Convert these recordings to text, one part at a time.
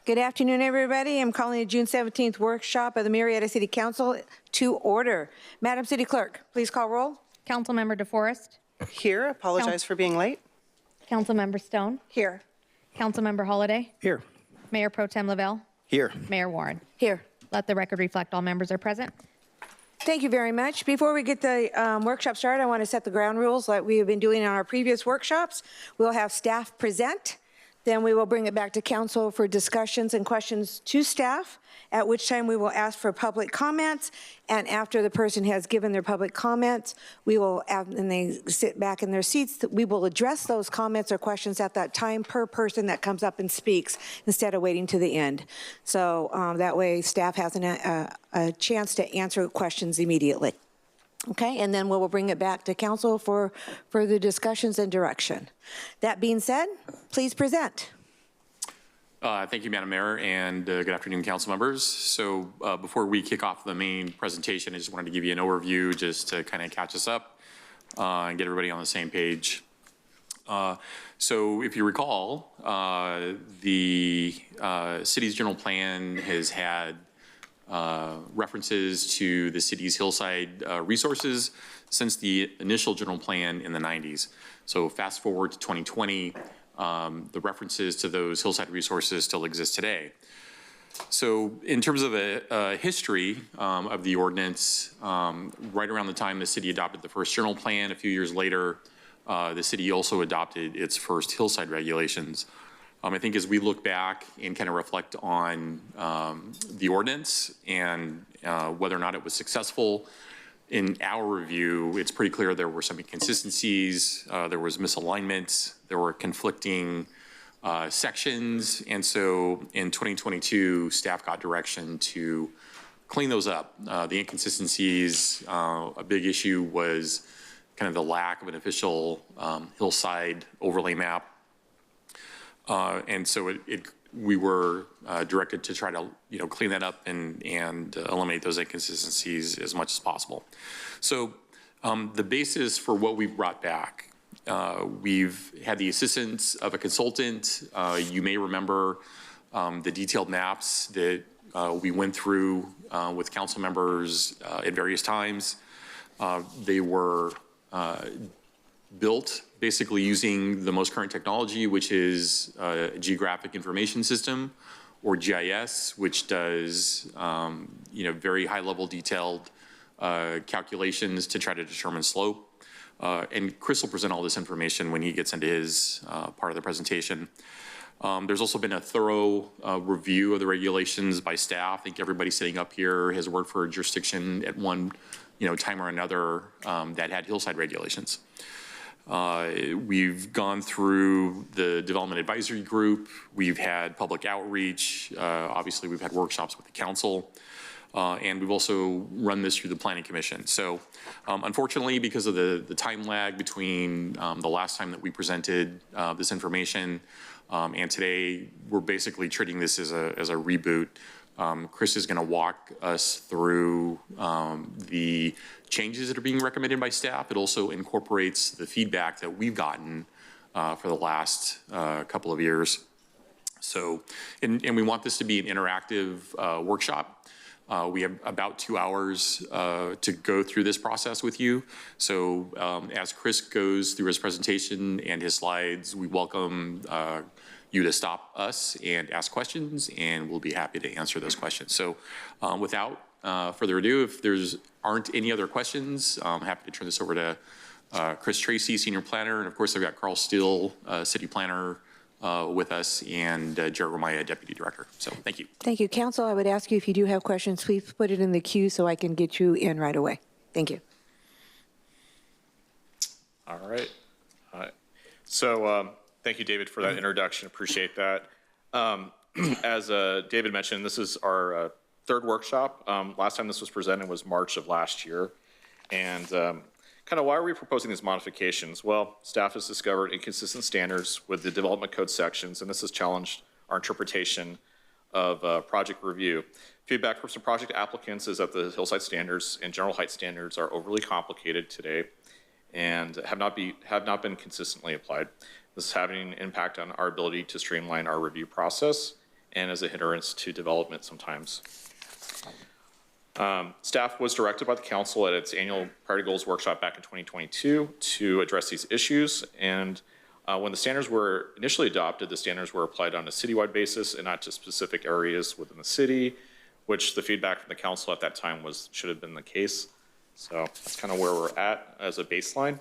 Good afternoon, everybody. I'm calling the June 17th workshop of the Murrieta City Council to order. Madam City Clerk, please call roll. Councilmember DeForest. Here. Apologize for being late. Councilmember Stone. Here. Councilmember Holliday. Here. Mayor Pro Tem Lavelle. Here. Mayor Warren. Here. Let the record reflect all members are present. Thank you very much. Before we get the workshop started, I want to set the ground rules like we have been doing in our previous workshops. We'll have staff present. Then we will bring it back to council for discussions and questions to staff, at which time we will ask for public comments. And after the person has given their public comments, we will, and they sit back in their seats, we will address those comments or questions at that time per person that comes up and speaks instead of waiting to the end. So that way staff has a chance to answer questions immediately. Okay, and then we'll bring it back to council for further discussions and direction. That being said, please present. Thank you, Madam Mayor, and good afternoon, council members. So before we kick off the main presentation, I just wanted to give you an overview just to kind of catch us up and get everybody on the same page. So if you recall, the city's general plan has had references to the city's hillside resources since the initial general plan in the 90s. So fast forward to 2020, the references to those hillside resources still exist today. So in terms of a history of the ordinance, right around the time the city adopted the first general plan, a few years later, the city also adopted its first hillside regulations. I think as we look back and kind of reflect on the ordinance and whether or not it was successful, in our review, it's pretty clear there were some inconsistencies, there was misalignment, there were conflicting sections, and so in 2022, staff got direction to clean those up. The inconsistencies, a big issue was kind of the lack of an official hillside overlay map. And so we were directed to try to clean that up and eliminate those inconsistencies as much as possible. So the basis for what we've brought back, we've had the assistance of a consultant. You may remember the detailed maps that we went through with council members at various times. They were built basically using the most current technology, which is a geographic information system, or GIS, which does very high level detailed calculations to try to determine slope. And Chris will present all this information when he gets into his part of the presentation. There's also been a thorough review of the regulations by staff. I think everybody sitting up here has worked for a jurisdiction at one time or another that had hillside regulations. We've gone through the development advisory group. We've had public outreach. Obviously, we've had workshops with the council. And we've also run this through the planning commission. So unfortunately, because of the time lag between the last time that we presented this information and today, we're basically treating this as a reboot. Chris is going to walk us through the changes that are being recommended by staff. It also incorporates the feedback that we've gotten for the last couple of years. So, and we want this to be an interactive workshop. We have about 2 hours to go through this process with you. So as Chris goes through his presentation and his slides, we welcome you to stop us and ask questions, and we'll be happy to answer those questions. So without further ado, if there's aren't any other questions, I'm happy to turn this over to Chris Tracy, Senior Planner, and of course I've got Carl Steele, City Planner, with us, and Jared Romaya, Deputy Director. So thank you. Thank you. Council, I would ask you if you do have questions, please put it in the queue so I can get you in right away. Thank you. All right. So thank you, David, for that introduction. Appreciate that. As David mentioned, this is our third workshop. Last time this was presented was March of last year. And kind of why are we proposing these modifications? Well, staff has discovered inconsistent standards with the development code sections, and this has challenged our interpretation of project review. Feedback from some project applicants is that the hillside standards and general height standards are overly complicated today and have not been consistently applied. This is having an impact on our ability to streamline our review process and as a hindrance to development sometimes. Staff was directed by the council at its annual Priority Goals workshop back in 2022 to address these issues. And when the standards were initially adopted, the standards were applied on a citywide basis and not to specific areas within the city, which the feedback from the council at that time was should have been the case. So that's kind of where we're at as a baseline.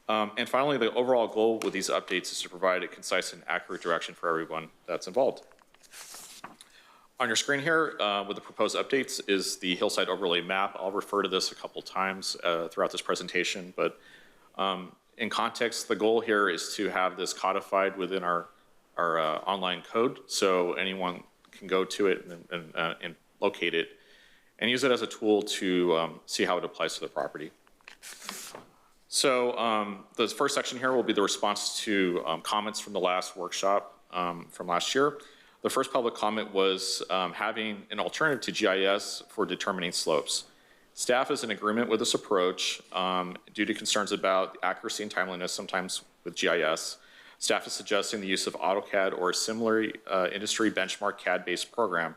And finally, the overall goal with these updates is to provide a concise and accurate direction for everyone that's involved. On your screen here, with the proposed updates, is the hillside overlay map. I'll refer to this a couple times throughout this presentation, but in context, the goal here is to have this codified within our online code, so anyone can go to it and locate it, and use it as a tool to see how it applies to the property. So the first section here will be the response to comments from the last workshop from last year. The first public comment was having an alternative to GIS for determining slopes. Staff is in agreement with this approach due to concerns about accuracy and timeliness sometimes with GIS. Staff is suggesting the use of AutoCAD or a similar industry benchmark CAD-based program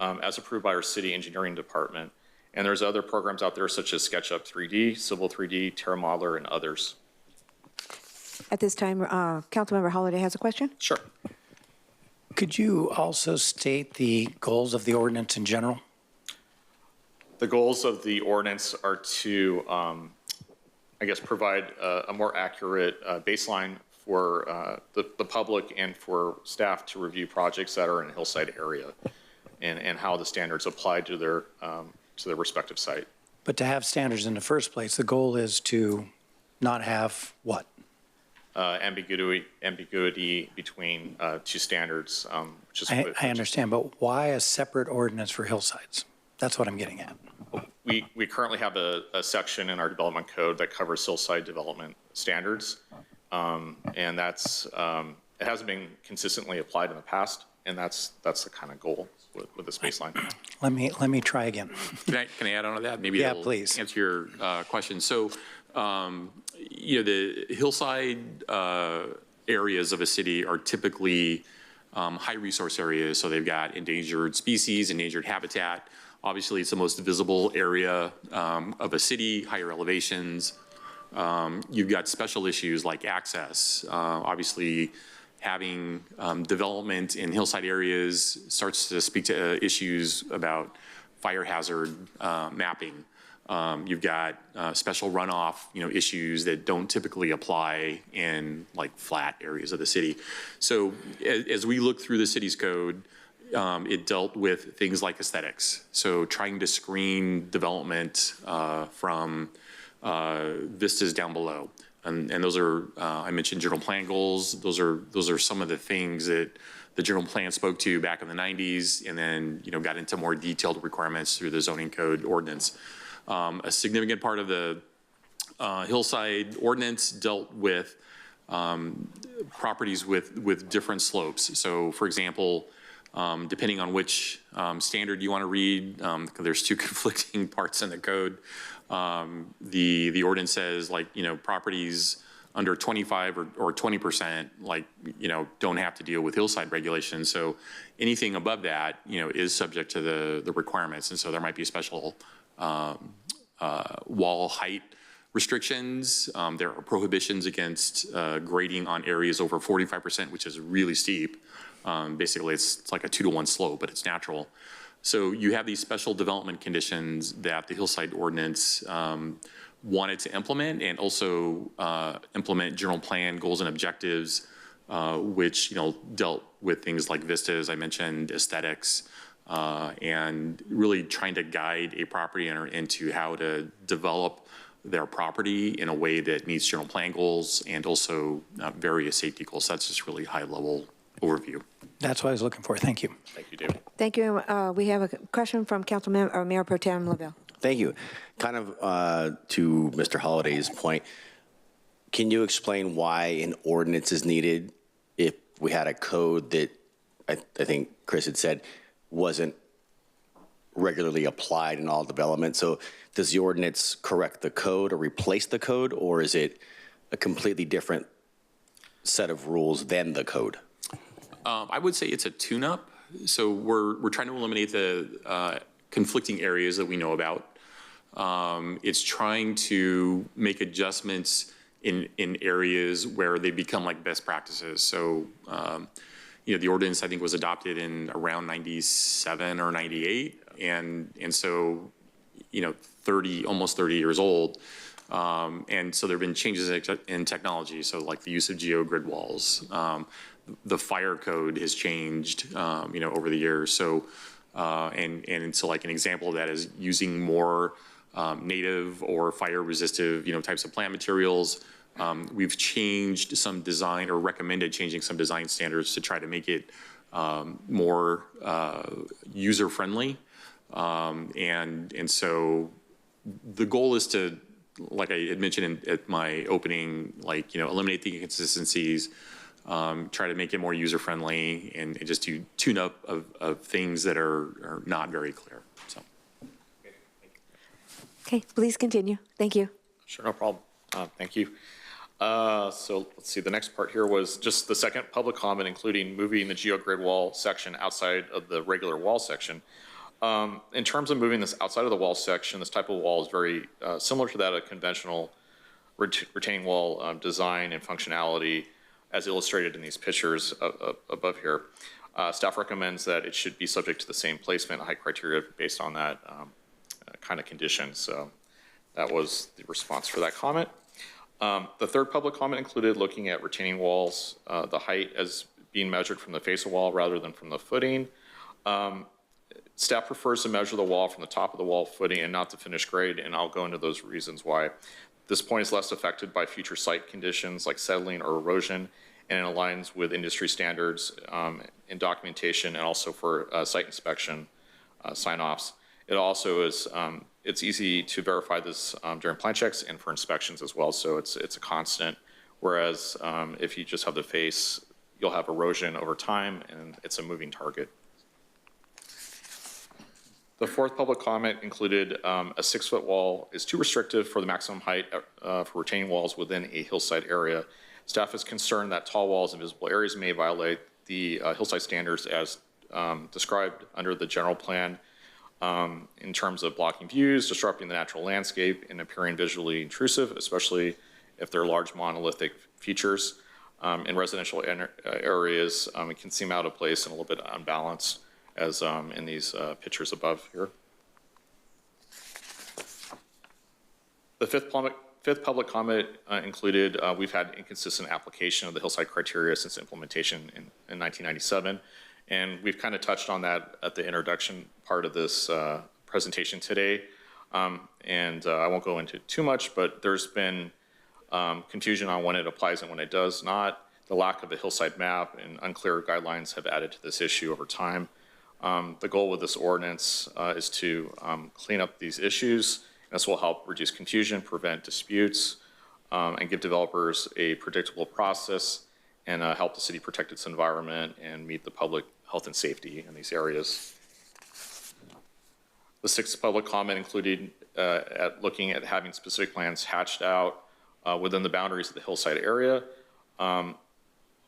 as approved by our city engineering department. And there's other programs out there such as SketchUp 3D, Civil 3D, Terra Modeler, and others. At this time, Councilmember Holliday has a question. Sure. Could you also state the goals of the ordinance in general? The goals of the ordinance are to, I guess, provide a more accurate baseline for the public and for staff to review projects that are in a hillside area and how the standards apply to their respective site. But to have standards in the first place, the goal is to not have what? Ambiguity between two standards, which is I understand, but why a separate ordinance for hillsides? That's what I'm getting at. We currently have a section in our development code that covers hillside development standards, and that's it hasn't been consistently applied in the past, and that's the kind of goal with this baseline. Let me try again. Can I add on to that? Maybe Yeah, that'll please. answer your question. So, the hillside areas of a city are typically high resource areas. So they've got endangered species, endangered habitat. Obviously, it's the most visible area of a city, higher elevations. You've got special issues like access. Obviously, having development in hillside areas starts to speak to issues about fire hazard mapping. You've got special runoff, issues that don't typically apply in like flat areas of the city. So as we look through the city's code, it dealt with things like aesthetics. So trying to screen development from vistas down below. And those are, I mentioned general plan goals. Those are some of the things that the general plan spoke to back in the 90s and then, got into more detailed requirements through the zoning code ordinance. A significant part of the hillside ordinance dealt with properties with different slopes. So for example, depending on which standard you want to read, there's two conflicting parts in the code. The ordinance says properties under 25 or 20%, don't have to deal with hillside regulations. So anything above that, is subject to the requirements. And so there might be special wall height restrictions. There are prohibitions against grading on areas over 45%, which is really steep. Basically, it's like a 2-to-1 slope, but it's natural. So you have these special development conditions that the hillside ordinance wanted to implement, and also implement general plan goals and objectives, which dealt with things like vistas, I mentioned, aesthetics, and really trying to guide a property owner into how to develop their property in a way that meets general plan goals and also various safety goals. That's just really high level overview. That's what I was looking for. Thank you. Thank you, David. Thank you. We have a question from Mayor Pro Tem Lavelle. Thank you. Kind of to Mr. Holliday's point, can you explain why an ordinance is needed if we had a code that I think Chris had said wasn't regularly applied in all development? So does the ordinance correct the code or replace the code, or is it a completely different set of rules than the code? I would say it's a tune-up So we're trying to eliminate the conflicting areas that we know about. It's trying to make adjustments in areas where they become like best practices. So, the ordinance, I think, was adopted in around 97 or 98. And so, almost 30 years old. And so there have been changes in technology. So like the use of geogrid walls, the fire code has changed, over the years. So, and so like an example of that is using more native or fire resistive, types of plant materials. We've changed some design or recommended changing some design standards to try to make it more user friendly. And so the goal is to, like I had mentioned at my opening, eliminate the inconsistencies, try to make it more user friendly, and just do tune up of things that are not very clear. So. Okay, please continue. Thank you. Sure, no problem. Thank you. So let's see, the next part here was just the second public comment, including moving the geogrid wall section outside of the regular wall section. In terms of moving this outside of the wall section, this type of wall is very similar to that of conventional retaining wall design and functionality as illustrated in these pictures above here. Staff recommends that it should be subject to the same placement and height criteria based on that kind of condition. So that was the response for that comment. The third public comment included looking at retaining walls, the height as being measured from the face of wall rather than from the footing. Staff prefers to measure the wall from the top of the wall footing and not the finished grade, and I'll go into those reasons why. This point is less affected by future site conditions like settling or erosion, and it aligns with industry standards in documentation and also for site inspection sign-offs. It also is, it's easy to verify this during plan checks and for inspections as well, so it's a constant. Whereas if you just have the face, you'll have erosion over time and it's a moving target. The fourth public comment included a 6-foot wall is too restrictive for the maximum height for retaining walls within a hillside area. Staff is concerned that tall walls and visible areas may violate the hillside standards as described under the general plan in terms of blocking views, disrupting the natural landscape, and appearing visually intrusive, especially if they're large monolithic features. In residential areas, it can seem out of place and a little bit unbalanced as in these pictures above here. The fifth public comment included we've had inconsistent application of the hillside criteria since implementation in 1997. And we've kind of touched on that at the introduction part of this presentation today. I won't go into too much, but there's been confusion on when it applies and when it does not. The lack of a hillside map and unclear guidelines have added to this issue over time. The goal with this ordinance is to clean up these issues. This will help reduce confusion, prevent disputes, and give developers a predictable process and help the city protect its environment and meet the public health and safety in these areas. The sixth public comment included looking at having specific plans hatched out within the boundaries of the hillside area.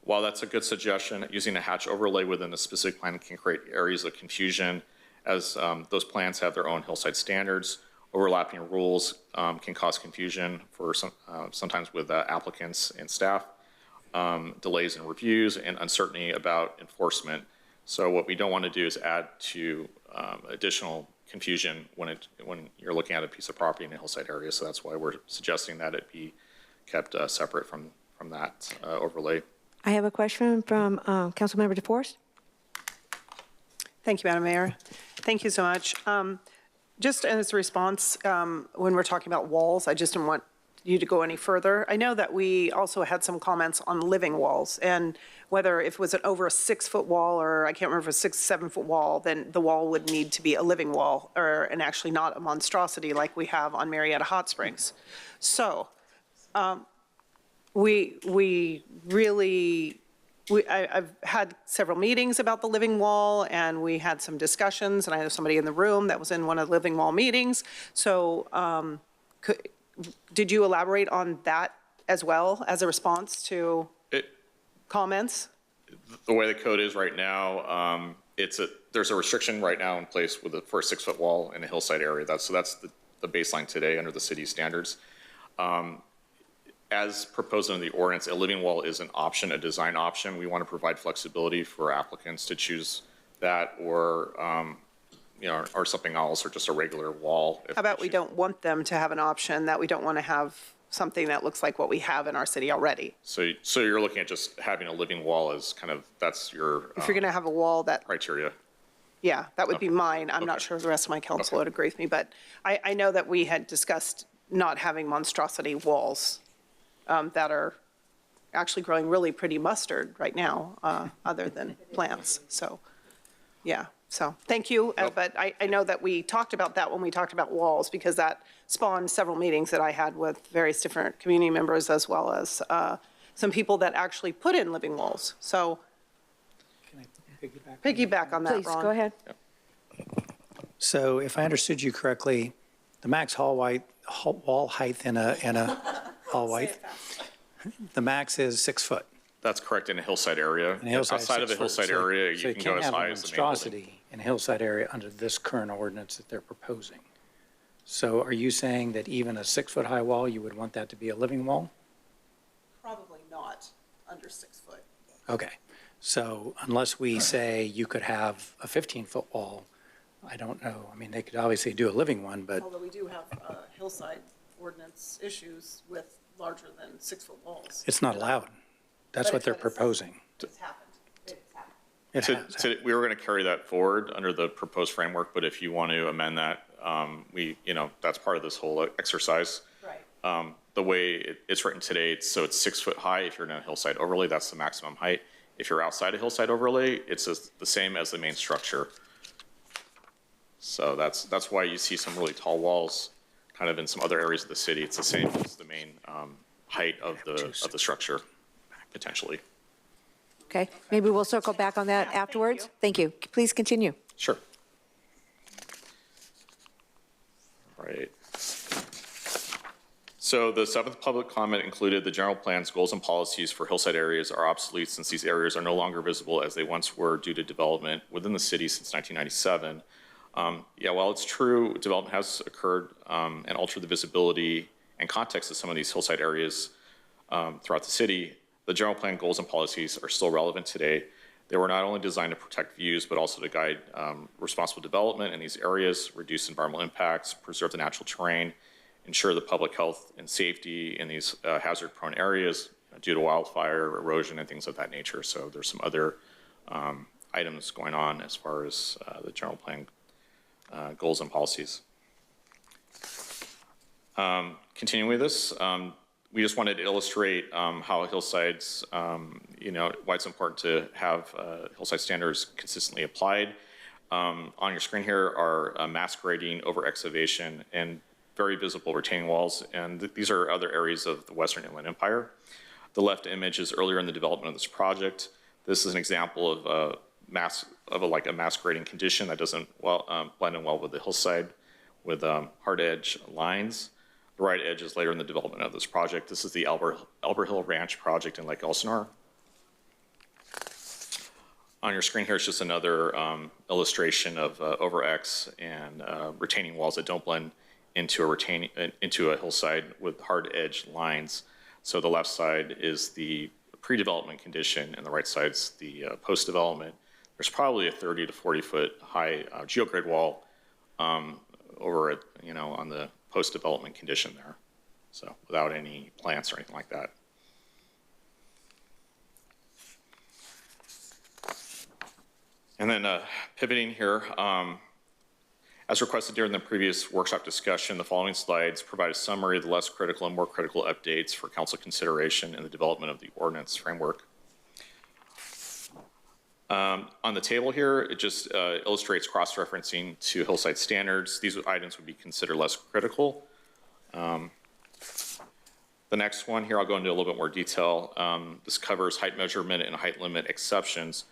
While that's a good suggestion, using a hatch overlay within a specific plan can create areas of confusion as those plans have their own hillside standards. Overlapping rules can cause confusion for sometimes with applicants and staff, delays in reviews, and uncertainty about enforcement. So what we don't want to do is add to additional confusion when you're looking at a piece of property in a hillside area. So that's why we're suggesting that it be kept separate from that overlay. I have a question from Councilmember DeForest. Thank you, Madam Mayor. Thank you so much. Just as a response, when we're talking about walls, I just didn't want you to go any further. I know that we also had some comments on living walls and whether if it was over a 6-foot wall or I can't remember if a 6-7-foot wall, then the wall would need to be a living wall and actually not a monstrosity like we have on Murrieta Hot Springs. So I've had several meetings about the living wall and we had some discussions and I know somebody in the room that was in one of the living wall meetings. So did you elaborate on that as well as a response to comments? the way the code is right now, there's a restriction right now in place for a 6-foot wall in a hillside area. That's the baseline today under the city standards. As proposed in the ordinance, a living wall is an option, a design option. We want to provide flexibility for applicants to choose that or, or something else, or just a regular wall. How about we don't want them to have an option, that we don't want to have something that looks like what we have in our city already? So you're looking at just having a living wall as kind of, that's your If you're going to have a wall that, criteria. yeah, that would be mine. I'm not sure the rest of my council would agree with me, but I know that we had discussed not having monstrosity walls that are actually growing really pretty mustard right now, other than plants. So, yeah, so thank you. But I know that we talked about that when we talked about walls, because that spawned several meetings that I had with various different community members, as well as some people that actually put in living walls. So piggyback on that, Please, Ron. go ahead. So if I understood you correctly, the max wall height in a all white, the max is 6 foot. That's correct, in a hillside area. In a hillside, Outside of a 6 foot. hillside So- area, so you can go as high as the main building. monstrosity in a hillside area under this current ordinance that they're proposing. So are you saying that even a 6-foot high wall, you would want that to be a living wall? Probably not under 6 foot. Okay, so unless we say you could have a 15-foot wall, I don't know. I mean, they could obviously do a living one, but Although we do have hillside ordinance issues with larger than 6-foot walls. it's not allowed. That's But what they're it's- proposing. It's happened. It's happened. It has. We were going to carry that forward under the proposed framework, but if you want to amend that, that's part of this whole exercise. Right. The way it's written today, so it's 6 foot high. If you're in a hillside overlay, that's the maximum height. If you're outside a hillside overlay, it's the same as the main structure. So that's why you see some really tall walls kind of in some other areas of the city. It's the same as the main height of the structure, potentially. Okay, maybe we'll circle back on that afterwards. Thank you. Please continue. Sure. Right. So the 7th public comment included the general plan's goals and policies for hillside areas are obsolete since these areas are no longer visible as they once were due to development within the city since 1997. While it's true, development has occurred and altered the visibility and context of some of these hillside areas throughout the city, the general plan goals and policies are still relevant today. They were not only designed to protect views, but also to guide responsible development in these areas, reduce environmental impacts, preserve the natural terrain, ensure the public health and safety in these hazard-prone areas due to wildfire, erosion, and things of that nature. So there's some other items going on as far as the general plan goals and policies. Continuing with this, we just wanted to illustrate how hillsides, why it's important to have hillside standards consistently applied. On your screen here are mass grading, over-excavation, and very visible retaining walls, and these are other areas of the Western Inland Empire. The left image is earlier in the development of this project. This is an example of a mass grading condition that doesn't blend in well with the hillside with hard edge lines. The right edge is later in the development of this project. This is the Elber Hill Ranch project in Lake Elsinore. On your screen here is just another illustration of over-X and retaining walls that don't blend into a hillside with hard edge lines. So the left side is the pre-development condition and the right side's the post-development. There's probably a 30 to 40 foot high geograde wall over it, on the post-development condition there. So without any plants or anything like that. And then pivoting here, as requested during the previous workshop discussion, the following slides provide a summary of the less critical and more critical updates for council consideration in the development of the ordinance framework. On the table here, it just illustrates cross-referencing to hillside standards. These items would be considered less critical. The next one here, I'll go into a little bit more detail. This covers height measurement and height limit exceptions.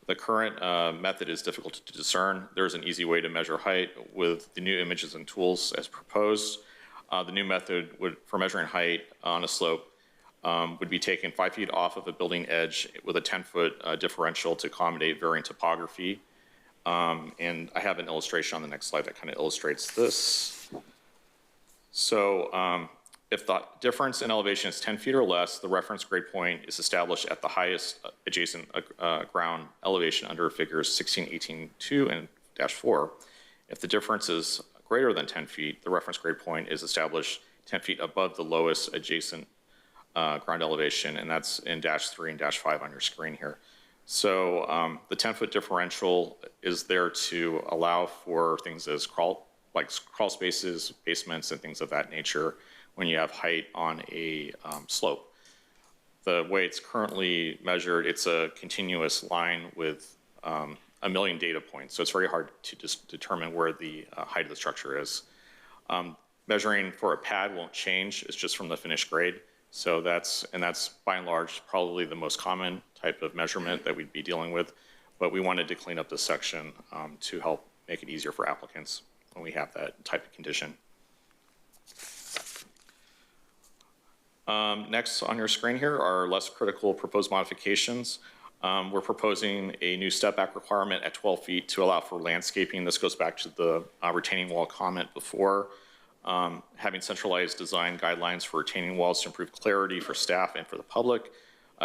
The current method is difficult to discern. There's an easy way to measure height with the new images and tools as proposed. The new method for measuring height on a slope would be taken 5 feet off of a building edge with a 10-foot differential to accommodate varying topography. And I have an illustration on the next slide that kind of illustrates this. So if the difference in elevation is 10 feet or less, the reference grade point is established at the highest adjacent ground elevation under figures 16, 18, 2, and -4. If the difference is greater than 10 feet, the reference grade point is established 10 feet above the lowest adjacent ground elevation, and that's in -3 and -5 on your screen here. So the 10-foot differential is there to allow for things as crawl spaces, basements, and things of that nature when you have height on a slope. The way it's currently measured, it's a continuous line with 1 million data points, so it's very hard to just determine where the height of the structure is. Measuring for a pad won't change, it's just from the finished grade. So that's by and large probably the most common type of measurement that we'd be dealing with, but we wanted to clean up this section to help make it easier for applicants when we have that type of condition. Next on your screen here are less critical proposed modifications. We're proposing a new step back requirement at 12 feet to allow for landscaping. This goes back to the retaining wall comment before. Having centralized design guidelines for retaining walls to improve clarity for staff and for the public.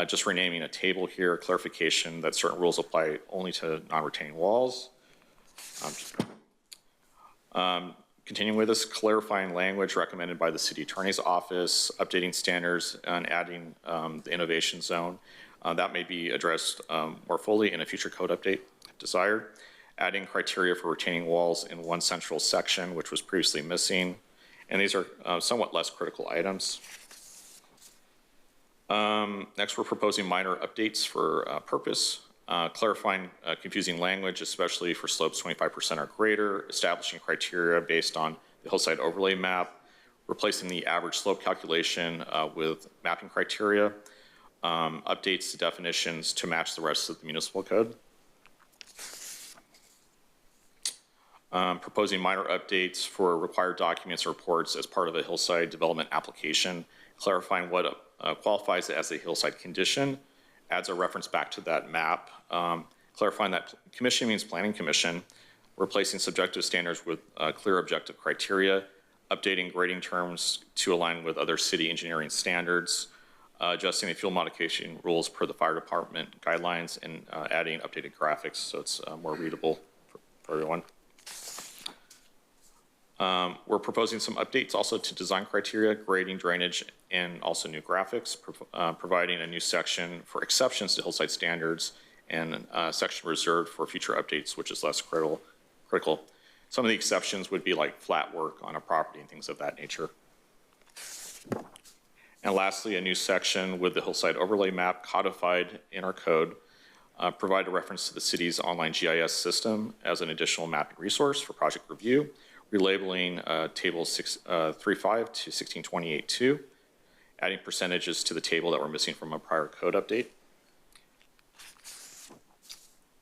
Just renaming a table here, clarification that certain rules apply only to non-retaining walls. Continuing with this, clarifying language recommended by the city attorney's office, updating standards and adding the innovation zone. That may be addressed more fully in a future code update if desired. Adding criteria for retaining walls in one central section, which was previously missing. And these are somewhat less critical items. Next, we're proposing minor updates for purpose. Clarifying confusing language, especially for slopes 25% or greater, establishing criteria based on the hillside overlay map, replacing the average slope calculation with mapping criteria, updates to definitions to match the rest of the municipal code. Proposing minor updates for required documents or reports as part of a hillside development application, clarifying what qualifies as a hillside condition, adds a reference back to that map, clarifying that commission means planning commission, replacing subjective standards with clear objective criteria, updating grading terms to align with other city engineering standards, adjusting the fuel modification rules per the fire department guidelines, and adding updated graphics so it's more readable for everyone. We're proposing some updates also to design criteria, grading, drainage, and also new graphics, providing a new section for exceptions to hillside standards and a section reserved for future updates, which is less critical. Some of the exceptions would be like flat work on a property and things of that nature. And lastly, a new section with the hillside overlay map codified in our code, provide a reference to the city's online GIS system as an additional mapping resource for project review, relabeling table 35 to 1628.2, adding percentages to the table that were missing from a prior code update.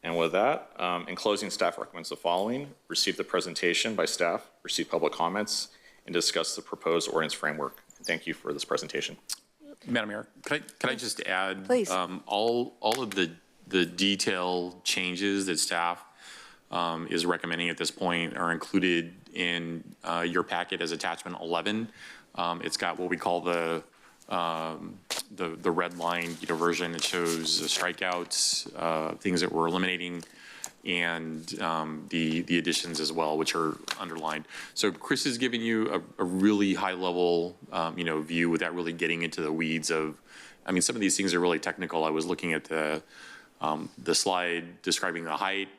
And with that, in closing, staff recommends the following: receive the presentation by staff, receive public comments, and discuss the proposed ordinance framework. Thank you for this presentation. Madam Mayor, could I just add? Please. All of the detailed changes that staff is recommending at this point are included in your packet as attachment 11. It's got what we call the red line version. It shows the strikeouts, things that we're eliminating, and the additions as well, which are underlined. So Chris is giving you a really high level view without really getting into the weeds of, I mean, some of these things are really technical. I was looking at the slide describing the height.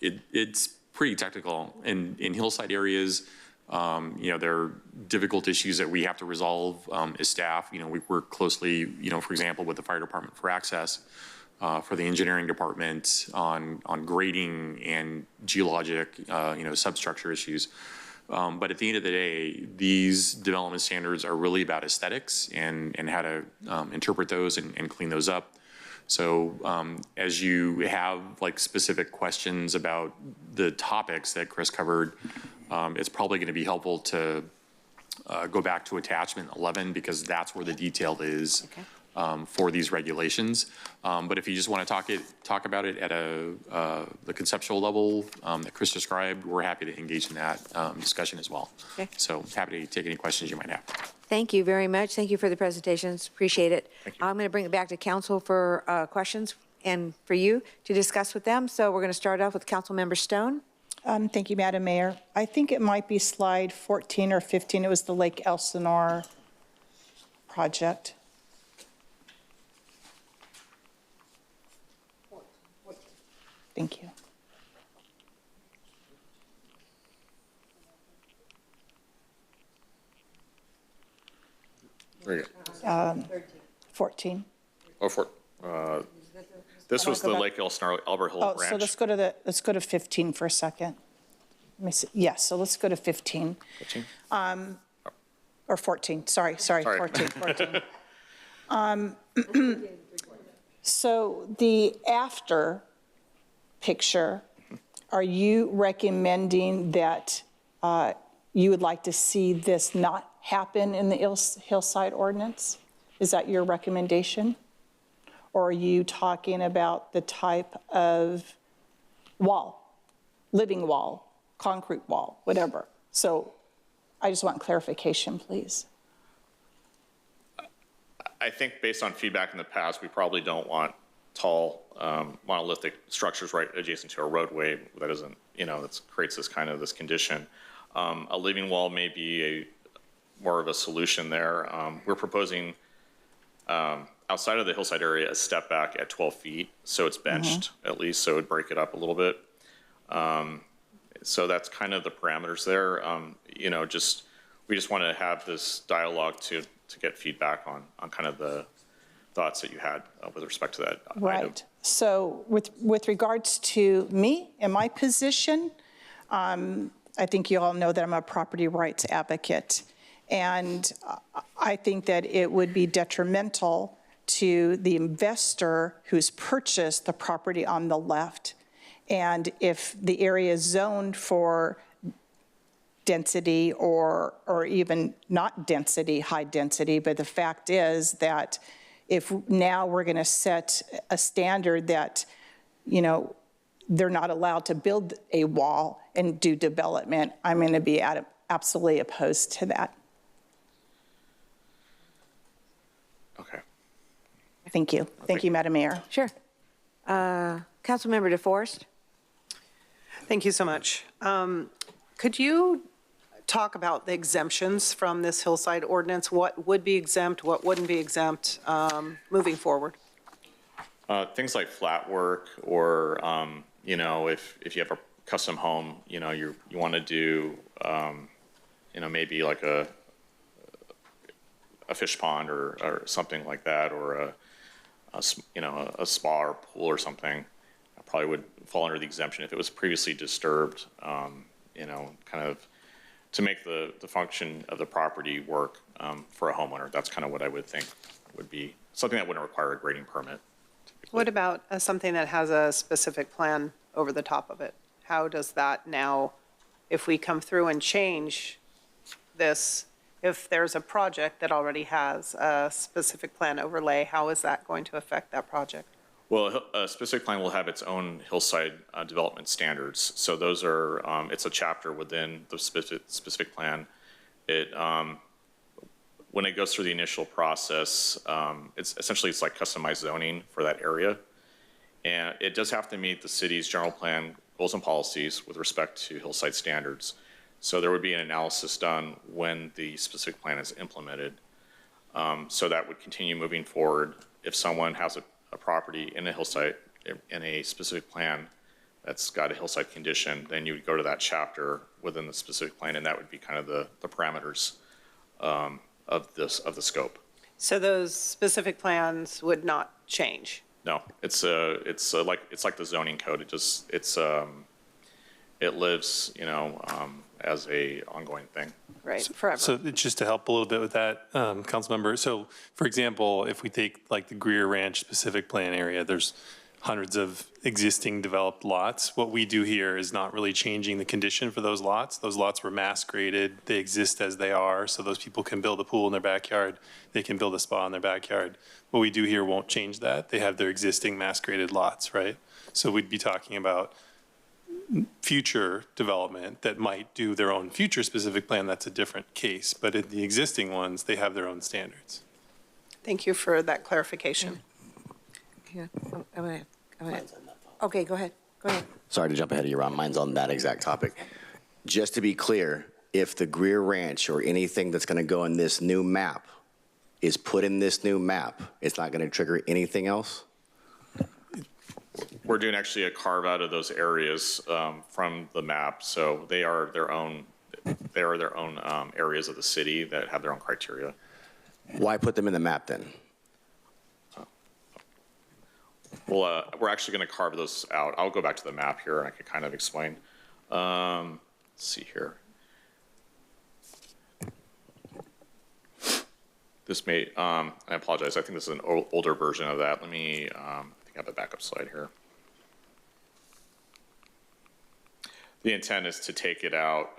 It's pretty technical. In hillside areas, there are difficult issues that we have to resolve as staff. We work closely, for example, with the fire department for access, for the engineering department on grading and geologic, substructure issues. But at the end of the day, these development standards are really about aesthetics and how to interpret those and clean those up. So as you have specific questions about the topics that Chris covered, it's probably going to be helpful to go back to attachment 11 because that's where the detail is. for these regulations. But if you just want to talk about it at the conceptual level that Chris described, we're happy to engage in that discussion as well. Okay. So happy to take any questions you might have. Thank you very much. Thank you for the presentations. Appreciate it. I'm going to bring it back to council for questions and for you to discuss with them. So we're going to start off with Councilmember Stone. Thank you, Madam Mayor. I think it might be slide 14 or 15. It was the Lake Elsinore project. Thank you. Very good. 14. This was go the back. Lake Elsinore Albert Hill Oh, Ranch. so let's go to 15 for a second. Let me see. Yes, so let's go to 15. 15? Or 14, sorry, 14. So the after picture, are you recommending that you would like to see this not happen in the hillside ordinance? Is that your recommendation? Or are you talking about the type of wall, living wall, concrete wall, whatever? So I just want clarification, please. I think based on feedback in the past, we probably don't want tall monolithic structures right adjacent to a roadway that isn't, that creates this condition. A living wall may be more of a solution there. We're proposing outside of the hillside area a step back at 12 feet, so it's benched at least, so it would break it up a little bit. So that's kind of the parameters there. We just want to have this dialogue to get feedback on kind of the thoughts that you had with respect to that item. Right. So with regards to me and my position, I think you all know that I'm a property rights advocate. And I think that it would be detrimental to the investor who's purchased the property on the left. And if the area is zoned for density or even not density, high density, but the fact is that if now we're going to set a standard that, they're not allowed to build a wall and do development, I'm going to be absolutely opposed to that. Okay. Thank you. Thank you, Madam Mayor. Sure. Councilmember DeForest. Thank you so much. Could you talk about the exemptions from this hillside ordinance? What would be exempt, what wouldn't be exempt moving forward? Things like flat work or, if you have a custom home, you want to do, maybe like a fish pond or something like that, or a spa or pool or something, probably would fall under the exemption if it was previously disturbed, kind of to make the function of the property work for a homeowner. That's kind of what I would think would be something that wouldn't require a grading permit. What about something that has a specific plan over the top of it? How does that now, if we come through and change this, if there's a project that already has a specific plan overlay, how is that going to affect that project? Well, a specific plan will have its own hillside development standards. So those are, it's a chapter within the specific plan. When it goes through the initial process, it's like customized zoning for that area. And it does have to meet the city's general plan goals and policies with respect to hillside standards. So there would be an analysis done when the specific plan is implemented. So that would continue moving forward. If someone has a property in a hillside, in a specific plan that's got a hillside condition, then you would go to that chapter within the specific plan, and that would be kind of the parameters of the scope. So those specific plans would not change? No, it's like the zoning code. It lives, as a ongoing thing. Right, forever. So just to help a little bit with that, Councilmember, so for example, if we take like the Greer Ranch specific plan area, there's hundreds of existing developed lots. What we do here is not really changing the condition for those lots. Those lots were mass graded. They exist as they are, so those people can build a pool in their backyard. They can build a spa in their backyard. What we do here won't change that. They have their existing mass graded lots, right? So we'd be talking about future development that might do their own future specific plan. That's a different case. But in the existing ones, they have their own standards. Thank you for that clarification. Yeah, okay, go ahead. Sorry to jump ahead of you, Ron. Mine's on that exact topic. Just to be clear, if the Greer Ranch or anything that's going to go in this new map is put in this new map, it's not going to trigger anything else? We're doing actually a carve out of those areas from the map, so they are their own areas of the city that have their own criteria. Why put them in the map then? Well, we're actually going to carve those out. I'll go back to the map here and I can kind of explain. Let's see here. This may, I apologize. I think this is an older version of that. Let me, I think I have a backup slide here. The intent is to take it out.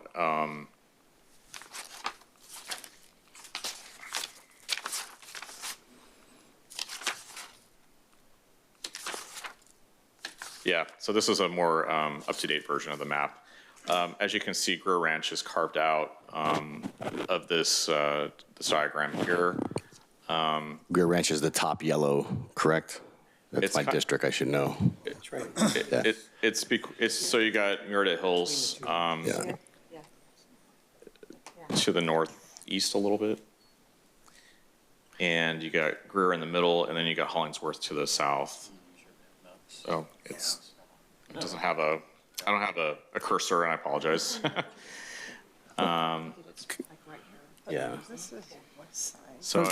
Yeah, so this is a more up-to-date version of the map. As you can see, Greer Ranch is carved out of this diagram here. Greer Ranch is the top yellow, correct? That's It's my ki- district, I should know. That's right. It's so you got Murrieta Hills Yeah. to the northeast a little bit. And you got Greer in the middle, and then you got Hollingsworth to the south. So it doesn't have I don't have a cursor, and I apologize. Yeah. So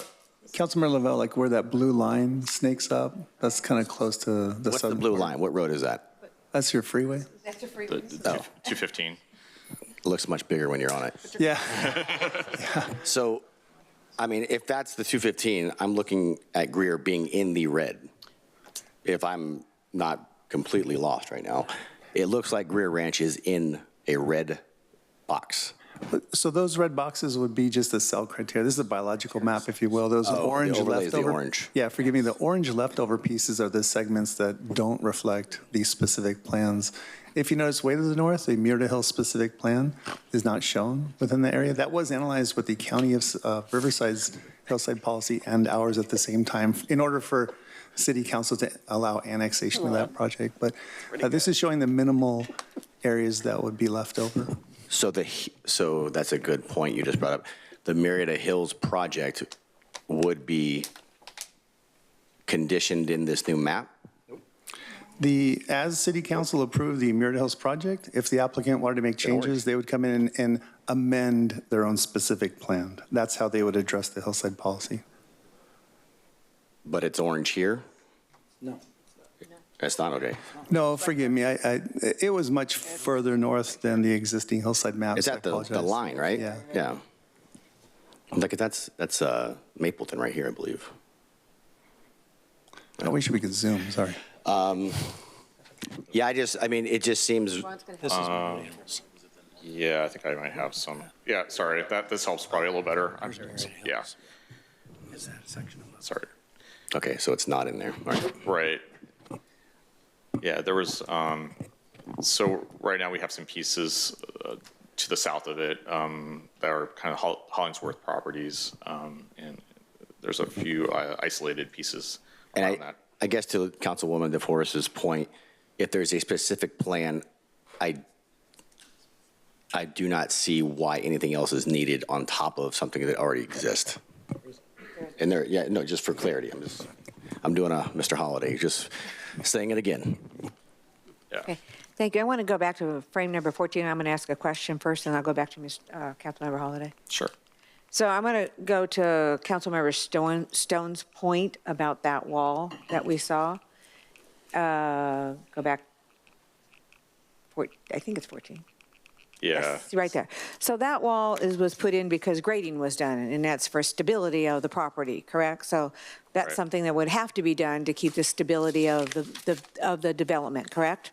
Councilmember Lavelle, like where that blue line snakes up, that's kind of close to the What's the southern blue part. line? What road is that? That's your freeway? That's a free. the 215. It looks much bigger when you're on it. Yeah. So, I mean, if that's the 215, I'm looking at Greer being in the red. If I'm not completely lost right now, it looks like Greer Ranch is in a red box. So those red boxes would be just the cell criteria. This is a biological map, if you will. Those Oh, the orange overlay is the leftover. orange. Yeah, forgive me. The orange leftover pieces are the segments that don't reflect these specific plans. If you notice way to the north, the Murrieta Hill specific plan is not shown within the area. That was analyzed with the County of Riverside's hillside policy and ours at the same time in order for City Council to allow annexation of that project. But this is showing the minimal areas that would be left over. So that's a good point you just brought up. The Murrieta Hills project would be conditioned in this new map? As City Council approved the Murrieta Hills project, if the applicant wanted to make changes, they would come in and amend their own specific plan. That's how they would address the hillside policy. But it's orange here? No. That's not okay. No, forgive me, it was much further north than the existing hillside maps. It's I at the apologize. line, right? Yeah. Yeah. Like, that's Mapleton right here, I believe. I wish we could zoom, sorry. Yeah, I mean, it just seems, yeah, I think I might have some. Yeah, sorry. This helps probably a little better. Yeah. Is that a section of Sorry. okay, so it's not in there. All right. Right. Yeah, there was, so right now we have some pieces to the south of it that are kind of Hollingsworth properties. And there's a few isolated pieces around And that. I guess to Councilwoman DeForest's point, if there's a specific plan, I do not see why anything else is needed on top of something that already exists. And there, yeah, no, just for clarity, I'm doing a Mr. Holiday, just saying it again. Yeah. Okay, thank you. I want to go back to frame number 14. I'm going to ask a question first, and I'll go back to Councilmember Holliday. Sure. So I'm going to go to Councilmember Stone's point about that wall that we saw. Go back, I think it's 14. Yeah. Right there. So that wall was put in because grading was done, and that's for stability of the property, correct? So that's Right. something that would have to be done to keep the stability of the development, correct?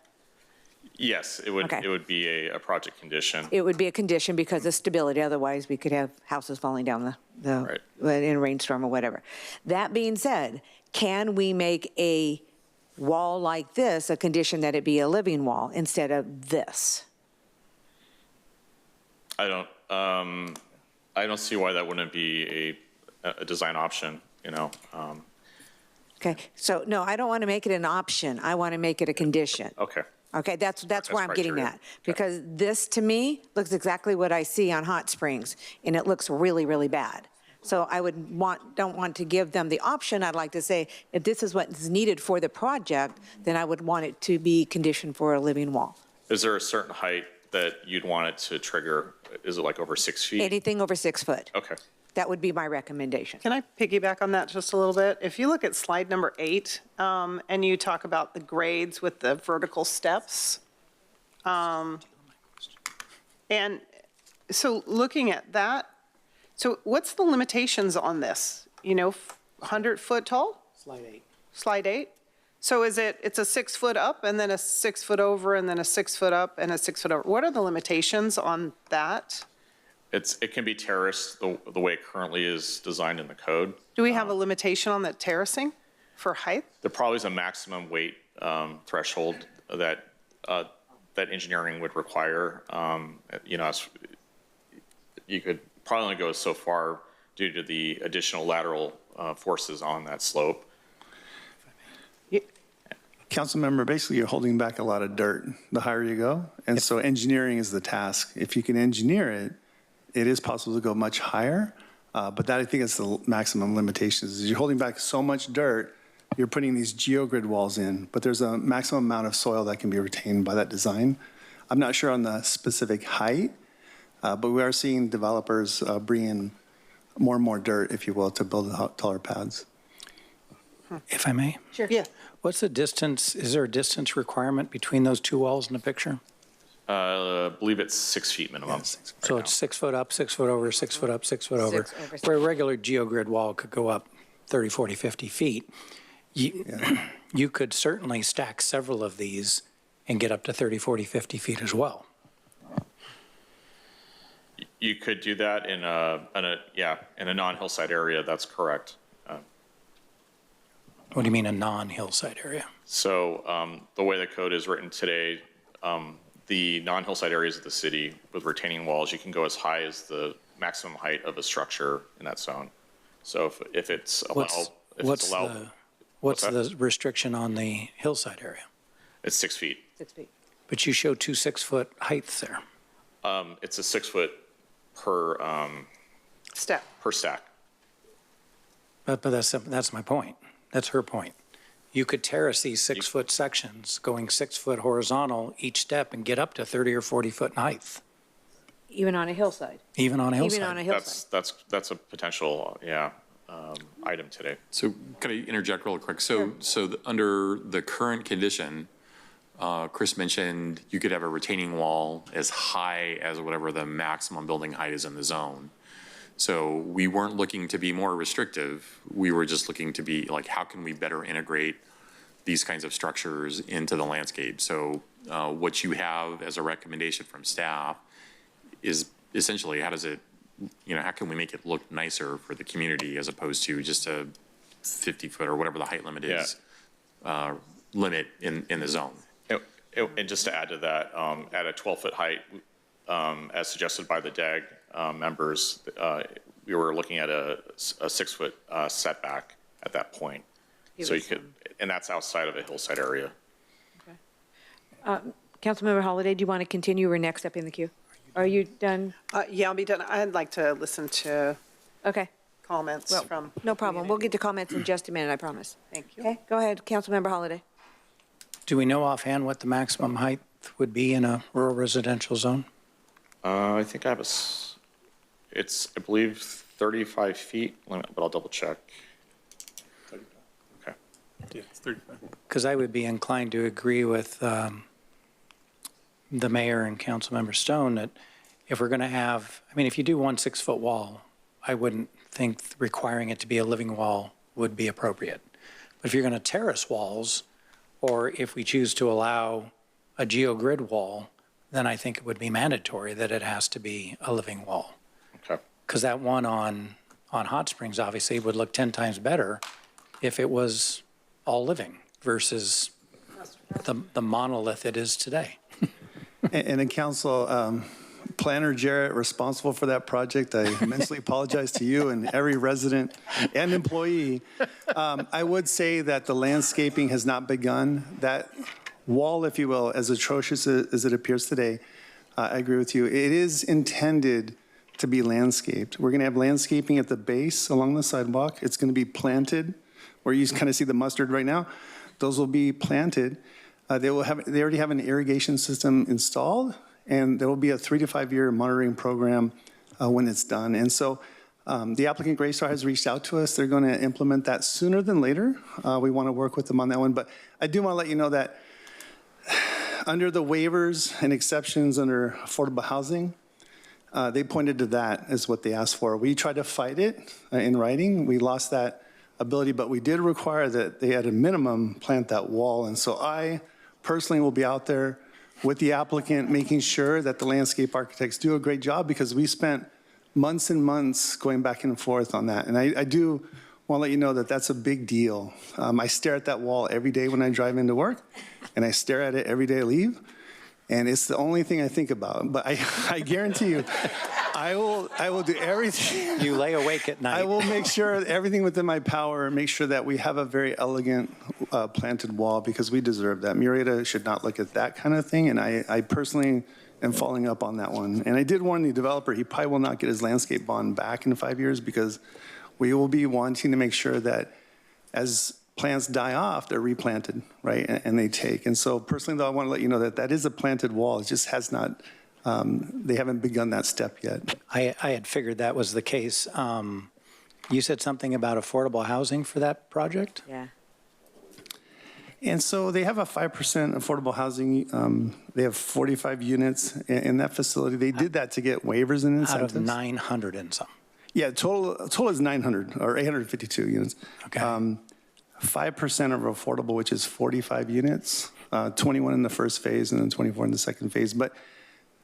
Yes, it Okay. would be a project condition. It would be a condition because of stability, otherwise we could have houses falling down in a rainstorm or whatever. That being said, can we make a wall like this a condition that it be a living wall instead of this? I don't see why that wouldn't be a design option, you know? Okay, so no, I don't want to make it an option. I want to make it a condition. Okay. Okay, that's where I'm getting criteria. at. Because this, to me, looks exactly what I see on Hot Springs, and it looks really, really bad. So I don't want to give them the option. I'd like to say, if this is what is needed for the project, then I would want it to be conditioned for a living wall. Is there a certain height that you'd want it to trigger? Is it like over 6 feet? Anything over 6 foot. Okay. That would be my recommendation. Can I piggyback on that just a little bit? If you look at slide number 8, and you talk about the grades with the vertical steps, and so looking at that, so what's the limitations on this? 100 foot tall? Slide 8. Slide 8? So it's a 6 foot up and then a 6 foot over and then a 6 foot up and a 6 foot over? What are the limitations on that? It can be terraced the way it currently is designed in the code. Do we have a limitation on the terracing for height? There probably is a maximum weight threshold that engineering would require. You could probably only go so far due to the additional lateral forces on that slope. Councilmember, basically you're holding back a lot of dirt the higher you go. And so engineering is the task. If you can engineer it, it is possible to go much higher. But that, I think, is the maximum limitations. Is you're holding back so much dirt, you're putting these geogrid walls in, but there's a maximum amount of soil that can be retained by that design. I'm not sure on the specific height, but we are seeing developers bring in more and more dirt, if you will, to build taller pads. If I may? Sure. Yeah. What's the distance, is there a distance requirement between those two walls in the picture? I believe it's 6 feet minimum. So it's 6 foot up, 6 foot over, 6 foot up, 6 foot over. 6 over 6. Where a regular geogrid wall could go up 30, 40, 50 feet. You could certainly stack several of these and get up to 30, 40, 50 feet as well. You could do that in a non-hillside area. That's correct. What do you mean a non-hillside area? So the way the code is written today, the non-hillside areas of the city with retaining walls, you can go as high as the maximum height of a structure in that zone. So if it's allowed, What's that? the restriction on the hillside area? it's 6 feet. 6 feet. But you show 2 6-foot heights there. It's a 6 foot per Step. stack. But that's my point. That's her point. You could terrace these 6-foot sections, going 6 foot horizontal each step and get up to 30 or 40 foot in height, Even on a hillside. even on a hillside. Even on a hillside. That's a potential item today. So can I interject real quick? So under the current condition, Chris mentioned you could have a retaining wall as high as whatever the maximum building height is in the zone. So we weren't looking to be more restrictive. We were just looking to be like, how can we better integrate these kinds of structures into the landscape? So what you have as a recommendation from staff is essentially how can we make it look nicer for the community as opposed to just a 50 foot or whatever the height limit is, limit in the zone. And just to add to that, at a 12-foot height, as suggested by the DAG members, we were looking at a 6-foot setback at that point. So you could, and that's outside of a hillside area. Councilmember Holliday, do you want to continue or next up in the queue? Are you done? Yeah, I'll be done. I'd like to listen to Okay, comments from. no problem. We'll get to comments in just a minute, I promise. Thank you. Okay, go ahead, Councilmember Holliday. Do we know offhand what the maximum height would be in a rural residential zone? I think I have I believe 35 feet, but I'll double check. Okay. Yeah, it's 35. Because I would be inclined to agree with the mayor and Councilmember Stone that if we're going to have, I mean, if you do one 6-foot wall, I wouldn't think requiring it to be a living wall would be appropriate. But if you're going to terrace walls, or if we choose to allow a geogrid wall, then I think it would be mandatory that it has to be a living wall. Okay. Because that one on Hot Springs obviously would look 10 times better if it was all living versus the monolith it is today. And in council, Planner Jarrett, responsible for that project, I immensely apologize to you and every resident and employee. I would say that the landscaping has not begun. That wall, if you will, as atrocious as it appears today, I agree with you. It is intended to be landscaped. We're going to have landscaping at the base along the sidewalk. It's going to be planted, where you kind of see the mustard right now. Those will be planted. They already have an irrigation system installed, and there will be a 3 to 5 year monitoring program when it's done. And so the applicant Greystar has reached out to us. They're going to implement that sooner than later. We want to work with them on that one. But I do want to let you know that under the waivers and exceptions under affordable housing, they pointed to that as what they asked for. We tried to fight it in writing. We lost that ability, but we did require that they at a minimum plant that wall. And so I personally will be out there with the applicant, making sure that the landscape architects do a great job, because we spent months and months going back and forth on that. And I do want to let you know that that's a big deal. I stare at that wall every day when I drive into work, and I stare at it every day I leave. And it's the only thing I think about. But I guarantee you, I will do everything. You lay awake at night. I will make sure everything within my power, make sure that we have a very elegant planted wall, because we deserve that. Murrieta should not look at that kind of thing, and I personally am following up on that one. And I did warn the developer, he probably will not get his landscape bond back in 5 years, because we will be wanting to make sure that as plants die off, they're replanted, right, and they take. And so personally, though, I want to let you know that that is a planted wall. It just has not, they haven't begun that step yet. I had figured that was the case. You said something about affordable housing for that project? Yeah. And so they have a 5% affordable housing. They have 45 units in that facility. They did that to get waivers and Out incentives. of 900 and some. Yeah, total is 900 or 852 units. Okay. 5% are affordable, which is 45 units, 21 in the first phase and then 24 in the second phase. But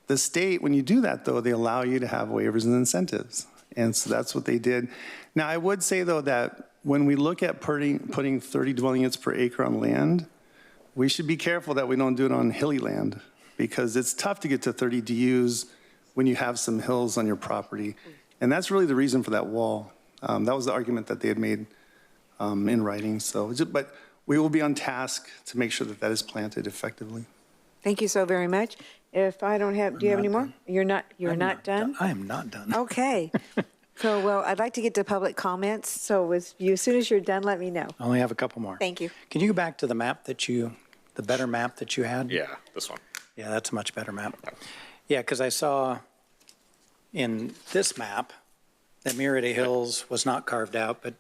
the state, when you do that, though, they allow you to have waivers and incentives. And so that's what they did. Now, I would say, though, that when we look at putting 30 dwelling units per acre on land, we should be careful that we don't do it on hilly land, because it's tough to get to 30 DUs when you have some hills on your property. And that's really the reason for that wall. That was the argument that they had made in writing. So, but we will be on task to make sure that that is planted effectively. Thank you so very much. If I don't have, do you have any more? You're not done? I am not done. Okay. So, well, I'd like to get to public comments. So with you, as soon as you're done, let me know. I only have a couple more. Thank you. Can you go back to the map the better map that you had? Yeah, this one. Yeah, that's a much better map. Yeah, because I saw in this map that Murrieta Hills was not carved out, but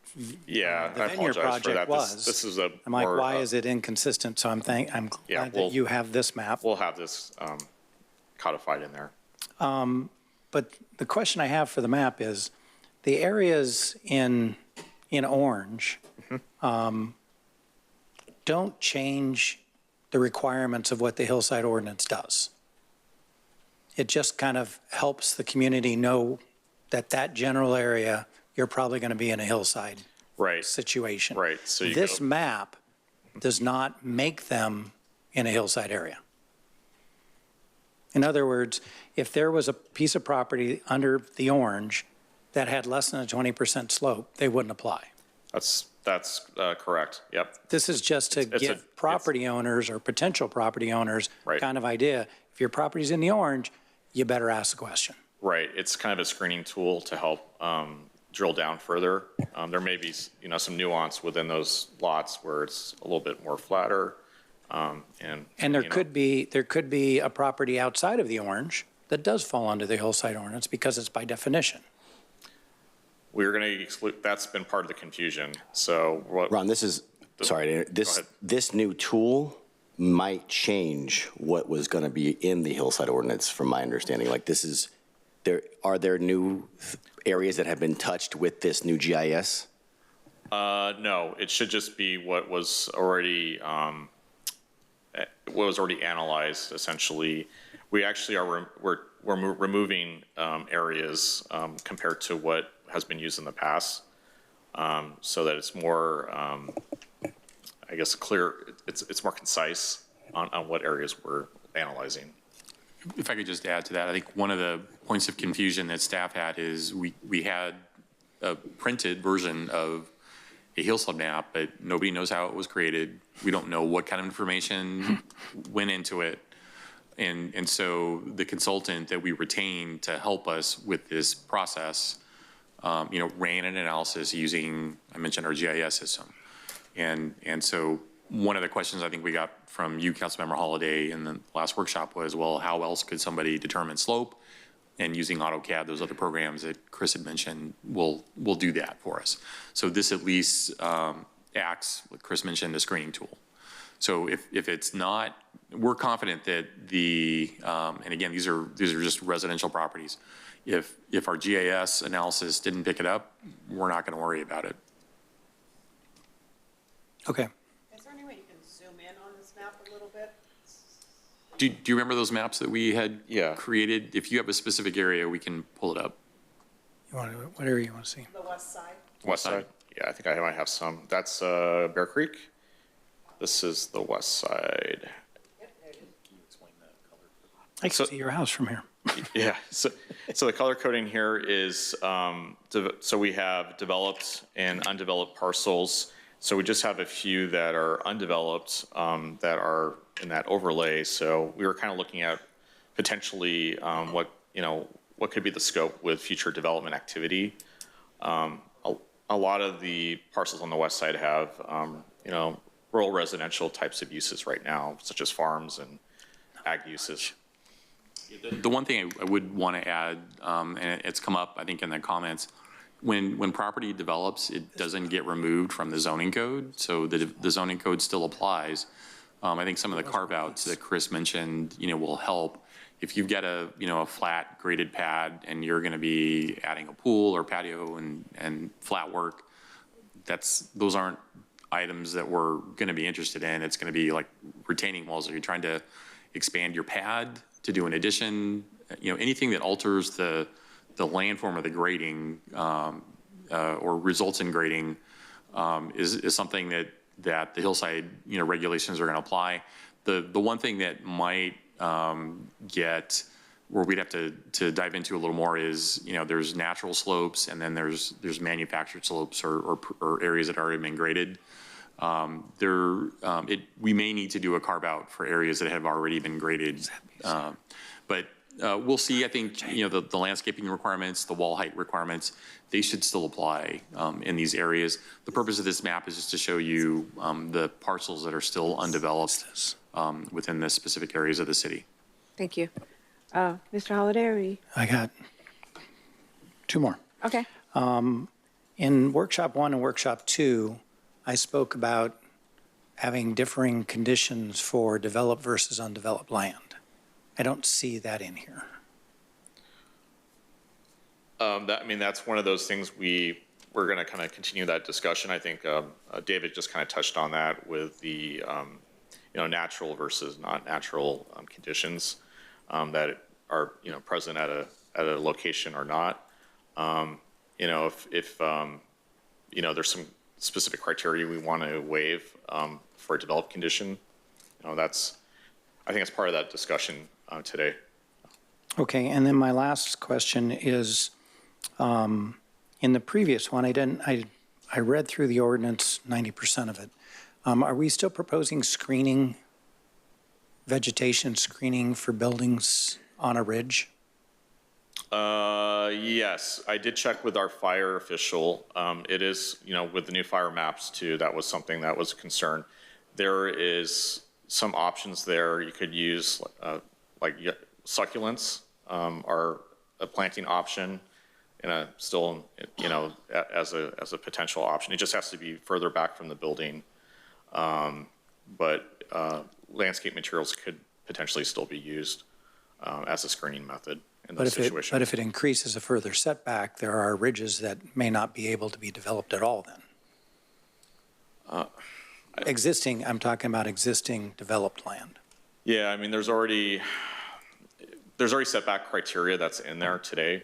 Yeah, the I Vineyard apologize for project that. was. This is a I'm like, more, why is it inconsistent? So I'm Yeah, glad that you have this map. We'll have this codified in there. But the question I have for the map is, the areas in orange don't change the requirements of what the hillside ordinance does. It just kind of helps the community know that general area, you're probably going to be in a hillside Right. situation. Right. So you This go- map does not make them in a hillside area. In other words, if there was a piece of property under the orange that had less than a 20% slope, they wouldn't apply. That's correct. Yep. This is just to It's a- give property owners or potential property owners Right. kind of idea. If your property's in the orange, you better ask the question. Right. It's kind of a screening tool to help drill down further. There may be, some nuance within those lots where it's a little bit more flatter. And And there could be a property outside of the orange that does fall under the hillside ordinance because it's by definition. we're going to exclude, that's been part of the confusion. So what? Ron, this is, sorry, Go ahead. this new tool might change what was going to be in the hillside ordinance, from my understanding. Like are there new areas that have been touched with this new GIS? No, it should just be what was already analyzed. Essentially, we actually are we're removing areas compared to what has been used in the past, so that it's more, I guess, clear. It's more concise on what areas we're analyzing. If I could just add to that, I think one of the points of confusion that staff had is we had a printed version of a hillside map, but nobody knows how it was created. We don't know what kind of information went into it. And so the consultant that we retained to help us with this process, ran an analysis using, I mentioned our GIS system. And so one of the questions I think we got from you, Councilmember Holliday, in the last workshop was, well, how else could somebody determine slope? And using AutoCAD, those other programs that Chris had mentioned, will do that for us. So this at least acts, like Chris mentioned, a screening tool. So if it's not, we're confident that and again, these are just residential properties. If our GIS analysis didn't pick it up, we're not going to worry about it. Okay. Is there any way you can zoom in on this map a little bit? Do you remember those maps that we had created? If you have a specific area, we can pull it up. What area you want to see? The west side? West side? Yeah, I think I might have some. That's Bear Creek. This is the west side. I can see your house from here. Yeah, so the color coding here is, so we have developed and undeveloped parcels. So we just have a few that are undeveloped that are in that overlay. So we were kind of looking at potentially what could be the scope with future development activity. A lot of the parcels on the west side have, rural residential types of uses right now, such as farms and ag uses. The one thing I would want to add, and it's come up, I think, in the comments, when property develops, it doesn't get removed from the zoning code, so the zoning code still applies. I think some of the carve-outs that Chris mentioned, will help. If you've got a flat graded pad and you're going to be adding a pool or patio and flat work, those aren't items that we're going to be interested in. It's going to be like retaining walls. Or you're trying to expand your pad to do an addition, anything that alters the landform of the grading or results in grading is something that the hillside regulations are going to apply. The one thing that might get where we'd have to dive into a little more is there's natural slopes and then there's manufactured slopes or areas that have already been graded. We may need to do a carve out for areas that have already been graded. But we'll see. I think the landscaping requirements, the wall height requirements, they should still apply in these areas. The purpose of this map is just to show you the parcels that are still undeveloped within the specific areas of the city. Thank you. Mr. Holliday, are we? I got two more. Okay. In workshop 1 and workshop 2, I spoke about having differing conditions for developed versus undeveloped land. I don't see that in here. That's one of those things we're going to kind of continue that discussion. I think David just kind of touched on that with the natural versus not natural conditions that are present at a location or not. If there's some specific criteria we want to waive for a developed condition, I think it's part of that discussion today. Okay, and then my last question is, in the previous one, I read through the ordinance, 90% of it. Are we still proposing screening, vegetation screening for buildings on a ridge? Yes, I did check with our fire official. It is, with the new fire maps too, that was something that was a concern. There is some options there. You could use like succulents are a planting option and still, as a potential option. It just has to be further back from the building. But landscape materials could potentially still be used as a screening method in But those if situations. but if it increases a further setback, there are ridges that may not be able to be developed at all then. Existing, I'm talking about existing developed land. Yeah, I mean, there's already setback criteria that's in there today.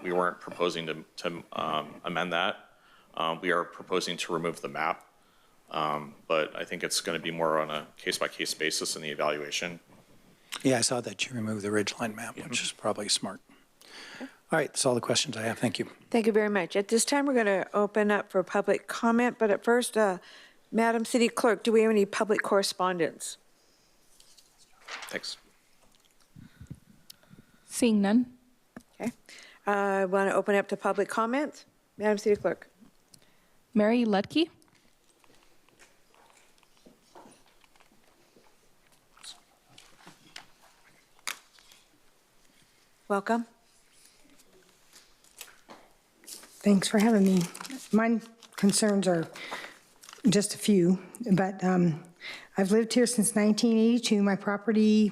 We weren't proposing to amend that. We are proposing to remove the map, but I think it's going to be more on a case-by-case basis in the evaluation. Yeah, I saw that you removed the ridgeline map, which is probably smart. All right, that's all the questions I have. Thank you. Thank you very much. At this time, we're going to open up for public comment, but at first, Madam City Clerk, do we have any public correspondence? Thanks. Seeing none. Okay. I want to open up to public comment. Madam City Clerk. Mary Ludke. Welcome. Thanks for having me. My concerns are just a few, but I've lived here since 1982. My property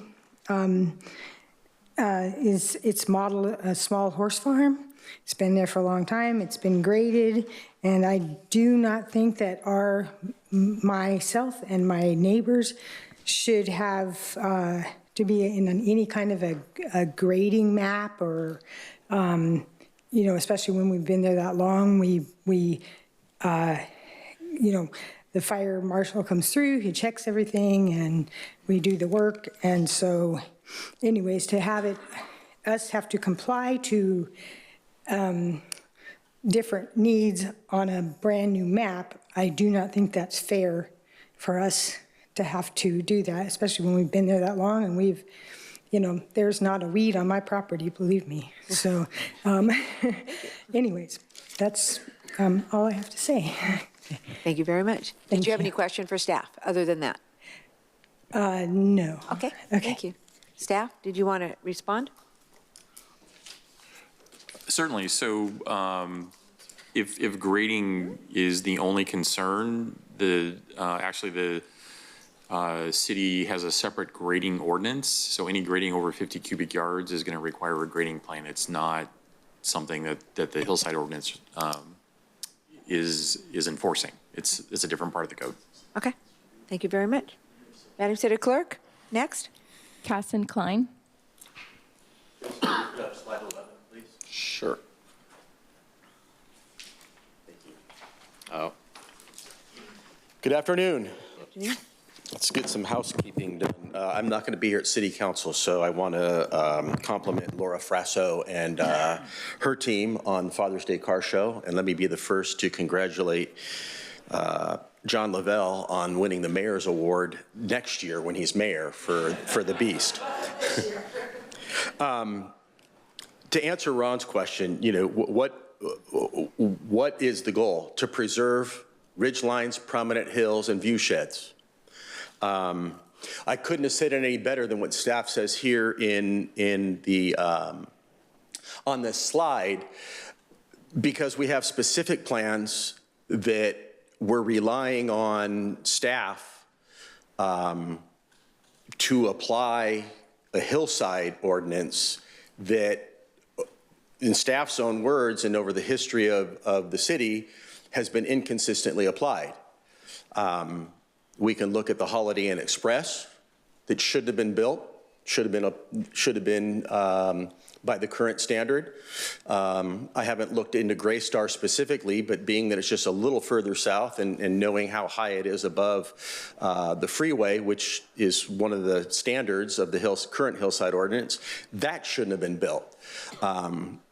it's modeled a small horse farm. It's been there for a long time. It's been graded, and I do not think that myself and my neighbors should have to be in any kind of a grading map or, you know, especially when we've been there that long. You know, the fire marshal comes through, he checks everything, and we do the work. And so, anyways, to have us have to comply to different needs on a brand-new map, I do not think that's fair for us to have to do that, especially when we've been there that long and we've, you know, there's not a weed on my property, believe me. So, anyways, that's all I have to say. Thank you very much. Did you have any question for staff other than that? No. Okay, thank you. Staff, did you want to respond? Certainly. So if grading is the only concern, actually the city has a separate grading ordinance. So any grading over 50 cubic yards is going to require a grading plan. It's not something that the hillside ordinance is enforcing. It's a different part of the code. Okay, thank you very much. Madam City Clerk, next. Casson Klein. Slide 11, please. Sure. Thank you. Good afternoon. Let's get some housekeeping done. I'm not going to be here at City Council, so I want to compliment Laura Frasso and her team on Father's Day Car Show. And let me be the first to congratulate John Lavelle on winning the Mayor's Award next year when he's mayor for the Beast. To answer Ron's question, you know, what is the goal? To preserve ridgelines, prominent hills, and view sheds. I couldn't have said it any better than what staff says here in the on this slide, because we have specific plans that we're relying on staff to apply a hillside ordinance that, in staff's own words and over the history of the city, has been inconsistently applied. We can look at the Holiday Inn Express that should have been built, should have been by the current standard. I haven't looked into Greystar specifically, but being that it's just a little further south and knowing how high it is above the freeway, which is one of the standards of the current hillside ordinance, that shouldn't have been built.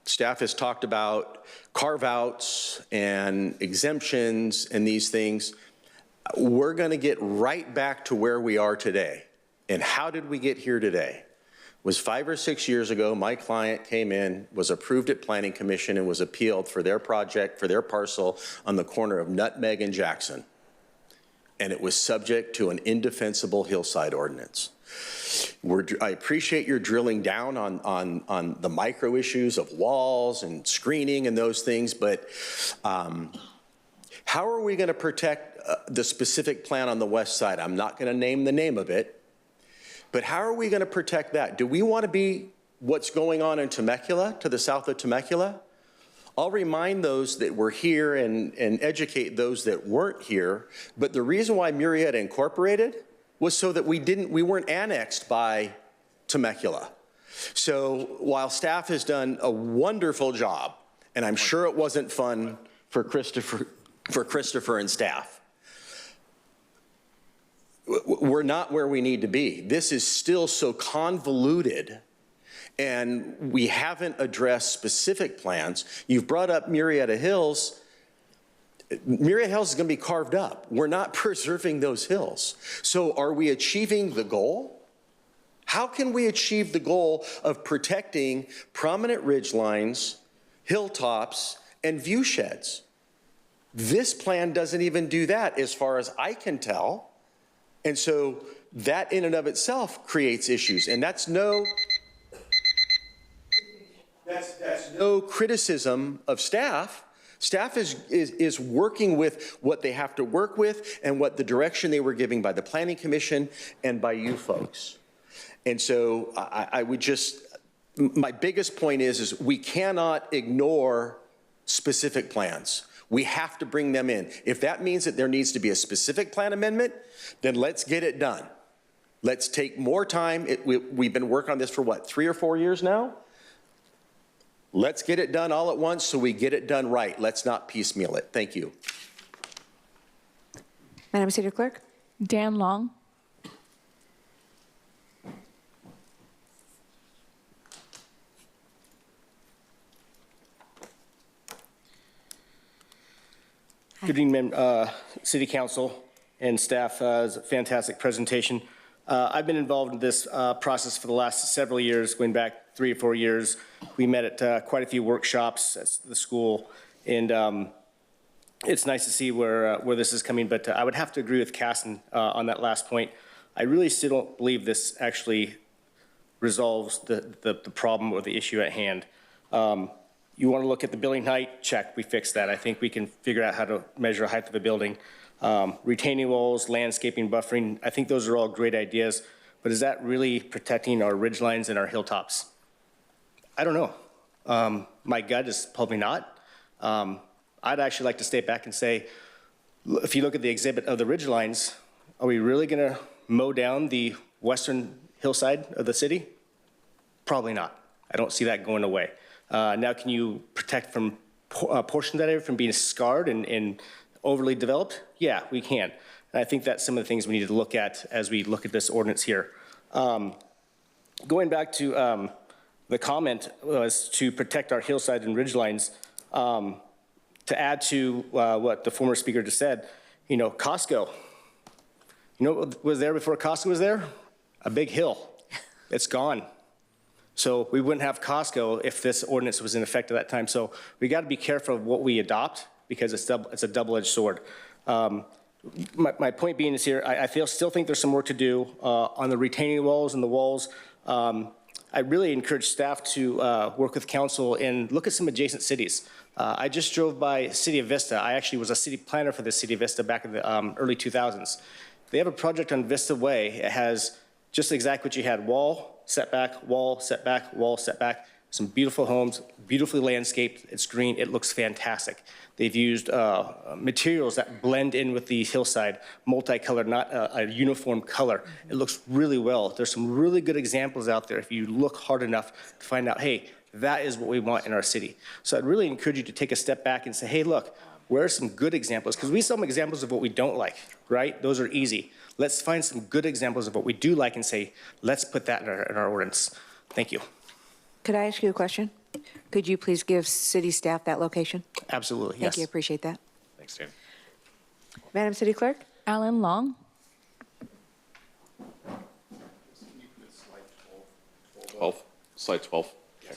Staff has talked about carve-outs and exemptions and these things. We're going to get right back to where we are today. And how did we get here today? It was 5 or 6 years ago, my client came in, was approved at Planning Commission, and was appealed for their project, for their parcel on the corner of Nutmeg and Jackson. And it was subject to an indefensible hillside ordinance. I appreciate your drilling down on the micro issues of walls and screening and those things, but how are we going to protect the specific plan on the west side? I'm not going to name the name of it, But how are we going to protect that? Do we want to be what's going on in Temecula, to the south of Temecula? I'll remind those that were here and educate those that weren't here. But the reason why Murrieta incorporated was so that we weren't annexed by Temecula. So while staff has done a wonderful job, and I'm sure it wasn't fun for Christopher and staff, we're not where we need to be. This is still so convoluted, and we haven't addressed specific plans. You've brought up Murrieta Hills. Murrieta Hills is going to be carved up. We're not preserving those hills. So are we achieving the goal? How can we achieve the goal of protecting prominent ridge lines, hilltops, and view sheds? This plan doesn't even do that as far as I can tell. And so that in and of itself creates issues. And that's no criticism of staff. Staff is working with what they have to work with and what the direction they were giving by the Planning Commission and by you folks. And so I would just, my biggest point is we cannot ignore specific plans. We have to bring them in. If that means that there needs to be a specific plan amendment, then let's get it done. Let's take more time. We've been working on this for what, 3 or 4 years now? Let's get it done all at once so we get it done right. Let's not piecemeal it. Thank you. Madam City Clerk? Dan Long. Good evening, City Council and staff. It was a fantastic presentation. I've been involved in this process for the last several years, going back 3 or 4 years. We met at quite a few workshops at the school, and it's nice to see where this is coming, but I would have to agree with Casson on that last point. I really still don't believe this actually resolves the problem or the issue at hand. You want to look at the building height? Check, we fixed that. I think we can figure out how to measure the height of a building. Retaining walls, landscaping, buffering, I think those are all great ideas, but is that really protecting our ridge lines and our hilltops? I don't know. My gut is probably not. I'd actually like to step back and say, if you look at the exhibit of the ridge lines, are we really going to mow down the western hillside of the city? Probably not. I don't see that going away. Now, can you protect from portions of that area from being scarred and overly developed? Yeah, we can. And I think that's some of the things we need to look at as we look at this ordinance here. Going back to the comment was to protect our hillside and ridge lines. To add to what the former speaker just said, you know, Costco. You know what was there before Costco was there? A big hill. It's gone. So we wouldn't have Costco if this ordinance was in effect at that time. So we got to be careful of what we adopt because it's a double-edged sword. My point being is here, I still think there's some work to do on the retaining walls and the walls. I really encourage staff to work with council and look at some adjacent cities. I just drove by City of Vista. I actually was a city planner for the City of Vista back in the early 2000s. They have a project on Vista Way. It has just exactly what you had, wall, setback, wall, setback, wall, setback. Some beautiful homes, beautifully landscaped. It's green. It looks fantastic. They've used materials that blend in with the hillside, multicolored, not a uniform color. It looks really well. There's some really good examples out there if you look hard enough to find out, hey, that is what we want in our city. So I'd really encourage you to take a step back and say, hey, look, where are some good examples? Because we saw some examples of what we don't like, right? Those are easy. Let's find some good examples of what we do like and say, let's put that in our ordinance. Thank you. Could I ask you a question? Could you please give city staff that location? Absolutely, yes. Thank you, appreciate that. Thanks, Dan. Madam City Clerk? Alan Long. Slide 12. Okay.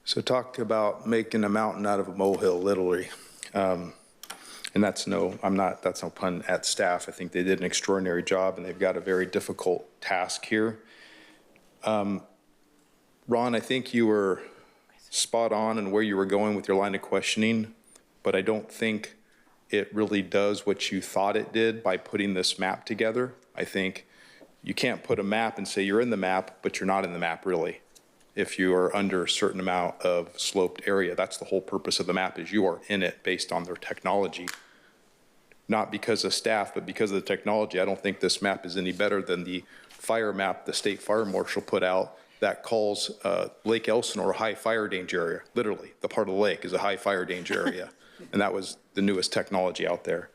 So talk about making a mountain out of a molehill, literally. And that's no pun at staff. I think they did an extraordinary job and they've got a very difficult task here. Ron, I think you were spot on and where you were going with your line of questioning, but I don't think it really does what you thought it did by putting this map together. I think you can't put a map and say you're in the map, but you're not in the map really. If you are under a certain amount of sloped area, that's the whole purpose of the map, is you are in it based on their technology. Not because of staff, but because of the technology. I don't think this map is any better than the fire map the state fire marshal put out that calls Lake Elsinore a high fire danger area. Literally, the part of the lake is a high fire danger area. And that was the newest technology out there.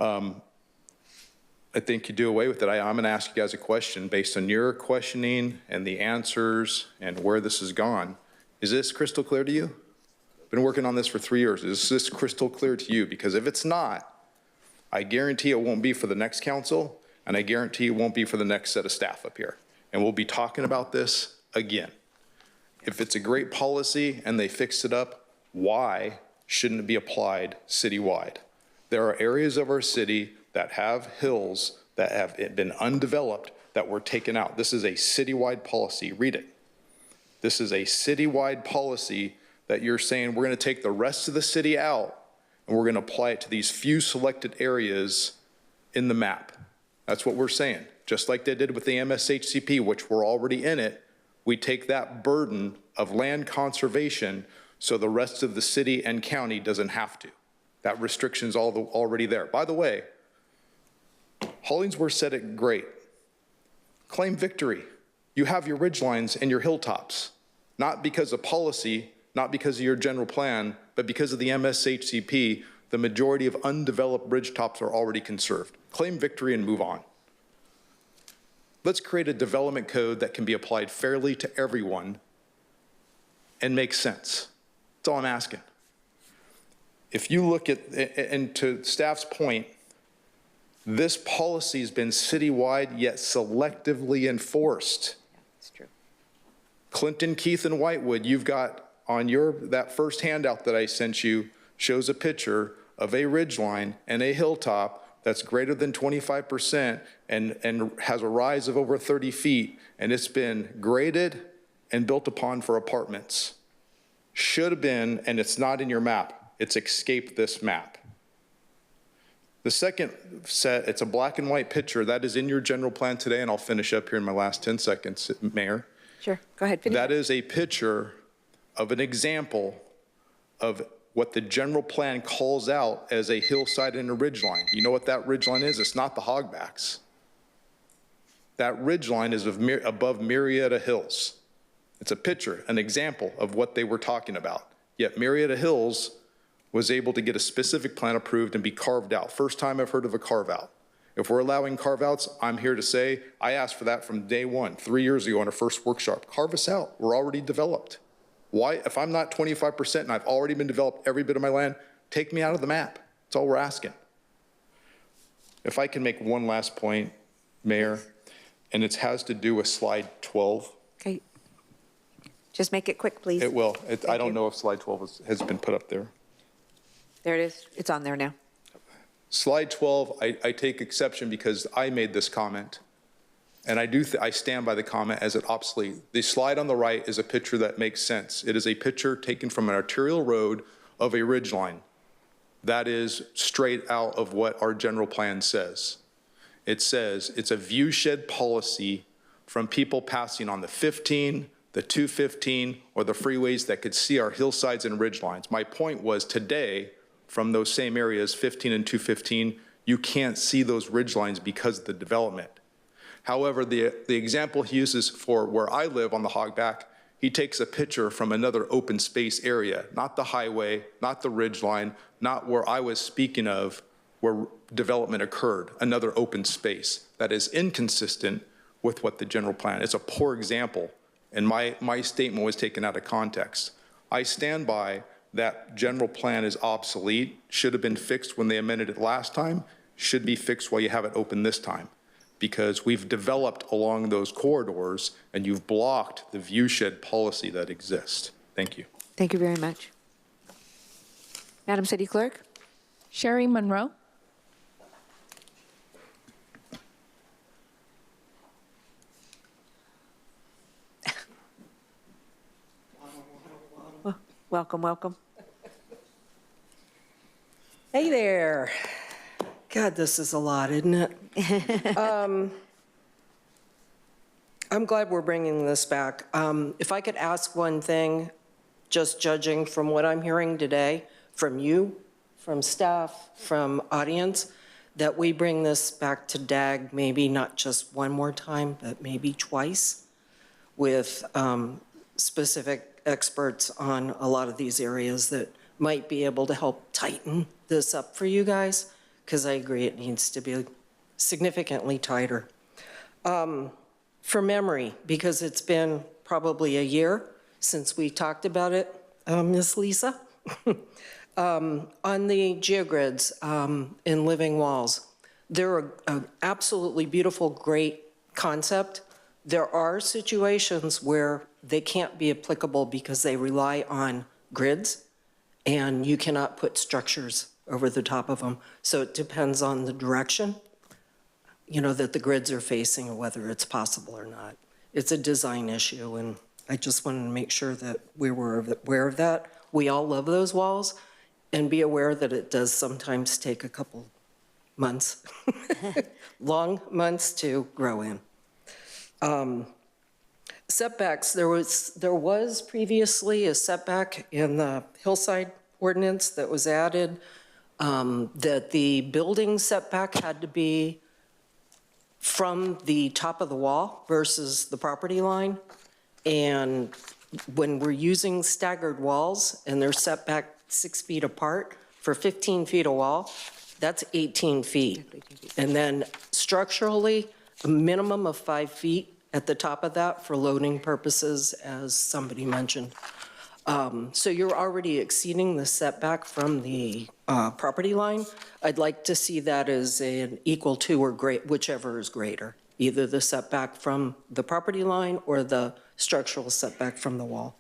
I think you do away with it. I'm gonna ask you guys a question based on your questioning and the answers and where this has gone. Is this crystal clear to you? Been working on this for 3 years. Is this crystal clear to you? Because if it's not, I guarantee it won't be for the next council, and I guarantee it won't be for the next set of staff up here. And we'll be talking about this again. If it's a great policy and they fixed it up, why shouldn't it be applied citywide? There are areas of our city that have hills that have been undeveloped that were taken out. This is a citywide policy. Read it. This is a citywide policy that you're saying we're going to take the rest of the city out and we're going to apply it to these few selected areas in the map. That's what we're saying. Just like they did with the MSHCP, which we're already in it, we take that burden of land conservation so the rest of the city and county doesn't have to. That restriction's already there. By the way, Hollingsworth said it great. Claim victory. You have your ridgelines and your hilltops, not because of policy, not because of your general plan, but because of the MSHCP, the majority of undeveloped ridgetops are already conserved. Claim victory and move on. Let's create a development code that can be applied fairly to everyone and make sense. That's all I'm asking. If you look at, and to staff's point, this policy has been citywide yet selectively enforced. That's true. Clinton, Keith, and Whitewood, you've got on that first handout that I sent you, shows a picture of a ridgeline and a hilltop that's greater than 25% and has a rise of over 30 feet, and it's been graded and built upon for apartments. Should have been, and it's not in your map. It's escaped this map. The second set, it's a black and white picture. That is in your general plan today, and I'll finish up here in my last 10 seconds, Mayor. Sure, go ahead. Finish. That is a picture of an example of what the general plan calls out as a hillside and a ridgeline. You know what that ridgeline is? It's not the hogbacks. That ridgeline is above Murrieta Hills. It's a picture, an example of what they were talking about. Yet Murrieta Hills was able to get a specific plan approved and be carved out. First time I've heard of a carve out. If we're allowing carve outs, I'm here to say, I asked for that from day one, 3 years ago on our first workshop. Carve us out, we're already developed. Why, if I'm not 25% and I've already been developed every bit of my land, take me out of the map. That's all we're asking. If I can make one last point, Mayor, and it has to do with slide 12. Okay. Just make it quick, please. It will. I don't know if slide 12 has been put up there. There it is. It's on there now. Slide 12, I take exception because I made this comment. And I stand by the comment as it obsolete. The slide on the right is a picture that makes sense. It is a picture taken from an arterial road of a ridgeline. That is straight out of what our general plan says. It says it's a view shed policy from people passing on the 15, the 215, or the freeways that could see our hillsides and ridgelines. My point was today, from those same areas, 15 and 215, you can't see those ridgelines because of the development. However, the example he uses for where I live on the hogback, he takes a picture from another open space area, not the highway, not the ridgeline, not where I was speaking of where development occurred, another open space. That is inconsistent with what the general plan. It's a poor example, and my statement was taken out of context. I stand by that general plan is obsolete, should have been fixed when they amended it last time, should be fixed while you have it open this time. Because we've developed along those corridors and you've blocked the view shed policy that exists. Thank you. Thank you very much. Madam City Clerk? Sherry Monroe. Welcome, welcome. Hey there. God, this is a lot, isn't it? I'm glad we're bringing this back. If I could ask one thing, just judging from what I'm hearing today, from you, from staff, from audience, that we bring this back to DAG maybe not just one more time, but maybe twice, with specific experts on a lot of these areas that might be able to help tighten this up for you guys, because I agree it needs to be significantly tighter. For memory, because it's been probably a year since we talked about it, Ms. Lisa, on the geogrids in living walls, they're an absolutely beautiful, great concept. There are situations where they can't be applicable because they rely on grids, and you cannot put structures over the top of them. So it depends on the direction, you know, that the grids are facing, or whether it's possible or not. It's a design issue, and I just wanted to make sure that we were aware of that. We all love those walls, and be aware that it does sometimes take a couple months, long months to grow in. Setbacks, there was previously a setback in the hillside ordinance that was added, that the building setback had to be from the top of the wall versus the property line. And when we're using staggered walls and they're set back 6 feet apart for 15 feet a wall, that's 18 feet. And then structurally, a minimum of 5 feet at the top of that for loading purposes, as somebody mentioned. So you're already exceeding the setback from the property line. I'd like to see that as an equal to or great, whichever is greater, either the setback from the property line or the structural setback from the wall.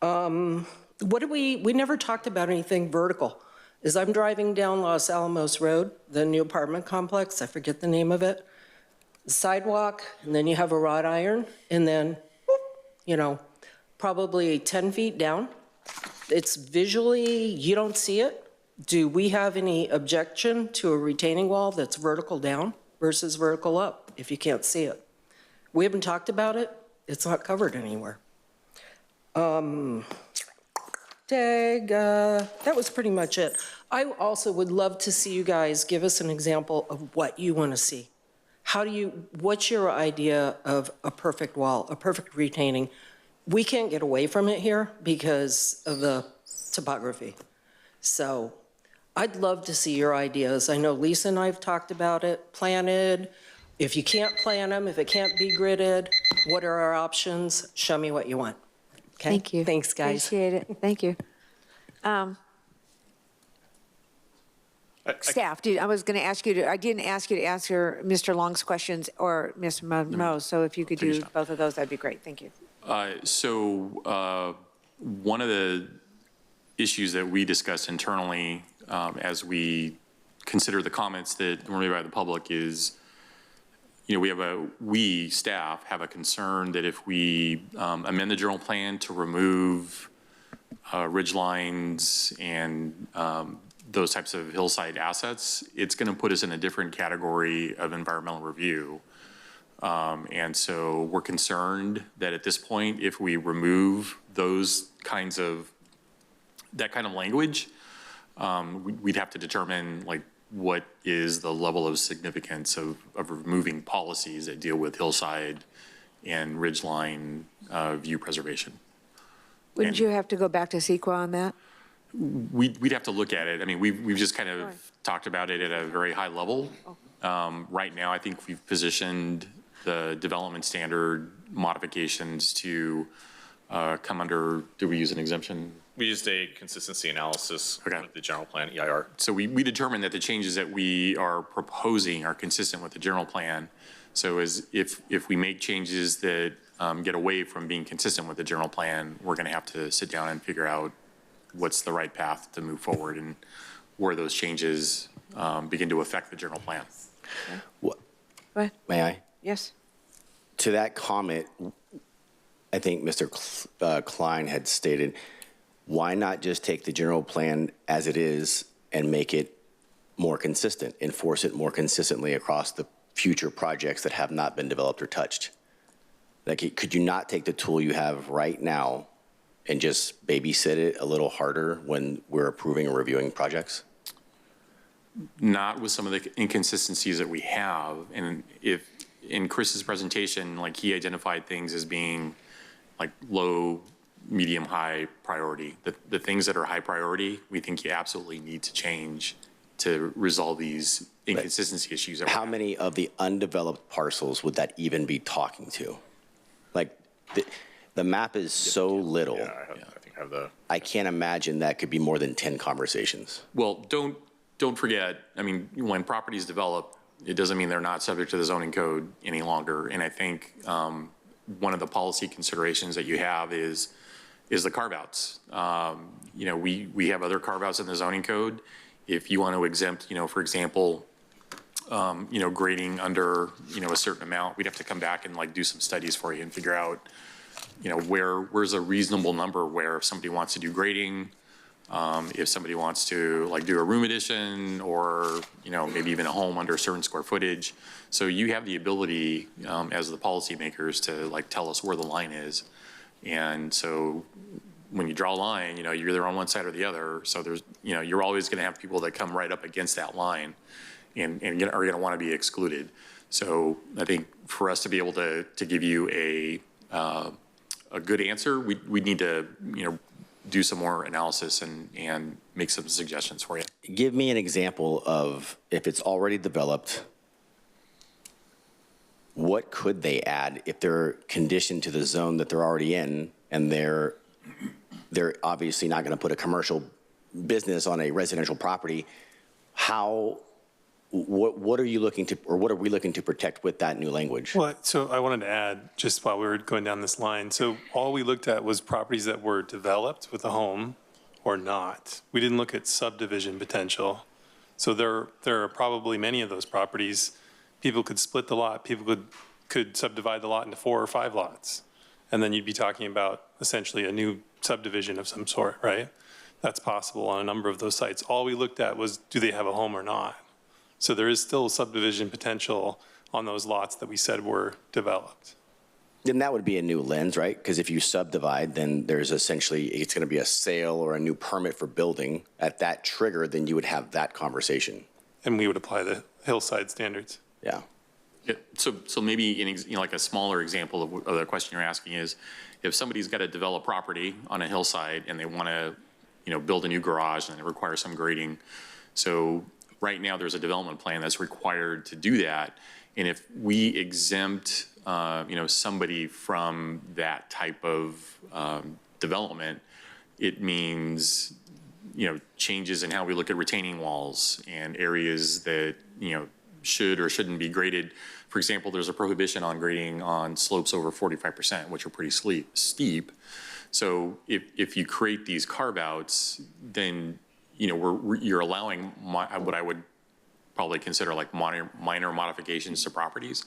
We never talked about anything vertical. As I'm driving down Los Alamos Road, the new apartment complex, I forget the name of it, sidewalk, and then you have a wrought iron, and then, you know, probably 10 feet down. It's visually, you don't see it. Do we have any objection to a retaining wall that's vertical down versus vertical up if you can't see it? We haven't talked about it. It's not covered anywhere. That was pretty much it. I also would love to see you guys give us an example of what you want to see. What's your idea of a perfect wall, a perfect retaining? We can't get away from it here because of the topography. So I'd love to see your ideas. I know Lisa and I have talked about it, planted. If you can't plan them, if it can't be gridded, what are our options? Show me what you want. Okay? Thank you. Thanks, guys. Appreciate it. Thank you. Staff, I was going to ask you to, I didn't ask you to answer Mr. Long's questions or Ms. Monroe, so if you could do both of those, that'd be great. Thank you. One of the issues that we discussed internally as we consider the comments that were made by the public is, you know, we staff have a concern that if we amend the general plan to remove ridge lines and those types of hillside assets, it's going to put us in a different category of environmental review. And so we're concerned that at this point, if we remove that kind of language, we'd have to determine like what is the level of significance of removing policies that deal with hillside and ridgeline view preservation. Wouldn't you have to go back to CEQA on that? We'd have to look at it. I mean, we've just kind of talked about it at a very high level. Right now, I think we've positioned the development standard modifications to come under, do we use an exemption? We used a consistency analysis with the general plan, EIR. So we determined that the changes that we are proposing are consistent with the general plan. So if we make changes that get away from being consistent with the general plan, we're going to have to sit down and figure out what's the right path to move forward and where those changes begin to affect the general plan. Go ahead. May I? Yes. To that comment, I think Mr. Klein had stated, why not just take the general plan as it is and make it more consistent, enforce it more consistently across the future projects that have not been developed or touched? Like, could you not take the tool you have right now and just babysit it a little harder when we're approving or reviewing projects? Not with some of the inconsistencies that we have. And if in Chris's presentation, like he identified things as being like low, medium, high priority. The things that are high priority, we think you absolutely need to change to resolve these inconsistency issues. How many of the undeveloped parcels would that even be talking to? Like, the map is so little. Yeah, I think I have the. I can't imagine that could be more than 10 conversations. Well, don't forget, I mean, when properties develop, it doesn't mean they're not subject to the zoning code any longer. And I think one of the policy considerations that you have is the carve-outs. You know, we have other carve-outs in the zoning code. If you want to exempt, you know, for example, you know, grading under, you know, a certain amount, we'd have to come back and like do some studies for you and figure out, you know, where's a reasonable number where if somebody wants to do grading, if somebody wants to like do a room addition or, you know, maybe even a home under a certain square footage. So you have the ability as the policymakers to like tell us where the line is. And so when you draw a line, you know, you're either on one side or the other. So there's, you know, you're always going to have people that come right up against that line and are going to want to be excluded. So I think for us to be able to give you a good answer, we need to, you know, do some more analysis and make some suggestions for you. Give me an example of if it's already developed, what could they add if they're conditioned to the zone that they're already in and they're obviously not going to put a commercial business on a residential property? What are you looking to, or what are we looking to protect with that new language? Well, so I wanted to add, just while we were going down this line, so all we looked at was properties that were developed with a home or not. We didn't look at subdivision potential. So there are probably many of those properties, people could split the lot, people could subdivide the lot into 4 or 5 lots. And then you'd be talking about essentially a new subdivision of some sort, right? That's possible on a number of those sites. All we looked at was, do they have a home or not? So there is still subdivision potential on those lots that we said were developed. Then that would be a new lens, right? Because if you subdivide, then there's essentially, it's going to be a sale or a new permit for building. At that trigger, then you would have that conversation. And we would apply the hillside standards. Yeah. Yeah, so maybe you know, like a smaller example of the question you're asking is, if somebody's got a developed property on a hillside and they want to, you know, build a new garage and it requires some grading. So right now there's a development plan that's required to do that. And if we exempt, you know, somebody from that type of development, it means, you know, changes in how we look at retaining walls and areas that, you know, should or shouldn't be graded. For example, there's a prohibition on grading on slopes over 45%, which are pretty steep. So if you create these carve-outs, then, you know, you're allowing what I would probably consider like minor modifications to properties.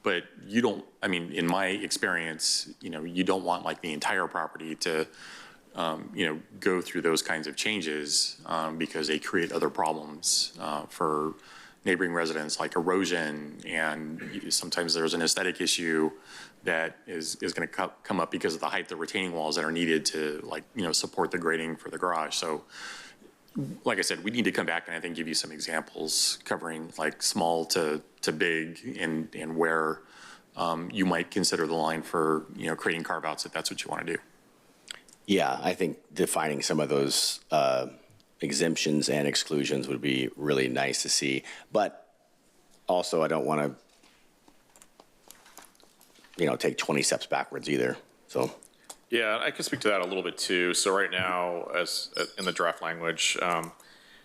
But you don't, I mean, in my experience, you know, you don't want like the entire property to, you know, go through those kinds of changes because they create other problems for neighboring residents, like erosion, and sometimes there's an aesthetic issue that is going to come up because of the height of the retaining walls that are needed to, like, you know, support the grading for the garage. So like I said, we need to come back and I think give you some examples covering like small to big and where you might consider the line for, you know, creating carve-outs if that's what you want to do. Yeah, I think defining some of those exemptions and exclusions would be really nice to see. But also, I don't want to, you know, take 20 steps backwards either. So. Yeah, I can speak to that a little bit too. So right now, as in the draft language,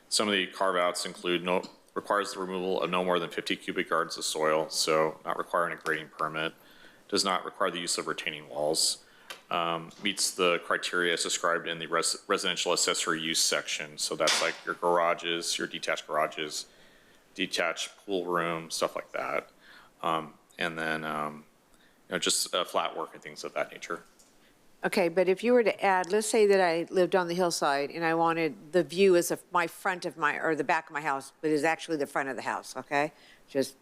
some of the carve-outs include requires the removal of no more than 50 cubic yards of soil, so not requiring a grading permit, does not require the use of retaining walls, meets the criteria as described in the residential accessory use section. So that's like your garages, your detached garages, detached pool room, stuff like that. And then, you know, just flat work and things of that nature. Okay, but if you were to add, let's say that I lived on the hillside and I wanted the view as of my front of my, or the back of my house, but is actually the front of the house, okay? Just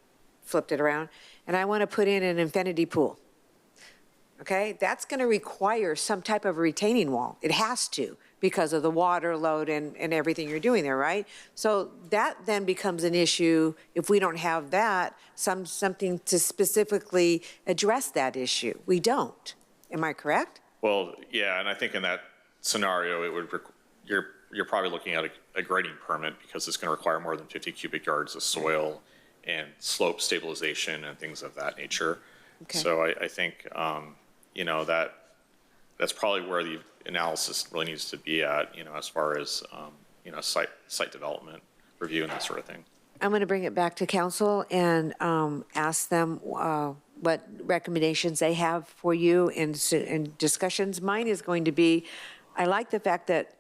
flipped it around. And I want to put in an infinity pool. Okay, that's going to require some type of retaining wall. It has to, because of the water load and everything you're doing there, right? So that then becomes an issue if we don't have that, something to specifically address that issue. We don't. Am I correct? Well, yeah, and I think in that scenario, it would, you're probably looking at a grading permit because it's going to require more than 50 cubic yards of soil and slope stabilization and things of that nature. Okay. So I think, you know, that's probably where the analysis really needs to be at, you know, as far as, you know, site development review and that sort of thing. I'm going to bring it back to council and ask them what recommendations they have for you in discussions. Mine is going to be, I like the fact that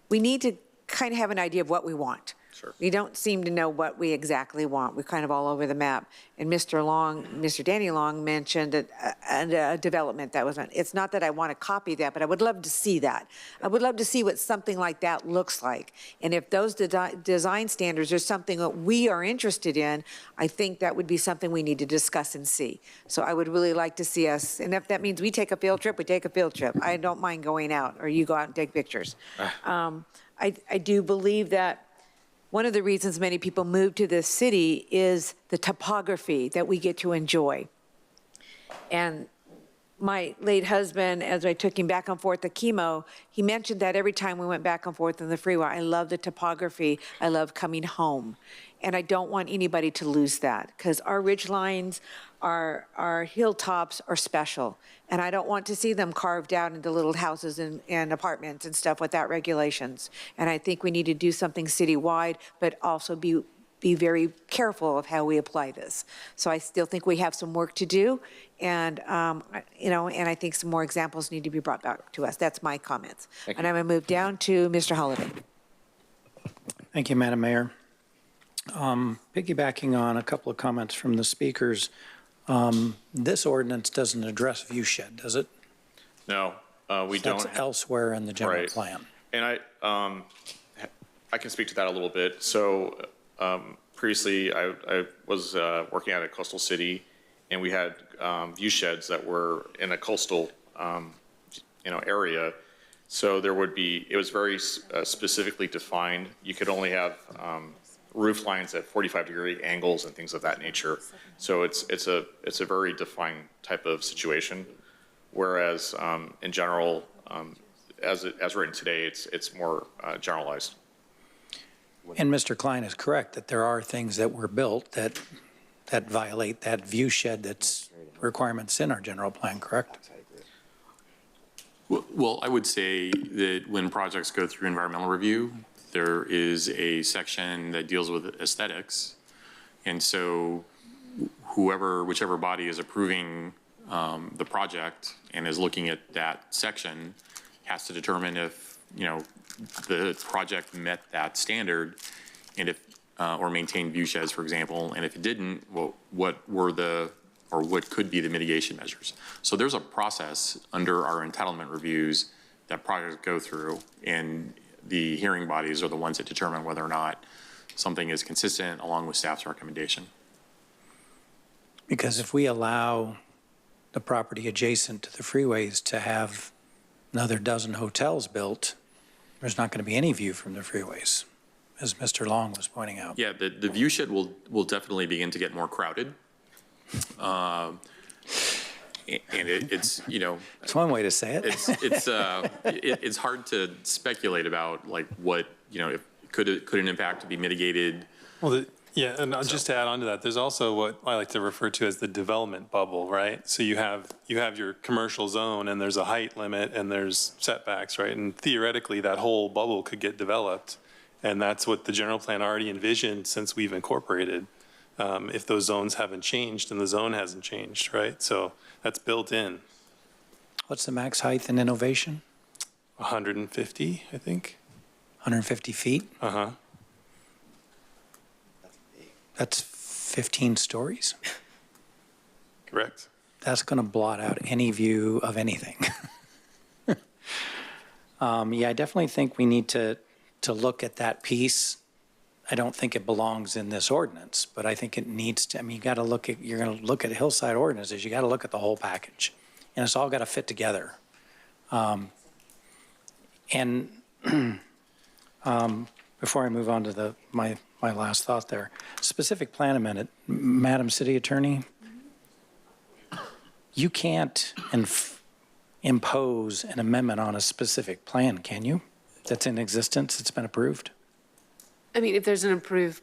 we need to kind of have an idea of what we want. Sure. We don't seem to know what we exactly want. We're kind of all over the map. And Mr. Danny Long mentioned a development that was on. It's not that I want to copy that, but I would love to see that. I would love to see what something like that looks like. And if those design standards are something that we are interested in, I think that would be something we need to discuss and see. So I would really like to see us, and if that means we take a field trip, we take a field trip. I don't mind going out, or you go out and take pictures. I do believe that one of the reasons many people move to this city is the topography that we get to enjoy. And my late husband, as I took him back and forth to chemo, he mentioned that every time we went back and forth on the freeway, I love the topography, I love coming home. And I don't want anybody to lose that, because our ridge lines, our hilltops are special. And I don't want to see them carved out into little houses and apartments and stuff without regulations. And I think we need to do something citywide, but also be very careful of how we apply this. So I still think we have some work to do, and you know, and I think some more examples need to be brought back to us. That's my comments. And I'm going to move down to Mr. Holliday. Thank you, Madam Mayor. Piggybacking on a couple of comments from the speakers, this ordinance doesn't address view shed, does it? No, we don't. That's elsewhere in the general Right. plan. And I can speak to that a little bit. So previously, I was working at a coastal city, and we had view sheds that were in a coastal, you know, area. So there would be, it was very specifically defined. You could only have roof lines at 45-degree angles and things of that nature. So it's a very defined type of situation. Whereas in general, as written today, it's more generalized. And Mr. Klein is correct that there are things that were built that violate that view shed that's requirements in our general plan, correct? Well, I would say that when projects go through environmental review, there is a section that deals with aesthetics. And so whichever body is approving the project and is looking at that section has to determine if, you know, the project met that standard, and if, or maintained view sheds, for example, and if it didn't, well, what could be the mitigation measures? So there's a process under our entitlement reviews that projects go through, and the hearing bodies are the ones that determine whether or not something is consistent along with staff's recommendation. Because if we allow the property adjacent to the freeways to have another dozen hotels built, there's not going to be any view from the freeways, as Mr. Long was pointing out. Yeah, the view shed will definitely begin to get more crowded. And it's, you know. It's one way to say it. It's hard to speculate about like what, you know, if could an impact be mitigated? Well, yeah, and just to add on to that, there's also what I like to refer to as the development bubble, right? So you have your commercial zone, and there's a height limit, and there's setbacks, right? And theoretically, that whole bubble could get developed, and that's what the general plan already envisioned since we've incorporated. If those zones haven't changed, and the zone hasn't changed, right? So that's built in. What's the max height in innovation? 150, I think. 150 feet? Uh-huh. That's 15 stories? Correct. That's going to blot out any view of anything. Yeah, I definitely think we need to look at that piece. I don't think it belongs in this ordinance, but I think it needs to, I mean, you got to look at, you're going to look at hillside ordinances, you got to look at the whole package. And it's all got to fit together. Before I move on to my last thought there, specific plan amendment, Madam City Attorney, you can't impose an amendment on a specific plan, can you? That's in existence, it's been approved? I mean, if there's an approved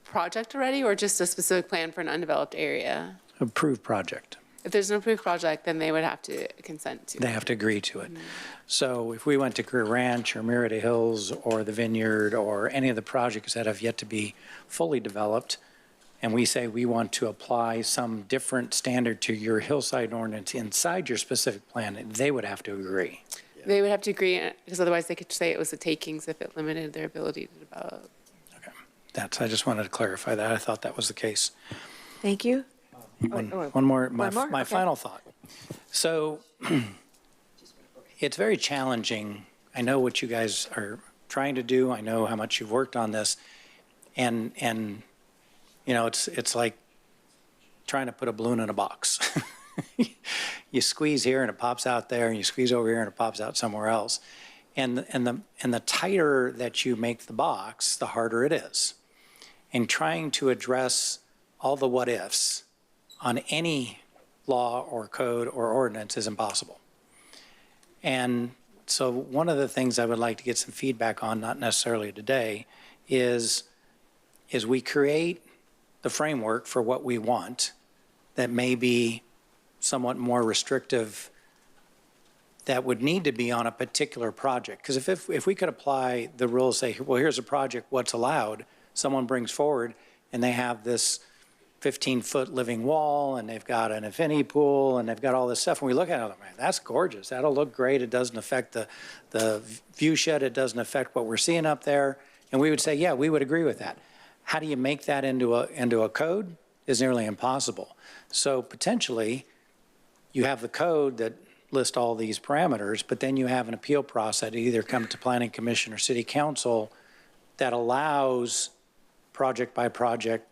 project already, or just a specific plan for an undeveloped area? Approved project. If there's an approved project, then they would have to consent to it. They have to agree to it. So if we went to Career Ranch or Murrieta Hills or the Vineyard or any of the projects that have yet to be fully developed, and we say we want to apply some different standard to your hillside ordinance inside your specific plan, they would have to agree. They would have to agree, because otherwise they could say it was a takings if it limited their ability to develop. I just wanted to clarify that. I thought that was the case. Thank you. One more, my Okay. final thought. So it's very challenging. I know what you guys are trying to do. I know how much you've worked on this. And you know, it's like trying to put a balloon in a box. You squeeze here and it pops out there, and you squeeze over here and it pops out somewhere else. And the tighter that you make the box, the harder it is. And trying to address all the what ifs on any law or code or ordinance is impossible. And so one of the things I would like to get some feedback on, not necessarily today, is we create the framework for what we want that may be somewhat more restrictive, that would need to be on a particular project. Because if we could apply the rules, say, well, here's a project, what's allowed, someone brings forward and they have this 15-foot living wall, and they've got an infinity pool, and they've got all this stuff, and we look at it, man, that's gorgeous, that'll look great, it doesn't affect the view shed, it doesn't affect what we're seeing up there, and we would say, yeah, we would agree with that. How do you make that into a code? Is nearly impossible. So potentially, you have the code that lists all these parameters, but then you have an appeal process to either come to Planning Commission or City Council that allows project by project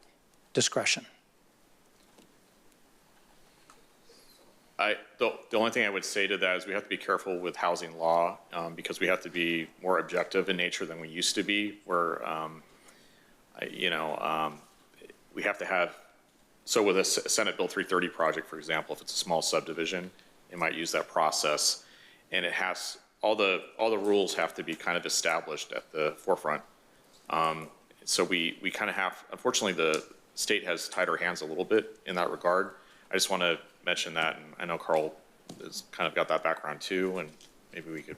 discretion. The only thing I would say to that is we have to be careful with housing law because we have to be more objective in nature than we used to be, where, we have to have, so with a Senate Bill 330 project, for example, if it's a small subdivision, it might use that process, and it has, all the rules have to be kind of established at the forefront. So we kind of have, unfortunately, the state has tied our hands a little bit in that regard. I just want to mention that, and I know Carl has kind of got that background too, and maybe we could,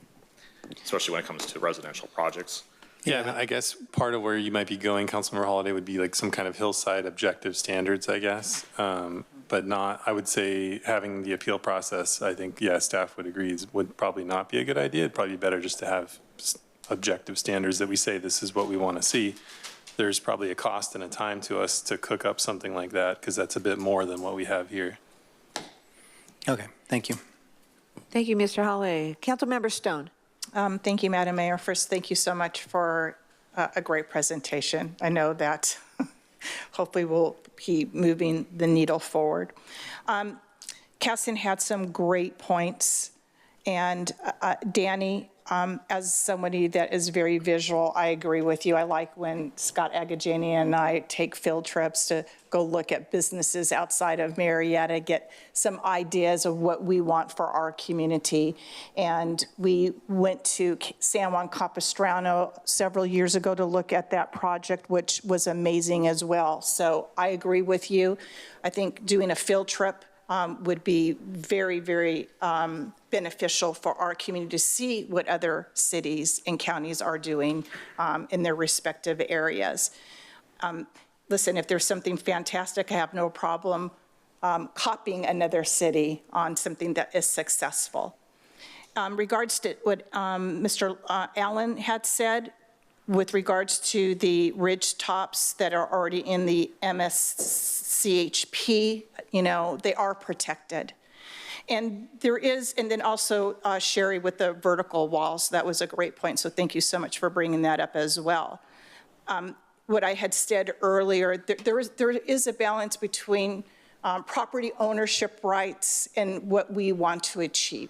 especially when it comes to residential projects. Yeah, I guess part of where you might be going, Councilmember Holiday, would be like some kind of hillside objective standards, I guess. But not, I would say having the appeal process, I think, yeah, staff would agree, would probably not be a good idea. It'd probably be better just to have objective standards that we say this is what we want to see. There's probably a cost and a time to us to cook up something like that, because that's a bit more than what we have here. Okay, thank you. Thank you, Mr. Holiday. Councilmember Stone. Thank you, Madam Mayor. First, thank you so much for a great presentation. I know that hopefully we'll keep moving the needle forward. Casson had some great points, and Danny, as somebody that is very visual, I agree with you. I like when Scott Agajani and I take field trips to go look at businesses outside of Murrieta, get some ideas of what we want for our community. And we went to San Juan Capistrano several years ago to look at that project, which was amazing as well. So I agree with you. I think doing a field trip would be very, very beneficial for our community to see what other cities and counties are doing in their respective areas. Listen, if there's something fantastic, I have no problem copying another city on something that is successful. Regards to what Mr. Allen had said, with regards to the ridge tops that are already in the MSCHP, they are protected. And there is, and then also Sherry with the vertical walls, that was a great point, so thank you so much for bringing that up as well. What I had said earlier, there is a balance between property ownership rights and what we want to achieve.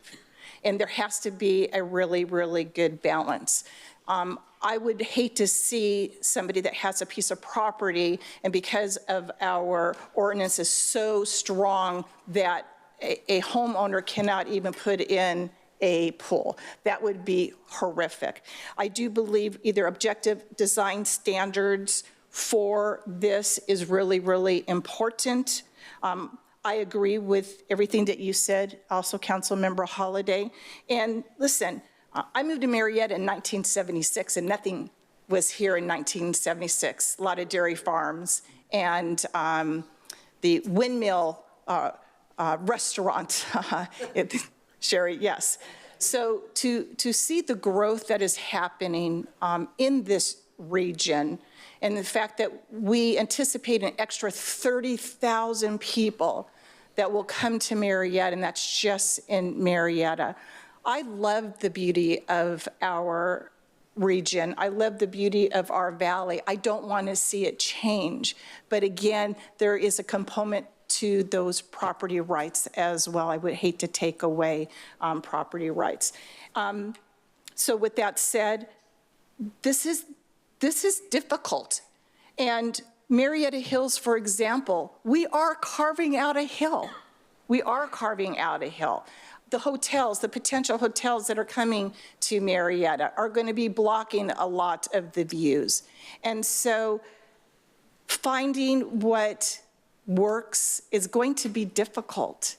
And there has to be a really, really good balance. I would hate to see somebody that has a piece of property, and because of our ordinance is so strong that a homeowner cannot even put in a pool. That would be horrific. I do believe either objective design standards for this is really, really important. I agree with everything that you said, also Councilmember Holliday. And listen, I moved to Murrieta in 1976, and nothing was here in 1976. A lot of dairy farms and the windmill restaurant. Sherry, yes. So to see the growth that is happening in this region, and the fact that we anticipate an extra 30,000 people that will come to Murrieta, and that's just in Murrieta. I love the beauty of our region. I love the beauty of our valley. I don't want to see it change. But again, there is a component to those property rights as well. I would hate to take away property rights. So with that said, this is difficult. And Murrieta Hills, for example, we are carving out a hill. We are carving out a hill. The hotels, the potential hotels that are coming to Murrieta are going to be blocking a lot of the views. And so finding what works is going to be difficult.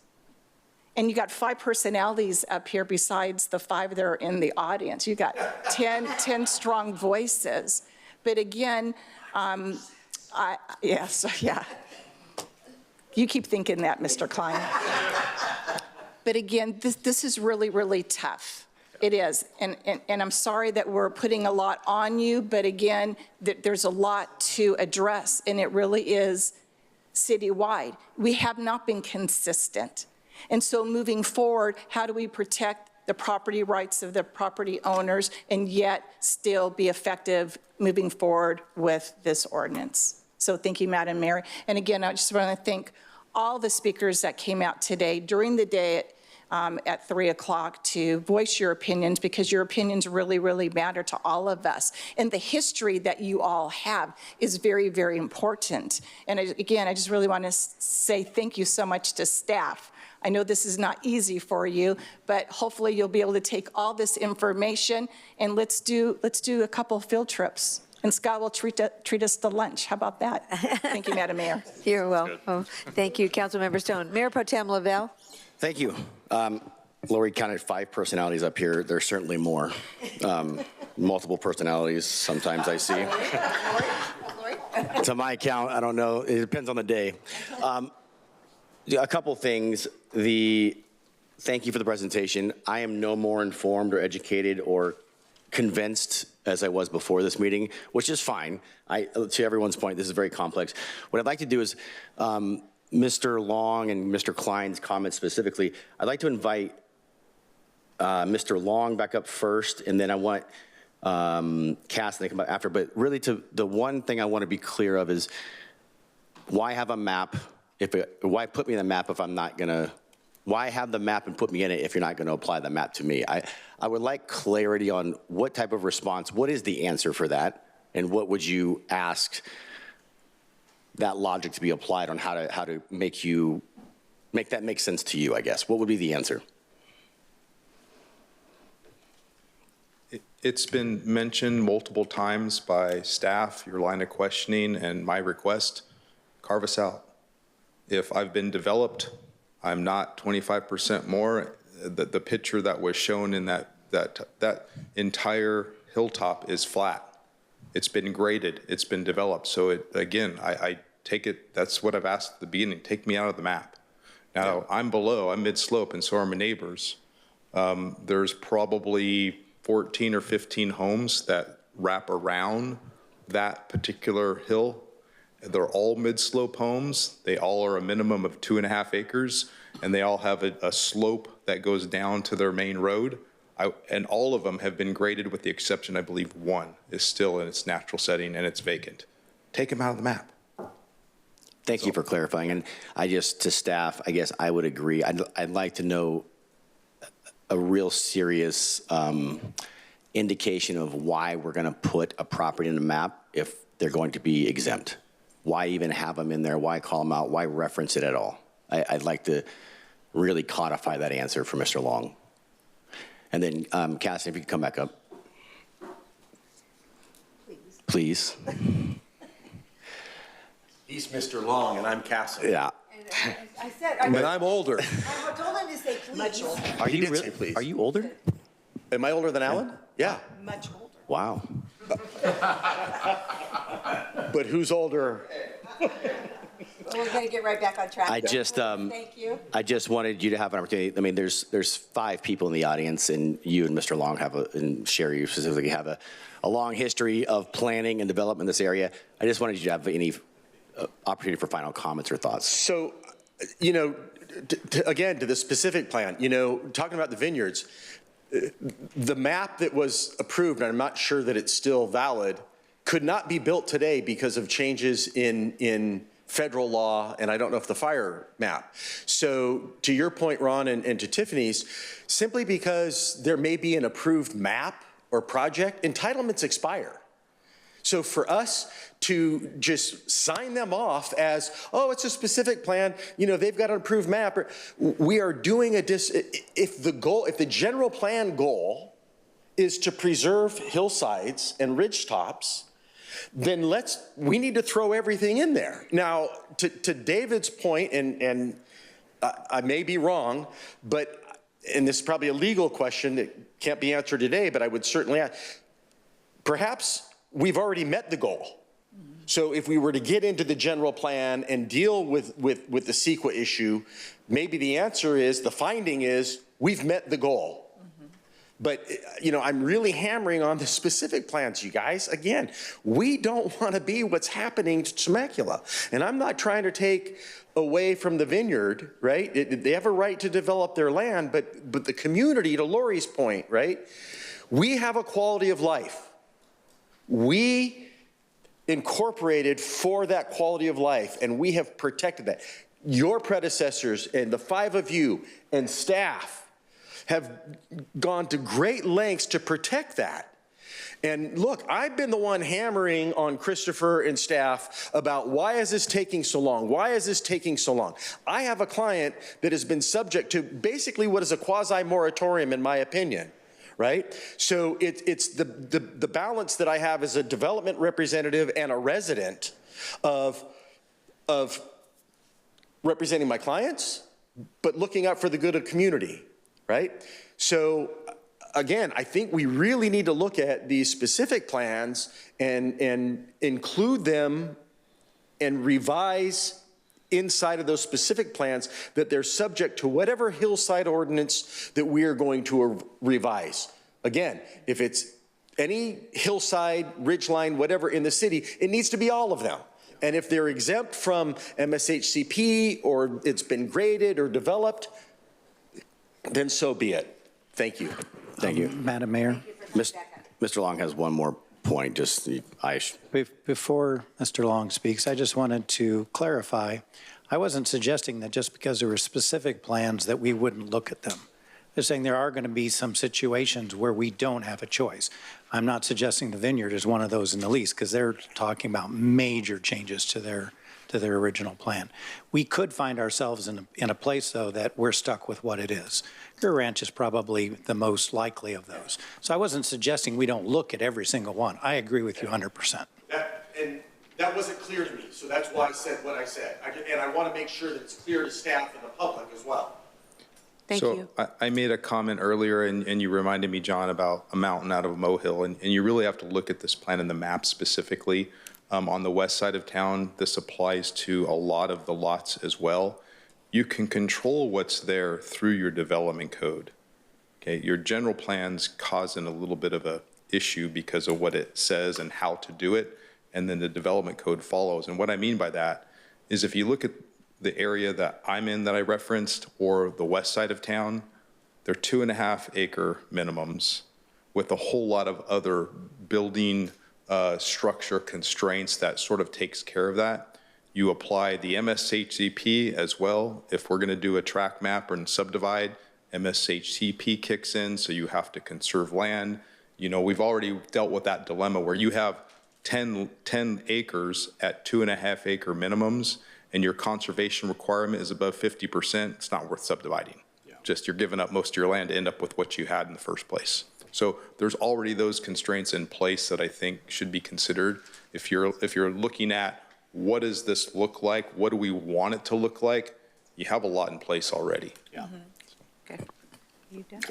And you got 5 personalities up here besides the 5 that are in the audience. You got 10 strong voices. But again, yeah. You keep thinking that, Mr. Klein. But again, this is really, really tough. It is. And I'm sorry that we're putting a lot on you, but again, there's a lot to address, and it really is citywide. We have not been consistent. And so moving forward, how do we protect the property rights of the property owners and yet still be effective moving forward with this ordinance? So thank you, Madam Mayor. And again, I just want to thank all the speakers that came out today during the day at 3 o'clock to voice your opinions, because your opinions really, really matter to all of us. And the history that you all have is very, very important. And again, I just really want to say thank you so much to staff. I know this is not easy for you, but hopefully you'll be able to take all this information and let's do a couple field trips. And Scott will treat us to lunch. How about that? Thank you, Madam Mayor. You're welcome. Thank you, Councilmember Stone. Mayor Pro Tem Lavelle. Thank you. Lori counted 5 personalities up here. There's certainly more. Multiple personalities sometimes I see. To my count, I don't know. It depends on the day. A couple things. Thank you for the presentation. I am no more informed or educated or convinced as I was before this meeting, which is fine. To everyone's point, this is very complex. What I'd like to do is, Mr. Long and Mr. Klein's comments specifically, I'd like to invite Mr. Long back up first, and then I want Cass to come back after. But really, the one thing I want to be clear of is why have a map? Why put me in the map if I'm not going to? Why have the map and put me in it if you're not going to apply the map to me? I would like clarity on what type of response, what is the answer for that, and what would you ask that logic to be applied on how to make that make sense to you, I guess. What would be the answer? It's been mentioned multiple times by staff, your line of questioning, and my request, carve us out. If I've been developed, I'm not 25% more. The picture that was shown in that entire hilltop is flat. It's been graded, it's been developed. So again, I take it, that's what I've asked at the beginning, take me out of the map. Now, I'm below, I'm mid-slope, and so are my neighbors. There's probably 14 or 15 homes that wrap around that particular hill. They're all mid-slope homes. They all are a minimum of 2.5 acres, and they all have a slope that goes down to their main road. And all of them have been graded with the exception, I believe, one is still in its natural setting and it's vacant. Take them out of the map. Thank you for clarifying. And to staff, I guess I would agree. I'd like to know a real serious indication of why we're going to put a property in the map if they're going to be exempt. Why even have them in there? Why call them out? Why reference it at all? I'd like to really codify that answer for Mr. Long. And then, Cassidy, if you could come back up. Please. He's Mr. Long, and I'm Cassidy. Yeah. I said, And I'm older. I told him to say please. Are you did say please. Are you older? Am I older than Alan? Yeah. Much older. Wow. But who's older? We're going to get right back on track. Thank you. I just wanted you to have an opportunity. I mean, there's 5 people in the audience, and you and Mr. Long and Sherry, you specifically have a long history of planning and development in this area. I just wanted you to have any opportunity for final comments or thoughts. So, again, to the specific plan, talking about the vineyards, the map that was approved, and I'm not sure that it's still valid, could not be built today because of changes in federal law, and I don't know if the fire map. So to your point, Ron, and to Tiffany's, simply because there may be an approved map or project, entitlements expire. So for us to just sign them off as, oh, it's a specific plan, they've got an approved map, we are doing if the general plan goal is to preserve hillsides and ridge tops, then we need to throw everything in there. Now, to David's point, and I may be wrong, and this is probably a legal question that can't be answered today, but I would certainly ask, perhaps we've already met the goal. So if we were to get into the general plan and deal with the CEQA issue, maybe the finding is we've met the goal. But, I'm really hammering on the specific plans, you guys. Again, we don't want to be what's happening to Temecula. And I'm not trying to take away from the vineyard, right? They have a right to develop their land, but the community, to Lori's point, right? We have a quality of life. We incorporated for that quality of life, and we have protected that. Your predecessors and the 5 of you and staff have gone to great lengths to protect that. And look, I've been the one hammering on Christopher and staff about why is this taking so long? Why is this taking so long? I have a client that has been subject to basically what is a quasi-moratorium, in my opinion, right? So it's the balance that I have as a development representative and a resident of representing my clients, but looking out for the good of the community. Right? So again, I think we really need to look at these specific plans and include them and revise inside of those specific plans that they're subject to whatever hillside ordinance that we are going to revise. Again, if it's any hillside, ridgeline, whatever in the city, it needs to be all of them. And if they're exempt from MSHCP or it's been graded or developed, then so be it. Thank you. Thank you. Madam Mayor. Mr. Long has one more point. Before Mr. Long speaks, I just wanted to clarify. I wasn't suggesting that just because there were specific plans that we wouldn't look at them. They're saying there are going to be some situations where we don't have a choice. I'm not suggesting the vineyard is one of those in the least, because they're talking about major changes to their original plan. We could find ourselves in a place, though, that we're stuck with what it is. Your Ranch is probably the most likely of those. So I wasn't suggesting we don't look at every single one. I agree with you 100%. And that wasn't clear to me, so that's why I said what I said. And I want to make sure that it's clear to staff and the public as well. Thank you. I made a comment earlier, and you reminded me, John, about a mountain out of a molehill, and you really have to look at this plan in the map specifically. On the west side of town, this applies to a lot of the lots as well. You can control what's there through your development code. Okay, your general plans causing a little bit of a issue because of what it says and how to do it, and then the development code follows. And what I mean by that is if you look at the area that I'm in that I referenced, or the west side of town, they're 2.5 acre minimums with a whole lot of other building structure constraints that sort of takes care of that. You apply the MSHCP as well. If we're going to do a tract map and subdivide, MSHCP kicks in, so you have to conserve land. You know, we've already dealt with that dilemma where you have 10 acres at 2.5 acre minimums, and your conservation requirement is above 50%, it's not worth subdividing. Yeah. Just you're giving up most of your land to end up with what you had in the first place. So there's already those constraints in place that I think should be considered. If you're looking at what does this look like, what do we want it to look like, you have a lot in place already. Yeah. Mm-hmm. Okay.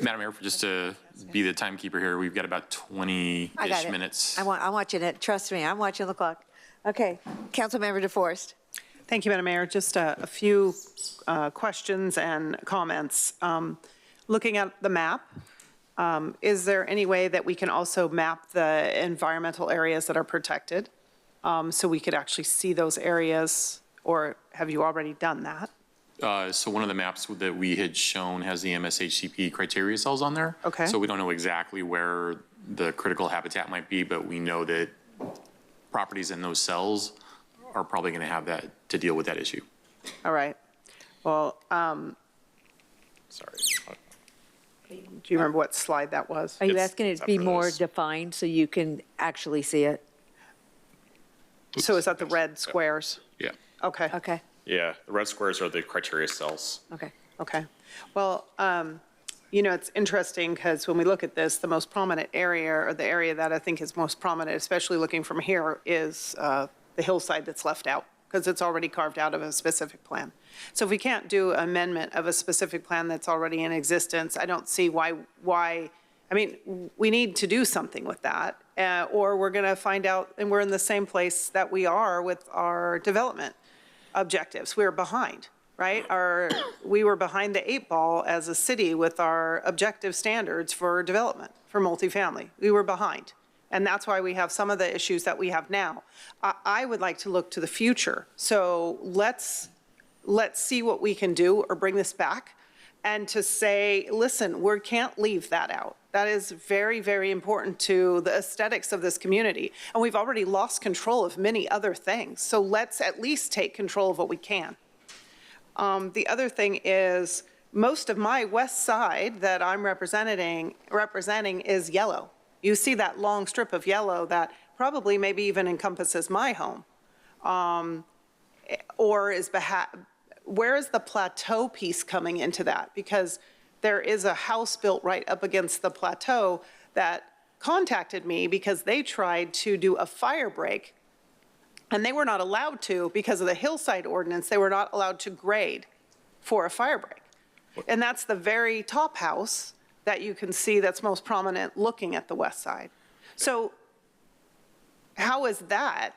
Madam Mayor, just to be the timekeeper here, we've got about 20-ish minutes. I'm watching it. Trust me, I'm watching the clock. Okay, Councilmember DeForest. Thank you, Madam Mayor. Just a few questions and comments. Looking at the map, is there any way that we can also map the environmental areas that are protected so we could actually see those areas, or have you already done that? So one of the maps that we had shown has the MSHCP criteria cells on there. Okay. So we don't know exactly where the critical habitat might be, but we know that properties in those cells are probably going to have that to deal with that issue. All right. Well, Sorry. do you remember what slide that was? Are you asking it to be more this. defined so you can actually see it? So is that the red squares? Yeah. Okay. Okay, Yeah, the red squares are the criteria cells. okay. Okay. Well, you know, it's interesting because when we look at this, the most prominent area, or the area that I think is most prominent, especially looking from here, is the hillside that's left out, because it's already carved out of a specific plan. So if we can't do amendment of a specific plan that's already in existence, I don't see why, I mean, we need to do something with that, or we're going to find out, and we're in the same place that we are with our development objectives. We're behind, right? We were behind the 8 ball as a city with our objective standards for development, for multifamily. We were behind. And that's why we have some of the issues that we have now. I would like to look to the future. So let's see what we can do or bring this back, and to say, listen, we can't leave that out. That is very, very important to the aesthetics of this community. And we've already lost control of many other things. So let's at least take control of what we can. The other thing is, most of my west side that I'm representing is yellow. You see that long strip of yellow that probably maybe even encompasses my home. Or where is the plateau piece coming into that? Because there is a house built right up against the plateau that contacted me because they tried to do a fire break, and they were not allowed to because of the hillside ordinance. They were not allowed to grade for a fire break. And that's the very top house that you can see that's most prominent looking at the west side. So how is that?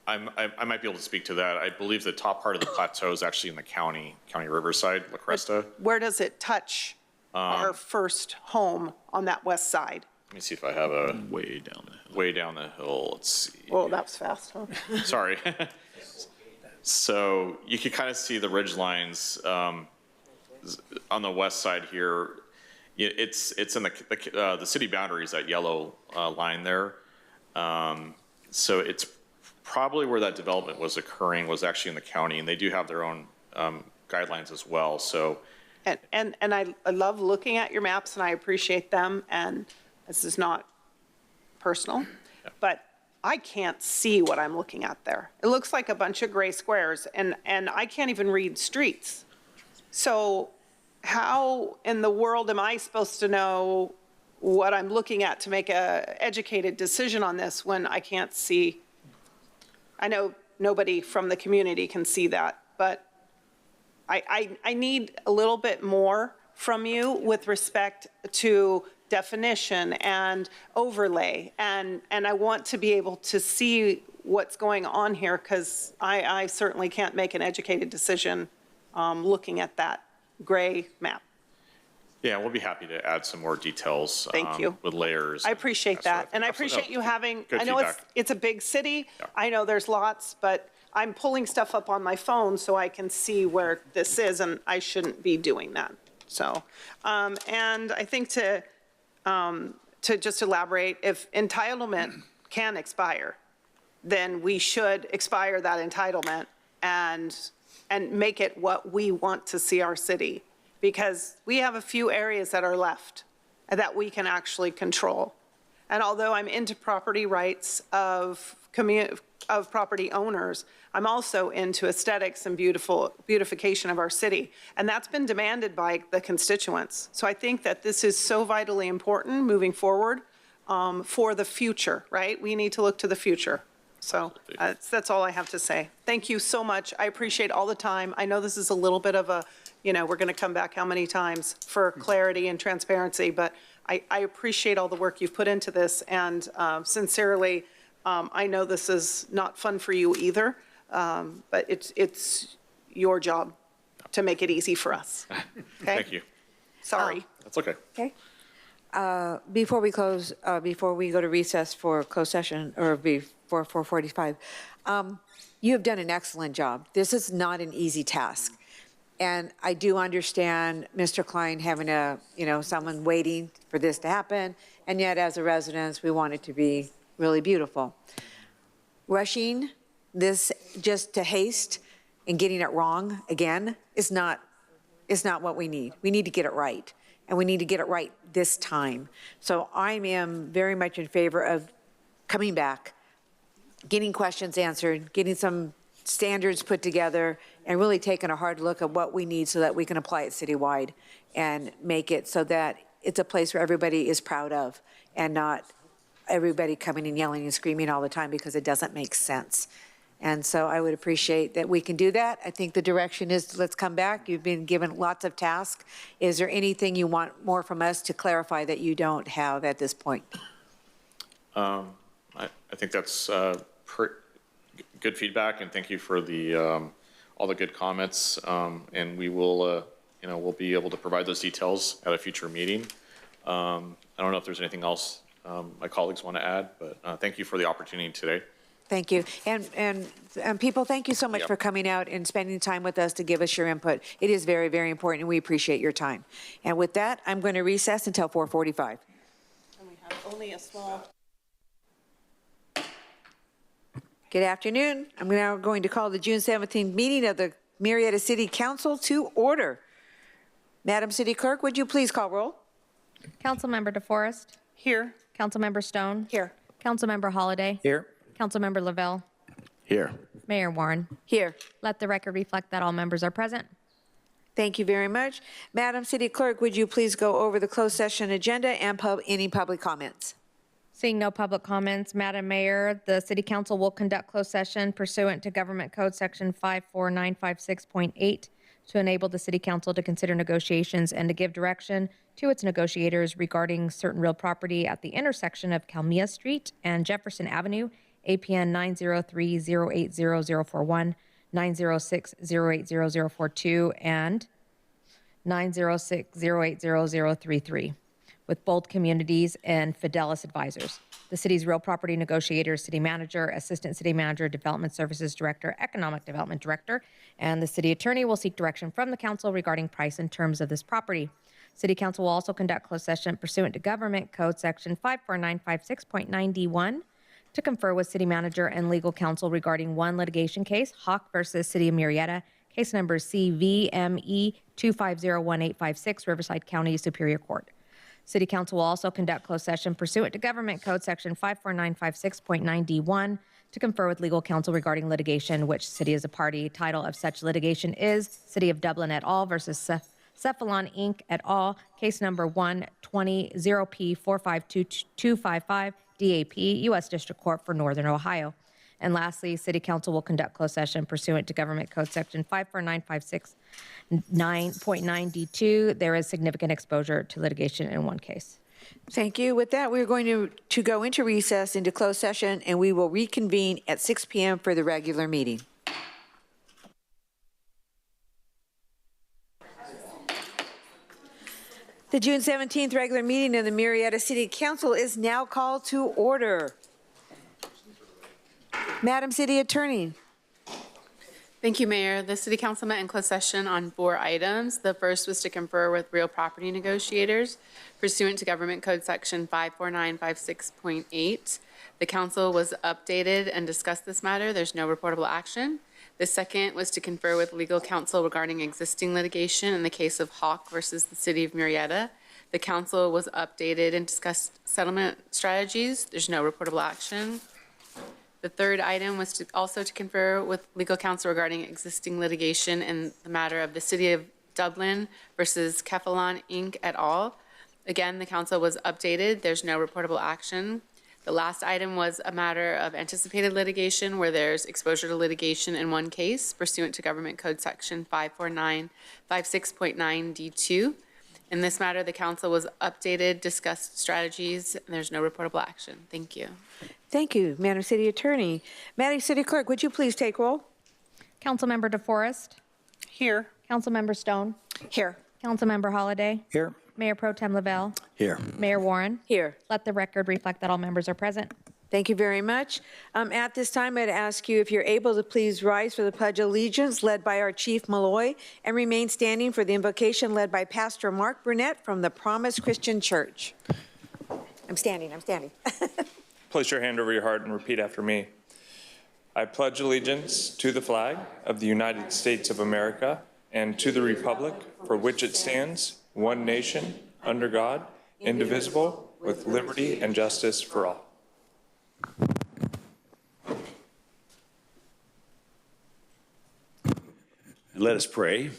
I might be able to speak to that. I believe the top part of the plateau is actually in the county Riverside, La Cresta. Where does it touch our first home on that west side? Let me see if I have a way down the hill. Let's see. Well, that was fast, huh? Sorry. So you can kind of see the ridge lines on the west side here. It's in the city boundaries, that yellow line there. So it's probably where that development was occurring was actually in the county, and they do have their own guidelines as well. So, and I love looking at your maps, and I appreciate them. And this is not personal, but I can't see what I'm looking at there. It looks like a bunch of gray squares, and I can't even read streets. So how in the world am I supposed to know what I'm looking at to make an educated decision on this when I can't see? I know nobody from the community can see that, but I need a little bit more from you with respect to definition and overlay, and I want to be able to see what's going on here, because I certainly can't make an educated decision looking at that gray map. Yeah, we'll be happy to add some more details. Thank you. With layers. I appreciate that. And I Absolutely. appreciate you having, Good I know feedback. it's a big city. I know there's lots, but I'm pulling stuff up on my phone so I can see where this is, and I shouldn't be doing that. So, and I think to just elaborate, if entitlement can expire, then we should expire that entitlement and make it what we want to see our city. Because we have a few areas that are left that we can actually control. And although I'm into property rights of property owners, I'm also into aesthetics and beautification of our city. And that's been demanded by the constituents. So I think that this is so vitally important moving forward for the future, right? We need to look to the future. So that's all I have to say. Thank you so much. I appreciate all the time. I know this is a little bit of a, we're going to come back how many times for clarity and transparency, but I appreciate all the work you've put into this. And sincerely, I know this is not fun for you either, but it's your job to make it easy for us. Okay? Thank you. Sorry. That's okay. Okay. Before we close, before we go to recess for closed session, or before 4:45, you have done an excellent job. This is not an easy task. And I do understand Mr. Klein having someone waiting for this to happen, and yet as a residents, we want it to be really beautiful. Rushing this just to haste and getting it wrong again is not what we need. We need to get it right, and we need to get it right this time. So I am very much in favor of coming back, getting questions answered, getting some standards put together, and really taking a hard look at what we need so that we can apply it citywide and make it so that it's a place where everybody is proud of, and not everybody coming and yelling and screaming all the time because it doesn't make sense. And so I would appreciate that we can do that. I think the direction is, let's come back. You've been given lots of tasks. Is there anything you want more from us to clarify that you don't have at this point? I think that's good feedback, and thank you for all the good comments. And we will, we'll be able to provide those details at a future meeting. I don't know if there's anything else my colleagues want to add, but thank you for the opportunity today. Thank you. And people, thank you so much for coming out and spending time with us to give us your input. It is very, very important, and we appreciate your time. And with that, I'm going to recess until 4:45. And we have only a small... Good afternoon. I'm now going to call the June 17th meeting of the Murrieta City Council to order. Madam City Clerk, would you please call roll? Councilmember DeForest. Here. Councilmember Stone. Here. Councilmember Holliday. Here. Councilmember Lavelle. Here. Mayor Warren. Here. Let the record reflect that all members are present. Thank you very much. Madam City Clerk, would you please go over the closed session agenda and any public comments? Seeing no public comments, Madam Mayor, the City Council will conduct closed session pursuant to Government Code Section 54956.8 to enable the City Council to consider negotiations and to give direction to its negotiators regarding certain real property at the intersection of Kalmia Street and Jefferson Avenue, APN 903-080041, 906-080042, and 906-080033. With Bold Communities and Fidelis Advisors. The city's real property negotiator, city manager, assistant city manager, development services director, economic development director, and the city attorney will seek direction from the council regarding price and terms of this property. City council will also conduct closed session pursuant to Government Code Section 54956.9D1 to confer with city manager and legal counsel regarding one litigation case, Hawk versus City of Murrieta, case number CVME 2501856, Riverside County Superior Court. City Council will also conduct closed session pursuant to Government Code Section 54956.9D1 to confer with legal counsel regarding litigation which city is a party. Title of such litigation is City of Dublin et al. Versus Cephalon Inc. et al. Case number 120P452255 DAP, U.S. District Court for Northern Ohio. And lastly, City Council will conduct closed session pursuant to Government Code Section 54956.9.9D2. There is significant exposure to litigation in one case. Thank you. With that, we're going to go into recess, into closed session, and we will reconvene at 6 p.m. for the regular meeting. The June 17th regular meeting of the Murrieta City Council is now called to order. Madam City Attorney. Thank you, Mayor. The City Council met in closed session on 4 items. The first was to confer with real property negotiators pursuant to Government Code Section 54956.8. The council was updated and discussed this matter. There's no reportable action. The second was to confer with legal counsel regarding existing litigation in the case of Hawk versus the City of Murrieta. The council was updated and discussed settlement strategies. There's no reportable action. The third item was also to confer with legal counsel regarding existing litigation in the matter of the City of Dublin versus Kefalon Inc. et al. Again, the council was updated. There's no reportable action. The last item was a matter of anticipated litigation where there's exposure to litigation in one case pursuant to Government Code Section 54956.9D2. In this matter, the council was updated, discussed strategies, and there's no reportable action. Thank you. Thank you, Madam City Attorney. Madam City Clerk, would you please take roll? Councilmember DeForest. Here. Councilmember Stone. Here. Councilmember Holliday. Here. Mayor Pro Tem Lavelle. Here. Mayor Warren. Here. Let the record reflect that all members are present. Thank you very much. At this time, I'd ask you if you're able to please rise for the Pledge of Allegiance led by our Chief Malloy and remain standing for the invocation led by Pastor Mark Burnett from the Promise Christian Church. I'm standing. Place your hand over your heart and repeat after me. I pledge allegiance to the flag of the United States of America and to the republic for which it stands, one nation, under God, indivisible, with liberty and justice for all. Let us pray.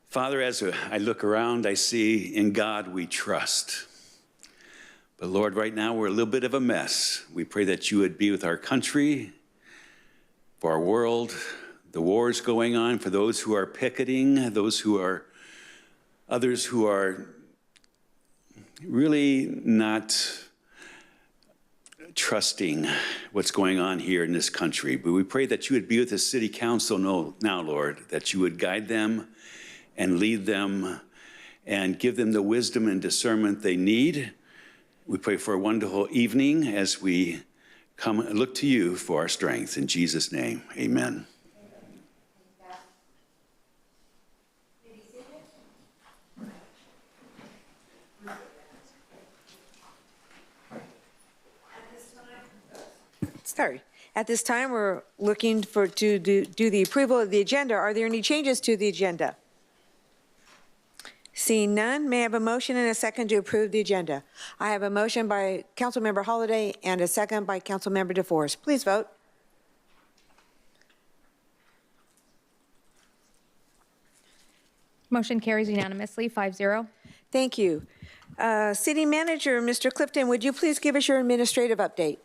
Father, as I look around, I see in God we trust. But Lord, right now we're a little bit of a mess. We pray that you would be with our country, for our world, the wars going on, for those who are picketing, others who are really not trusting what's going on here in this country. But we pray that you would be with the city council now, Lord, that you would guide them and lead them and give them the wisdom and discernment they need. We pray for a wonderful evening as we come and look to you for our strength. In Jesus' name, amen. At this time, we're looking to do the approval of the agenda. Are there any changes to the agenda? Seeing none, may I have a motion and a second to approve the agenda? I have a motion by Councilmember Holliday and a second by Councilmember DeForest. Please vote. Motion carries unanimously, 5-0. Thank you. City Manager, Mr. Clifton, would you please give us your administrative update?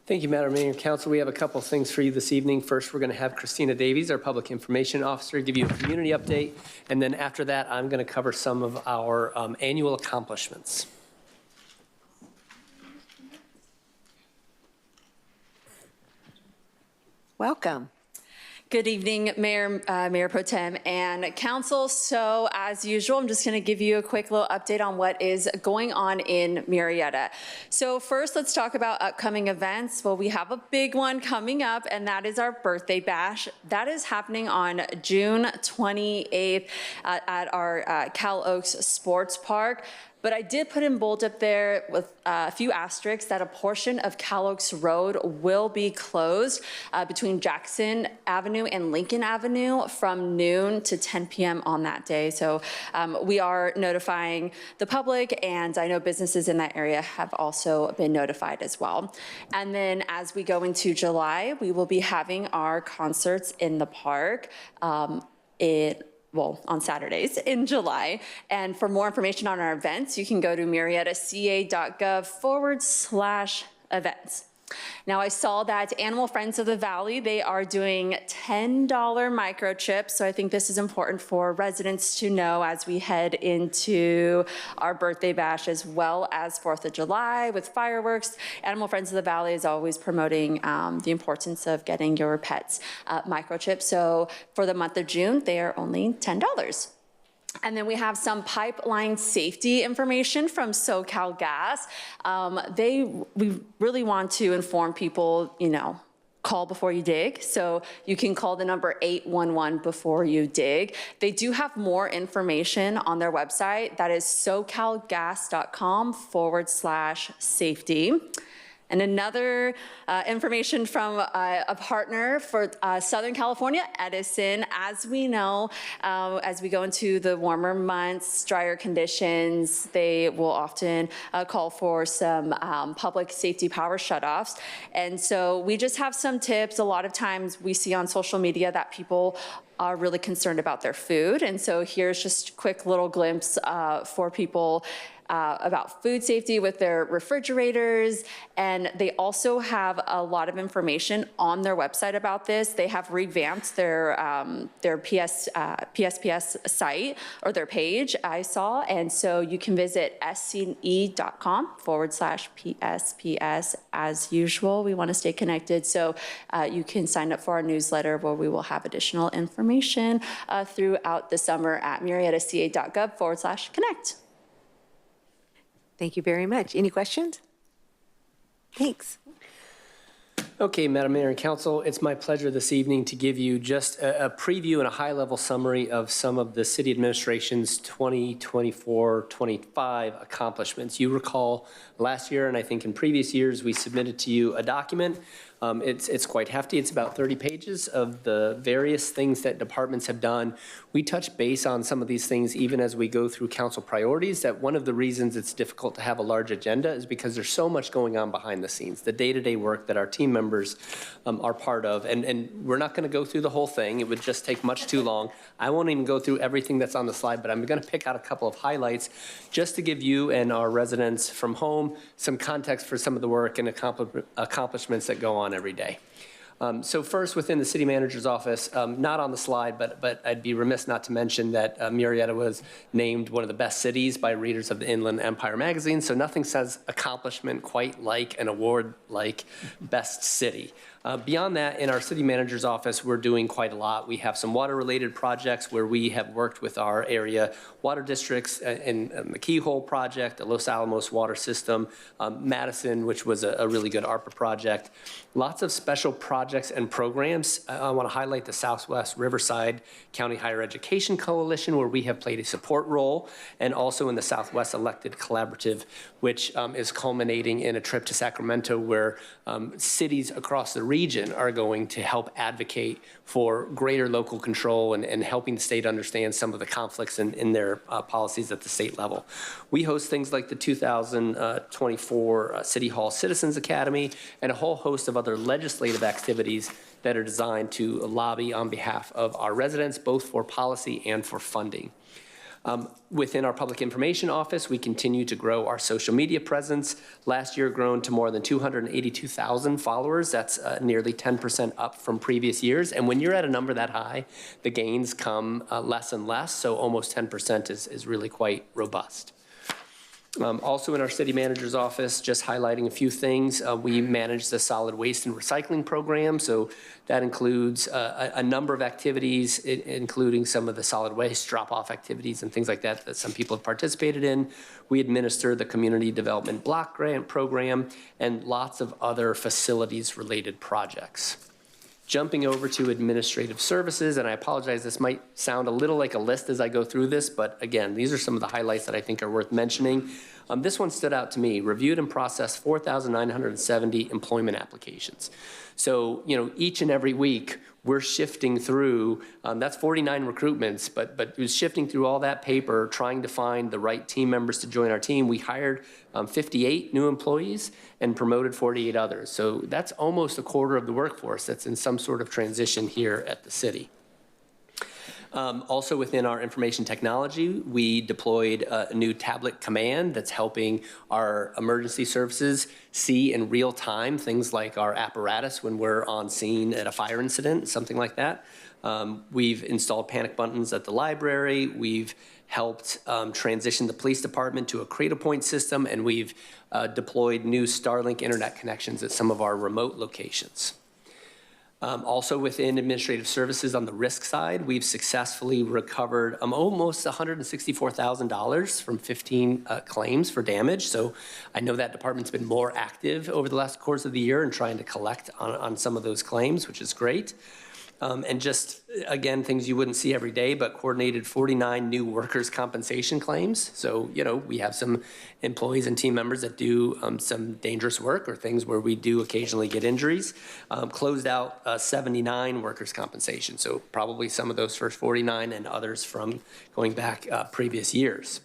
Thank you, Madam Mayor and Council. We have a couple of things for you this evening. First, we're going to have Christina Davies, our Public Information Officer, give you a community update. And then after that, I'm going to cover some of our annual accomplishments. Welcome. Good evening, Mayor Pro Tem and Council. So as usual, I'm just going to give you a quick little update on what is going on in Murrieta. So first, let's talk about upcoming events. Well, we have a big one coming up, and that is our birthday bash. That is happening on June 28th at our Cal Oaks Sports Park. But I did put in bold up there with a few asterisks that a portion of Cal Oaks Road will be closed between Jackson Avenue and Lincoln Avenue from noon to 10 p.m. on that day. So we are notifying the public, and I know businesses in that area have also been notified as well. And then as we go into July, we will be having our concerts in the park. On Saturdays in July. And for more information on our events, you can go to murrietaca.gov/events. Now, I saw that Animal Friends of the Valley, they are doing $10 microchips. So I think this is important for residents to know as we head into our birthday bash as well as 4th of July with fireworks. Animal Friends of the Valley is always promoting the importance of getting your pets microchips. So for the month of June, they are only $10. And then we have some pipeline safety information from SoCal Gas. We really want to inform people, call before you dig. So you can call the number 811 before you dig. They do have more information on their website. That is socalgas.com/safety. And another information from a partner for Southern California, Edison. As we know, as we go into the warmer months, drier conditions, they will often call for some public safety power shutoffs. And so we just have some tips. A lot of times we see on social media that people are really concerned about their food. And so here's just a quick little glimpse for people about food safety with their refrigerators. And they also have a lot of information on their website about this. They have revamped their PSPS site or their page, I saw. And so you can visit scne.com/PSPS. As usual, we want to stay connected. So you can sign up for our newsletter where we will have additional information throughout the summer at murrietaca.gov/connect. Thank you very much. Any questions? Thanks. Okay, Madam Mayor and Council, it's my pleasure this evening to give you just a preview and a high-level summary of some of the city administration's 2024-25 accomplishments. You recall last year, and I think in previous years, we submitted to you a document. It's quite hefty. It's about 30 pages of the various things that departments have done. We touch base on some of these things even as we go through council priorities, that one of the reasons it's difficult to have a large agenda is because there's so much going on behind the scenes, the day-to-day work that our team members are part of. And we're not going to go through the whole thing. It would just take much too long. I won't even go through everything that's on the slide, but I'm going to pick out a couple of highlights just to give you and our residents from home some context for some of the work and accomplishments that go on every day. So first, within the city manager's office, not on the slide, but I'd be remiss not to mention that Murrieta was named one of the best cities by readers of the Inland Empire magazine. So nothing says accomplishment quite like an award like Best City. Beyond that, in our city manager's office, we're doing quite a lot. We have some water-related projects where we have worked with our area water districts in the Keyhole project, the Los Alamos water system, Madison, which was a really good ARPA project. Lots of special projects and programs. I want to highlight the Southwest Riverside County Higher Education Coalition, where we have played a support role, and also in the Southwest Elected Collaborative, which is culminating in a trip to Sacramento, where cities across the region are going to help advocate for greater local control and helping the state understand some of the conflicts in their policies at the state level. We host things like the 2024 City Hall Citizens Academy and a whole host of other legislative activities that are designed to lobby on behalf of our residents, both for policy and for funding. Within our public information office, we continue to grow our social media presence. Last year, grown to more than 282,000 followers. That's nearly 10% up from previous years. And when you're at a number that high, the gains come less and less. So almost 10% is really quite robust. Also in our city manager's office, just highlighting a few things, we manage the solid waste and recycling program. So that includes a number of activities, including some of the solid waste drop-off activities and things like that that some people have participated in. We administer the community development block grant program and lots of other facilities-related projects. Jumping over to administrative services, and I apologize, this might sound a little like a list as I go through this, but again, these are some of the highlights that I think are worth mentioning. This one stood out to me. Reviewed and processed 4,970 employment applications. So, each and every week we're shifting through, that's 49 recruitments, but it was shifting through all that paper, trying to find the right team members to join our team. We hired 58 new employees and promoted 48 others. So that's almost a quarter of the workforce that's in some sort of transition here at the city. Also within our information technology, we deployed a new tablet command that's helping our emergency services see in real time things like our apparatus when we're on scene at a fire incident, something like that. We've installed panic buttons at the library. We've helped transition the police department to a Cradlepoint system, and we've deployed new Starlink internet connections at some of our remote locations. Also within administrative services on the risk side, we've successfully recovered almost $164,000 from 15 claims for damage. So I know that department's been more active over the last course of the year in trying to collect on some of those claims, which is great. And just, again, things you wouldn't see every day, but coordinated 49 new workers' compensation claims. So, we have some employees and team members that do some dangerous work or things where we do occasionally get injuries. Closed out 79 workers' compensation. So probably some of those first 49 and others from going back previous years.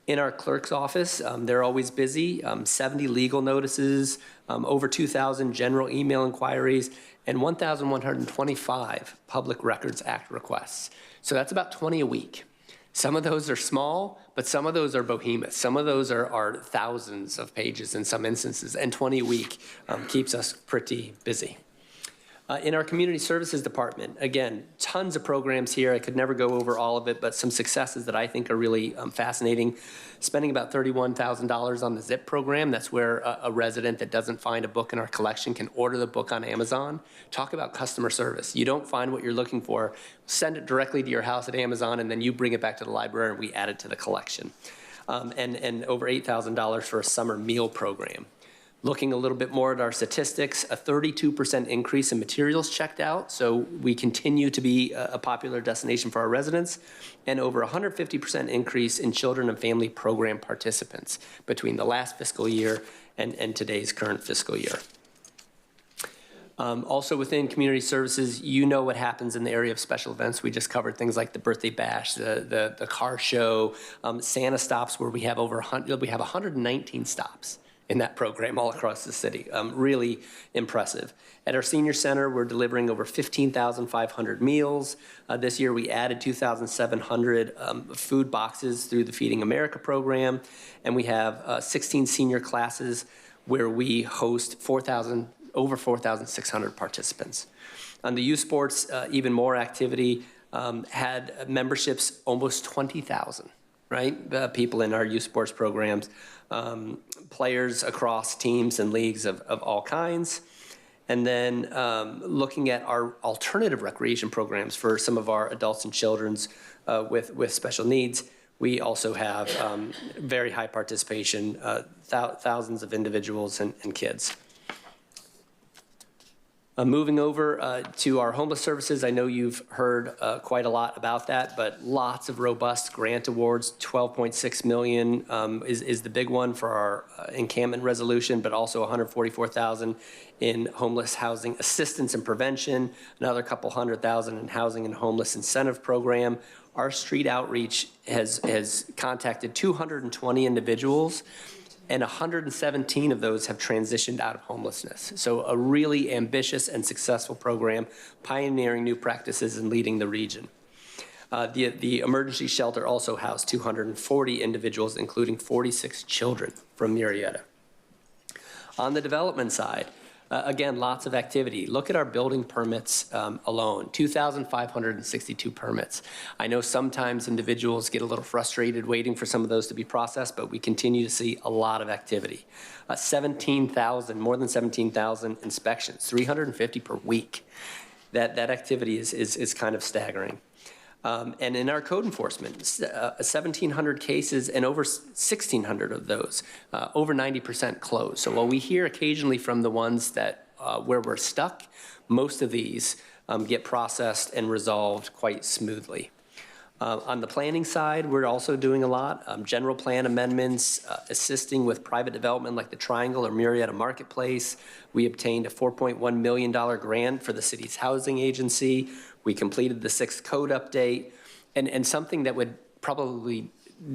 In our clerk's office, they're always busy, 70 legal notices, over 2,000 general email inquiries, and 1,125 Public Records Act requests. So that's about 20 a week. Some of those are small, but some of those are behemoths. Some of those are thousands of pages in some instances, and 20 a week keeps us pretty busy. In our community services department, again, tons of programs here. I could never go over all of it, but some successes that I think are really fascinating. Spending about $31,000 on the ZIP program. That's where a resident that doesn't find a book in our collection can order the book on Amazon. Talk about customer service. You don't find what you're looking for, send it directly to your house at Amazon, and then you bring it back to the library and we add it to the collection. And over $8,000 for a summer meal program. Looking a little bit more at our statistics, a 32% increase in materials checked out. So we continue to be a popular destination for our residents, and over 150% increase in children and family program participants between the last fiscal year and today's current fiscal year. Also within community services, what happens in the area of special events. We just covered things like the birthday bash, the car show, Santa stops, where we have 119 stops in that program all across the city. Really impressive. At our senior center, we're delivering over 15,500 meals. This year, we added 2,700 food boxes through the Feeding America program, and we have 16 senior classes where we host over 4,600 participants. On the youth sports, even more activity, had memberships almost 20,000. Right? People in our youth sports programs, players across teams and leagues of all kinds. And then looking at our alternative recreation programs for some of our adults and children's with special needs, we also have very high participation, thousands of individuals and kids. Moving over to our homeless services, I know you've heard quite a lot about that, but lots of robust grant awards. $12.6 million is the big one for our encampment resolution, but also $144,000 in homeless housing assistance and prevention, another couple $100,000 in housing and homeless incentive program. Our street outreach has contacted 220 individuals, and 117 of those have transitioned out of homelessness. So a really ambitious and successful program, pioneering new practices and leading the region. The emergency shelter also housed 240 individuals, including 46 children from Murrieta. On the development side, again, lots of activity. Look at our building permits alone, 2,562 permits. I know sometimes individuals get a little frustrated waiting for some of those to be processed, but we continue to see a lot of activity. 17,000, more than 17,000 inspections, 350 per week. That activity is kind of staggering. And in our code enforcement, 1,700 cases and over 1,600 of those, over 90% closed. So while we hear occasionally from the ones that where we're stuck, most of these get processed and resolved quite smoothly. On the planning side, we're also doing a lot. General plan amendments, assisting with private development like the Triangle or Murrieta Marketplace. We obtained a $4.1 million grant for the city's housing agency. We completed the 6th code update, and something that would probably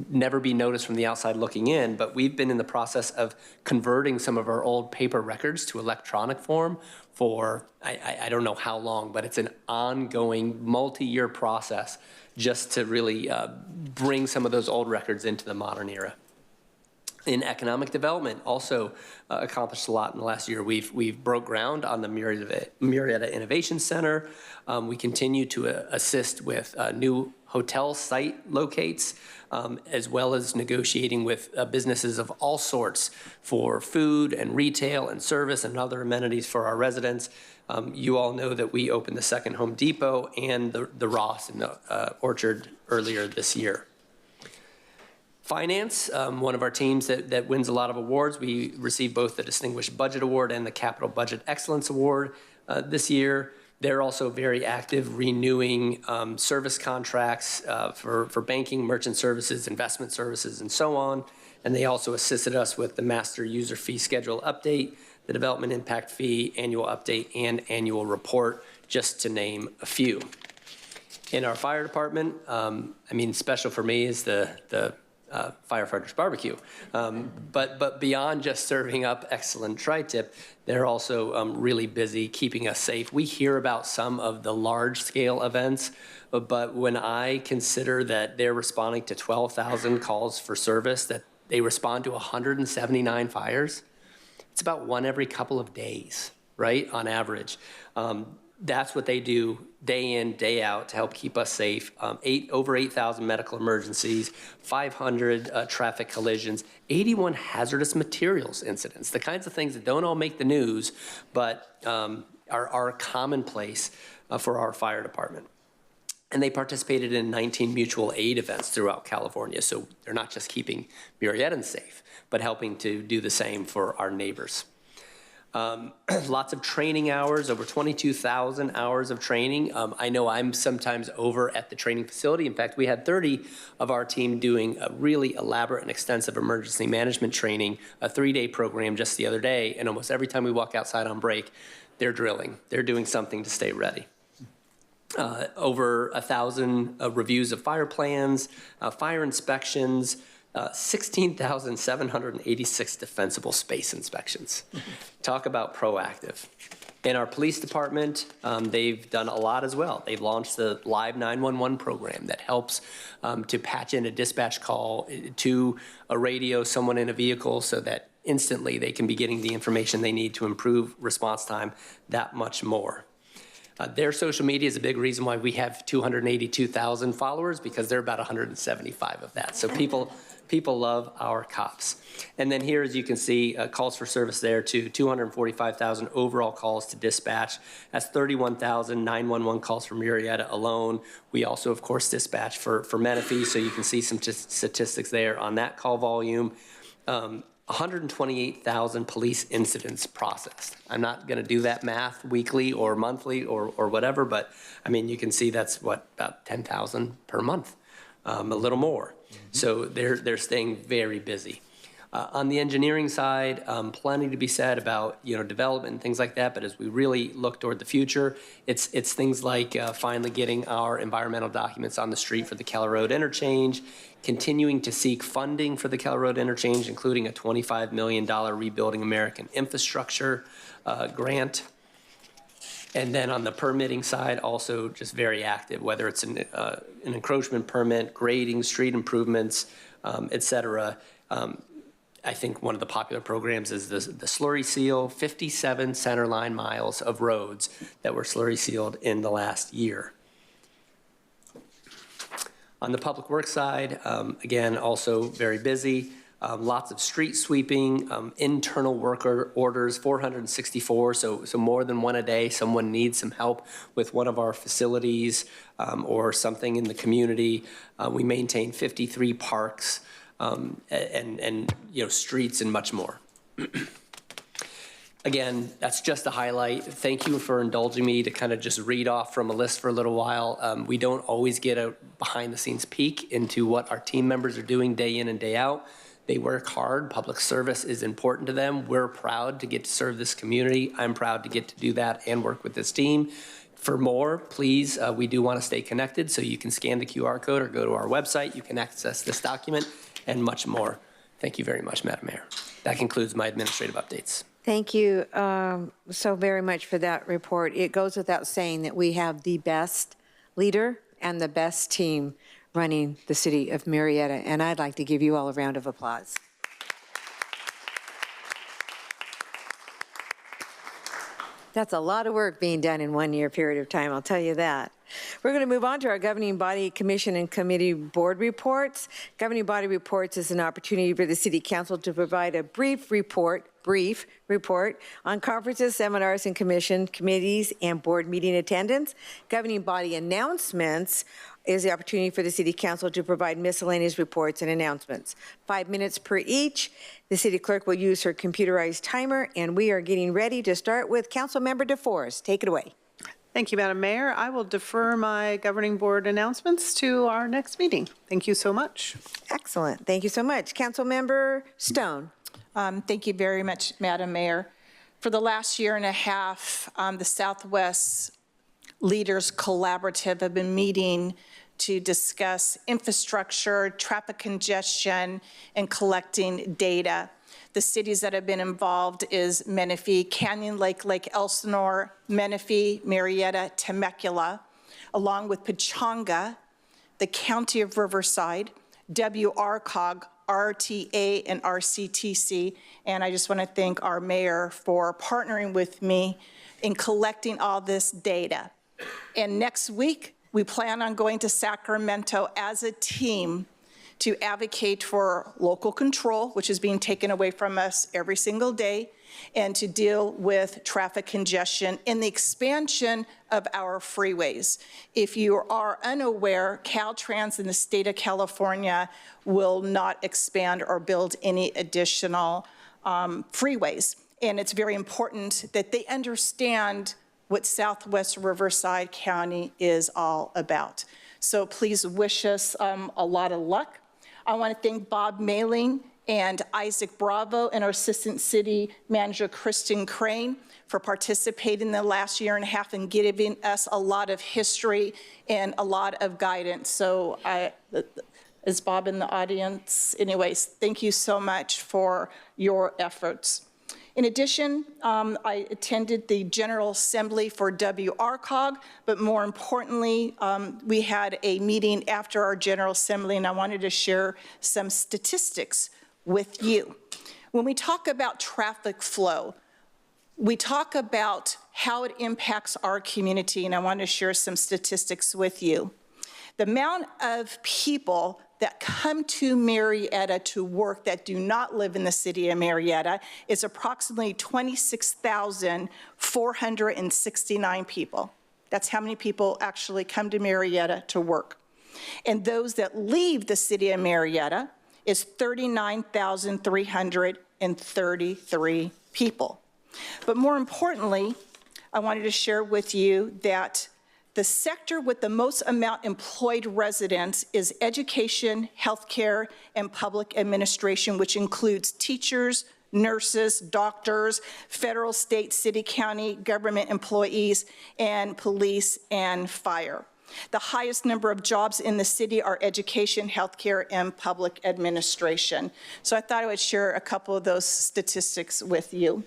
never be noticed from the outside looking in, but we've been in the process of converting some of our old paper records to electronic form for, I don't know how long, but it's an ongoing multi-year process just to really bring some of those old records into the modern era. In economic development, also accomplished a lot in the last year. We've broke ground on the Murrieta Innovation Center. We continue to assist with new hotel site locates, as well as negotiating with businesses of all sorts for food and retail and service and other amenities for our residents. You all know that we opened the second Home Depot and the Ross in the Orchard earlier this year. Finance, one of our teams that wins a lot of awards. We received both the Distinguished Budget Award and the Capital Budget Excellence Award this year. They're also very active renewing service contracts for banking, merchant services, investment services, and so on. And they also assisted us with the master user fee schedule update, the development impact fee, annual update, and annual report, just to name a few. In our fire department, special for me is the firefighters barbecue. But beyond just serving up excellent tri-tip, they're also really busy keeping us safe. We hear about some of the large scale events, but when I consider that they're responding to 12,000 calls for service, that they respond to 179 fires, it's about one every couple of days, right, on average. That's what they do day in, day out to help keep us safe. Over 8,000 medical emergencies, 500 traffic collisions, 81 hazardous materials incidents, the kinds of things that don't all make the news, but are commonplace for our fire department. And they participated in 19 mutual aid events throughout California. So they're not just keeping Murrietans safe, but helping to do the same for our neighbors. Lots of training hours, over 22,000 hours of training. I know I'm sometimes over at the training facility. In fact, we had 30 of our team doing a really elaborate and extensive emergency management training, a 3-day program just the other day. And almost every time we walk outside on break, they're drilling. They're doing something to stay ready. Over 1,000 reviews of fire plans, fire inspections, 16,786 defensible space inspections. Talk about proactive. In our police department, they've done a lot as well. They've launched the Live 911 program that helps to patch in a dispatch call to a radio, someone in a vehicle, so that instantly they can be getting the information they need to improve response time that much more. Their social media is a big reason why we have 282,000 followers, because they're about 175 of that. So people love our cops. And then here, as you can see, calls for service there too, 245,000 overall calls to dispatch. That's 31,000 911 calls for Murrieta alone. We also, of course, dispatch for Menifee, so you can see some statistics there on that call volume. 128,000 police incidents processed. I'm not going to do that math weekly or monthly or whatever, but I mean, you can see that's about 10,000 per month, a little more. So they're staying very busy. On the engineering side, plenty to be said about development and things like that. But as we really look toward the future, it's things like finally getting our environmental documents on the street for the Keller Road interchange, continuing to seek funding for the Keller Road interchange, including a $25 million Rebuilding American Infrastructure grant. And then on the permitting side, also just very active, whether it's an encroachment permit, grading, street improvements, et cetera. I think one of the popular programs is the slurry seal, 57 centerline miles of roads that were slurry sealed in the last year. On the public works side, again, also very busy. Lots of street sweeping, internal worker orders, 464, so more than one a day. Someone needs some help with one of our facilities or something in the community. We maintain 53 parks and streets and much more. Again, that's just a highlight. Thank you for indulging me to kind of just read off from a list for a little while. We don't always get a behind-the-scenes peek into what our team members are doing day in and day out. They work hard. Public service is important to them. We're proud to get to serve this community. I'm proud to get to do that and work with this team. For more, please, we do want to stay connected, so you can scan the QR code or go to our website. You can access this document and much more. Thank you very much, Madam Mayor. That concludes my administrative updates. Thank you so very much for that report. It goes without saying that we have the best leader and the best team running the city of Murrieta, and I'd like to give you all a round of applause. That's a lot of work being done in 1 year period of time, I'll tell you that. We're going to move on to our governing body, commission, and committee board reports. Governing body reports is an opportunity for the City Council to provide a brief report on conferences, seminars, and committees, and board meeting attendance. Governing body announcements is the opportunity for the City Council to provide miscellaneous reports and announcements. 5 minutes per each. The City Clerk will use her computerized timer, and we are getting ready to start with Councilmember DeForest. Take it away. Thank you, Madam Mayor. I will defer my governing board announcements to our next meeting. Thank you so much. Excellent. Thank you so much. Councilmember Stone. Thank you very much, Madam Mayor. For the last year and a half, the Southwest Leaders Collaborative have been meeting to discuss infrastructure, traffic congestion, and collecting data. The cities that have been involved is Menifee, Canyon Lake, Lake Elsinore, Menifee, Murrieta, Temecula, along with Pechanga, the County of Riverside, WRCOG, RTA, and RCTC. And I just want to thank our mayor for partnering with me in collecting all this data. And next week, we plan on going to Sacramento as a team to advocate for local control, which is being taken away from us every single day, and to deal with traffic congestion and the expansion of our freeways. If you are unaware, Caltrans in the state of California will not expand or build any additional freeways. And it's very important that they understand what Southwest Riverside County is all about. So please wish us a lot of luck. I want to thank Bob Mailing and Isaac Bravo and our Assistant City Manager, Kristen Crane, for participating in the last year and a half and giving us a lot of history and a lot of guidance. So is Bob in the audience? Anyways, thank you so much for your efforts. In addition, I attended the General Assembly for WRCOG, but more importantly, we had a meeting after our General Assembly, and I wanted to share some statistics with you. When we talk about traffic flow, we talk about how it impacts our community, and I want to share some statistics with you. The amount of people that come to Murrieta to work that do not live in the city of Murrieta is approximately 26,469 people. That's how many people actually come to Murrieta to work. And those that leave the city of Murrieta is 39,333 people. But more importantly, I wanted to share with you that the sector with the most amount employed residents is education, healthcare, and public administration, which includes teachers, nurses, doctors, federal, state, city, county, government employees, and police and fire. The highest number of jobs in the city are education, healthcare, and public administration. So I thought I would share a couple of those statistics with you.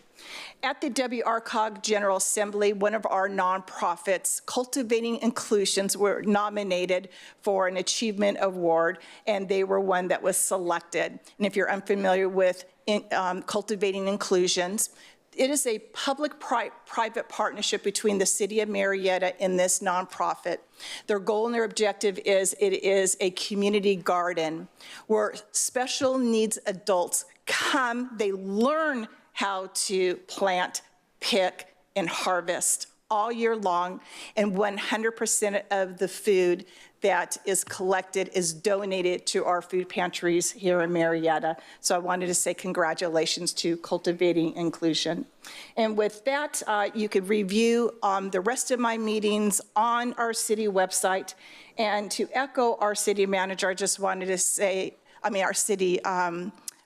At the WRCOG General Assembly, one of our nonprofits, Cultivating Inclusions, were nominated for an achievement award, and they were one that was selected. And if you're unfamiliar with Cultivating Inclusions, it is a public-private partnership between the city of Murrieta and this nonprofit. Their goal and their objective is it is a community garden where special needs adults come, they learn how to plant, pick, and harvest all year long, and 100% of the food that is collected is donated to our food pantries here in Murrieta. So I wanted to say congratulations to Cultivating Inclusion. And with that, you could review the rest of my meetings on our city website. And to echo our city manager, I just wanted to say,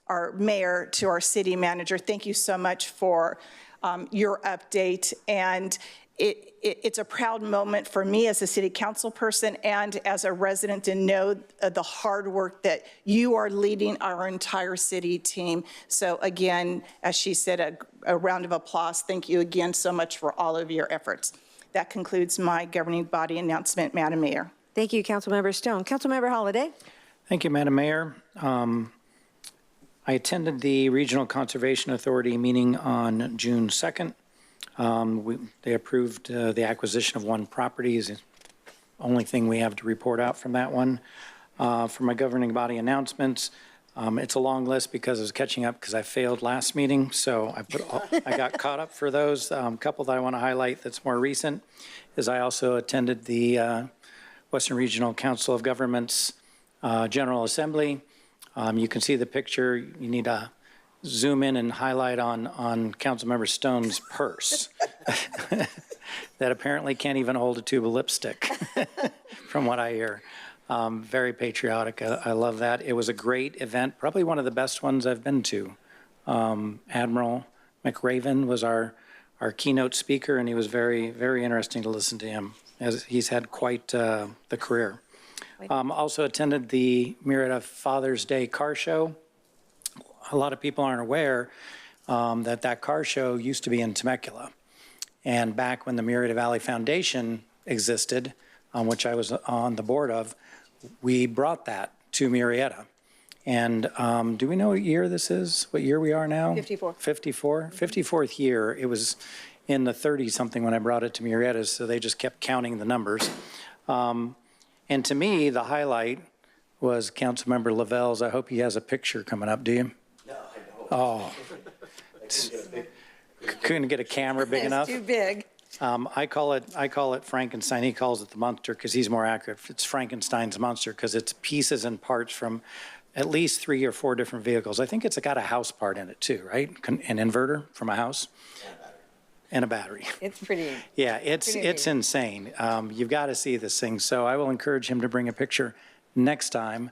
our mayor to our city manager, thank you so much for your update. And it's a proud moment for me as a city council person and as a resident to know the hard work that you are leading our entire city team. So again, as she said, a round of applause. Thank you again so much for all of your efforts. That concludes my governing body announcement, Madam Mayor. Thank you, Councilmember Stone. Councilmember Holliday. Thank you, Madam Mayor. I attended the Regional Conservation Authority meeting on June 2nd. They approved the acquisition of one property. Is the only thing we have to report out from that one. For my governing body announcements, it's a long list because I was catching up because I failed last meeting. So I got caught up for those. A couple that I want to highlight that's more recent is I also attended the Western Regional Council of Governments General Assembly. You can see the picture. You need to zoom in and highlight on Councilmember Stone's purse that apparently can't even hold a tube of lipstick, from what I hear. Very patriotic. I love that. It was a great event, probably one of the best ones I've been to. Admiral McRaven was our keynote speaker, and he was very, very interesting to listen to him, as he's had quite the career. Also attended the Murrieta Father's Day car show. A lot of people aren't aware that car show used to be in Temecula. And back when the Murrieta Valley Foundation existed, which I was on the board of, we brought that to Murrieta. And do we know what year this is? What year we are now? 54. 54? 54th year. It was in the 30s something when I brought it to Murrieta, so they just kept counting the numbers. And to me, the highlight was Councilmember Lavelle's. I hope he has a picture coming up. Do you? No, I don't. Oh. Couldn't get a camera big enough. It's too big. I call it Frankenstein. He calls it the monster because he's more accurate. It's Frankenstein's monster because it's pieces and parts from at least 3 or 4 different vehicles. I think it's got a house part in it too, right? An inverter from a house and a battery. It's pretty. Yeah, it's insane. You've got to see this thing. So I will encourage him to bring a picture next time.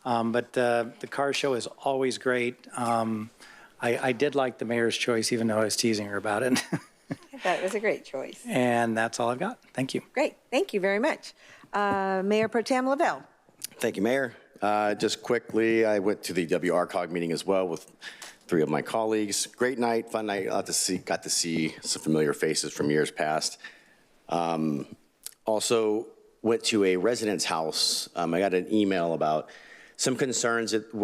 But the car show is always great. I did like the mayor's choice, even though I was teasing her about it. I thought it was a great choice. And that's all I've got. Thank you. Great. Thank you very much. Mayor Pro Tem Lavelle. Thank you, Mayor. Just quickly, I went to the WRCOG meeting as well with 3 of my colleagues. Great night, fun night. Got to see some familiar faces from years past. Also went to a residence house. I got an email about some concerns that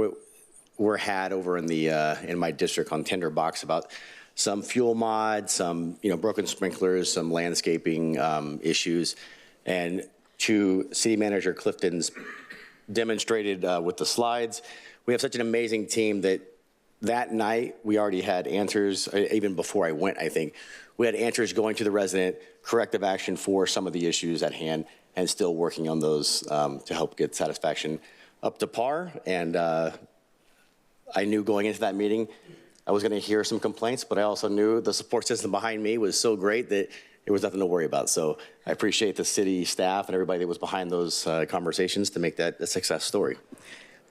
were had over in my district on Tinderbox about some fuel mods, some broken sprinklers, some landscaping issues, and to City Manager Clifton's demonstrated with the slides. We have such an amazing team that night we already had answers, even before I went, I think. We had answers going to the resident, corrective action for some of the issues at hand, and still working on those to help get satisfaction up to par. And I knew going into that meeting I was going to hear some complaints, but I also knew the support system behind me was so great that there was nothing to worry about. So I appreciate the city staff and everybody that was behind those conversations to make that a success story.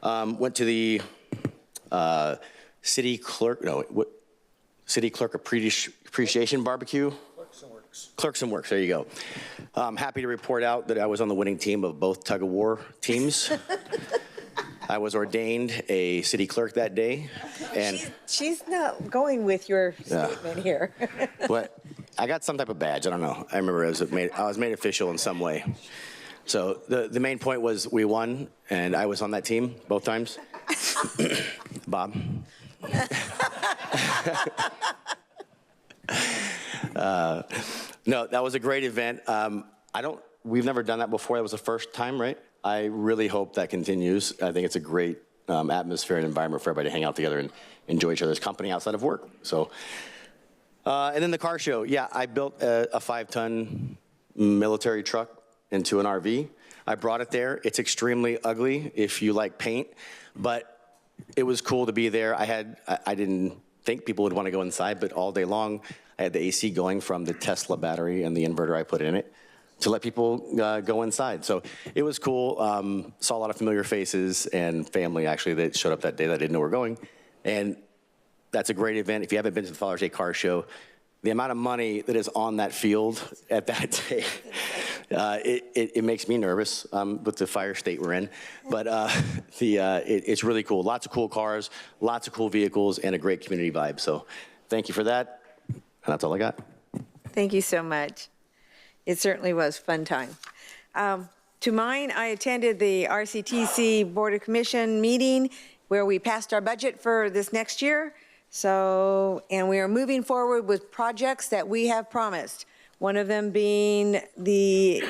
Went to the city clerk appreciation barbecue. Clerks and Works, there you go. I'm happy to report out that I was on the winning team of both tug of war teams. I was ordained a city clerk that day, and she's not going with your statement here. But I got some type of badge. I don't know. I remember I was made official in some way. So the main point was we won, and I was on that team both times. Bob. No, that was a great event. We've never done that before. That was the first time, right? I really hope that continues. I think it's a great atmosphere and environment for everybody to hang out together and enjoy each other's company outside of work. So, and then the car show. Yeah, I built a 5-ton military truck into an RV. I brought it there. It's extremely ugly if you like paint, but it was cool to be there. I didn't think people would want to go inside, but all day long, I had the AC going from the Tesla battery and the inverter I put in it to let people go inside. So it was cool. Saw a lot of familiar faces and family actually that showed up that day that didn't know where we're going. And that's a great event. If you haven't been to the Father's Day car show, the amount of money that is on that field at that day, it makes me nervous with the fire state we're in. But it's really cool. Lots of cool cars, lots of cool vehicles, and a great community vibe. So thank you for that. And that's all I got. Thank you so much. It certainly was a fun time. To mine, I attended the RCTC Board of Commission meeting where we passed our budget for this next year. So, and we are moving forward with projects that we have promised. One of them being the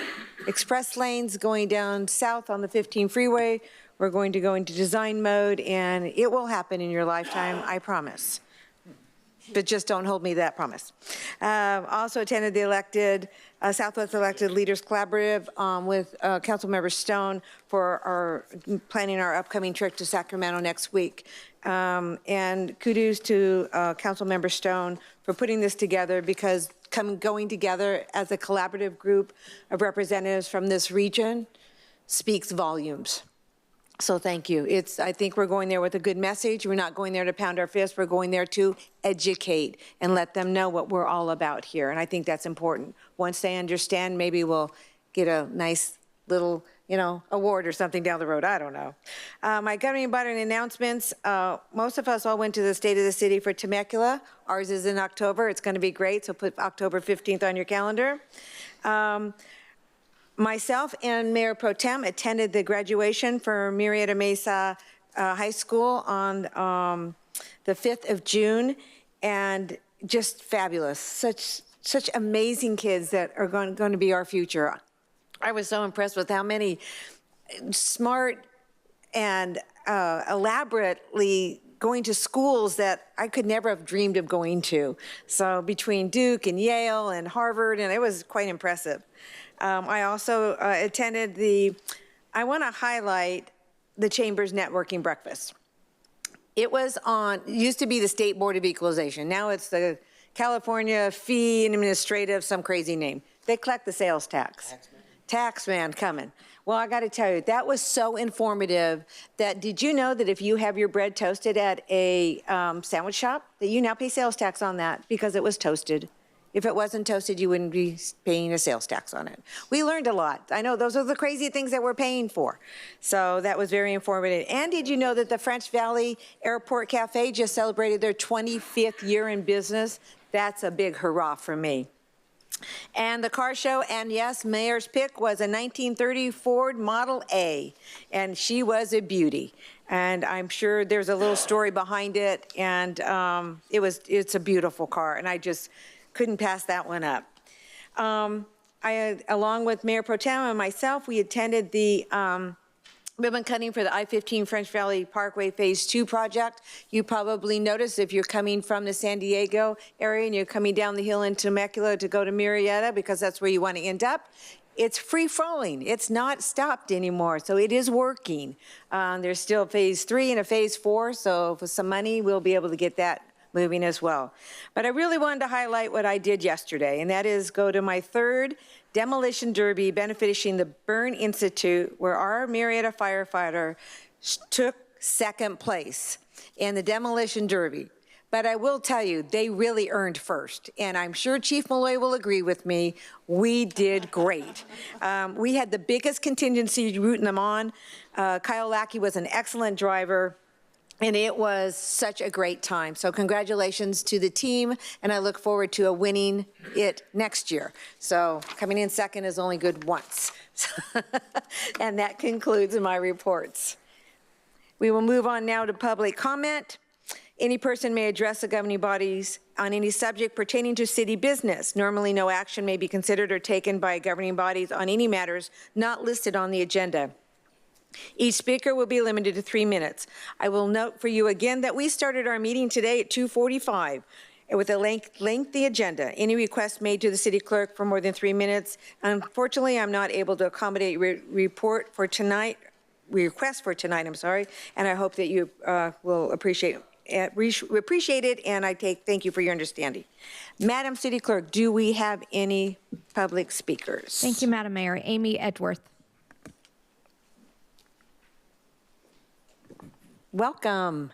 express lanes going down south on the 15 freeway. We're going to go into design mode, and it will happen in your lifetime, I promise. But just don't hold me to that promise. Also attended the Southwest Elected Leaders Collaborative with Councilmember Stone for planning our upcoming trip to Sacramento next week. And kudos to Councilmember Stone for putting this together, because going together as a collaborative group of representatives from this region speaks volumes. So thank you. I think we're going there with a good message. We're not going there to pound our fists. We're going there to educate and let them know what we're all about here. And I think that's important. Once they understand, maybe we'll get a nice little, award or something down the road. I don't know. My governing body announcements. Most of us all went to the State of the City for Temecula. Ours is in October. It's going to be great. So put October 15th on your calendar. Myself and Mayor Pro Tem attended the graduation for Murrieta Mesa High School on the 5th of June, and just fabulous. Such amazing kids that are going to be our future. I was so impressed with how many smart and elaborately going to schools that I could never have dreamed of going to. So between Duke and Yale and Harvard, and it was quite impressive. I also attended I want to highlight the Chamber's networking breakfast. It used to be the State Board of Equalization. Now it's the California Fee and Administrative, some crazy name. They collect the sales tax. Taxman coming. Well, I got to tell you, that was so informative that did you know that if you have your bread toasted at a sandwich shop, that you now pay sales tax on that because it was toasted? If it wasn't toasted, you wouldn't be paying a sales tax on it. We learned a lot. I know those are the crazy things that we're paying for. So that was very informative. And did you know that the French Valley Airport Cafe just celebrated their 25th year in business? That's a big hurrah for me. And the car show, and yes, Mayor's pick was a 1930 Ford Model A, and she was a beauty. And I'm sure there's a little story behind it, and it's a beautiful car, and I just couldn't pass that one up. Along with Mayor Pro Tem and myself, we attended the ribbon cutting for the I-15 French Valley Parkway Phase 2 project. You probably noticed if you're coming from the San Diego area and you're coming down the hill in Temecula to go to Murrieta, because that's where you want to end up, it's free-flowing. It's not stopped anymore, so it is working. There's still Phase 3 and a Phase 4, so for some money, we'll be able to get that moving as well. But I really wanted to highlight what I did yesterday, and that is go to my third demolition derby benefiting the Burn Institute, where our Murrieta firefighter took second place in the demolition derby. But I will tell you, they really earned first. And I'm sure Chief Malloy will agree with me, we did great. We had the biggest contingency rooting them on. Kyle Lackey was an excellent driver. And it was such a great time. So congratulations to the team, and I look forward to winning it next year. So coming in second is only good once. And that concludes my reports. We will move on now to public comment. Any person may address the governing bodies on any subject pertaining to city business. Normally, no action may be considered or taken by governing bodies on any matters not listed on the agenda. Each speaker will be limited to 3 minutes. I will note for you again that we started our meeting today at 2:45 with a lengthy agenda. Any request made to the city clerk for more than 3 minutes. Unfortunately, I'm not able to accommodate request for tonight, and I hope that you will appreciate it, and thank you for your understanding. Madam City Clerk, do we have any public speakers? Thank you, Madam Mayor. Amy Edgeworth. Welcome.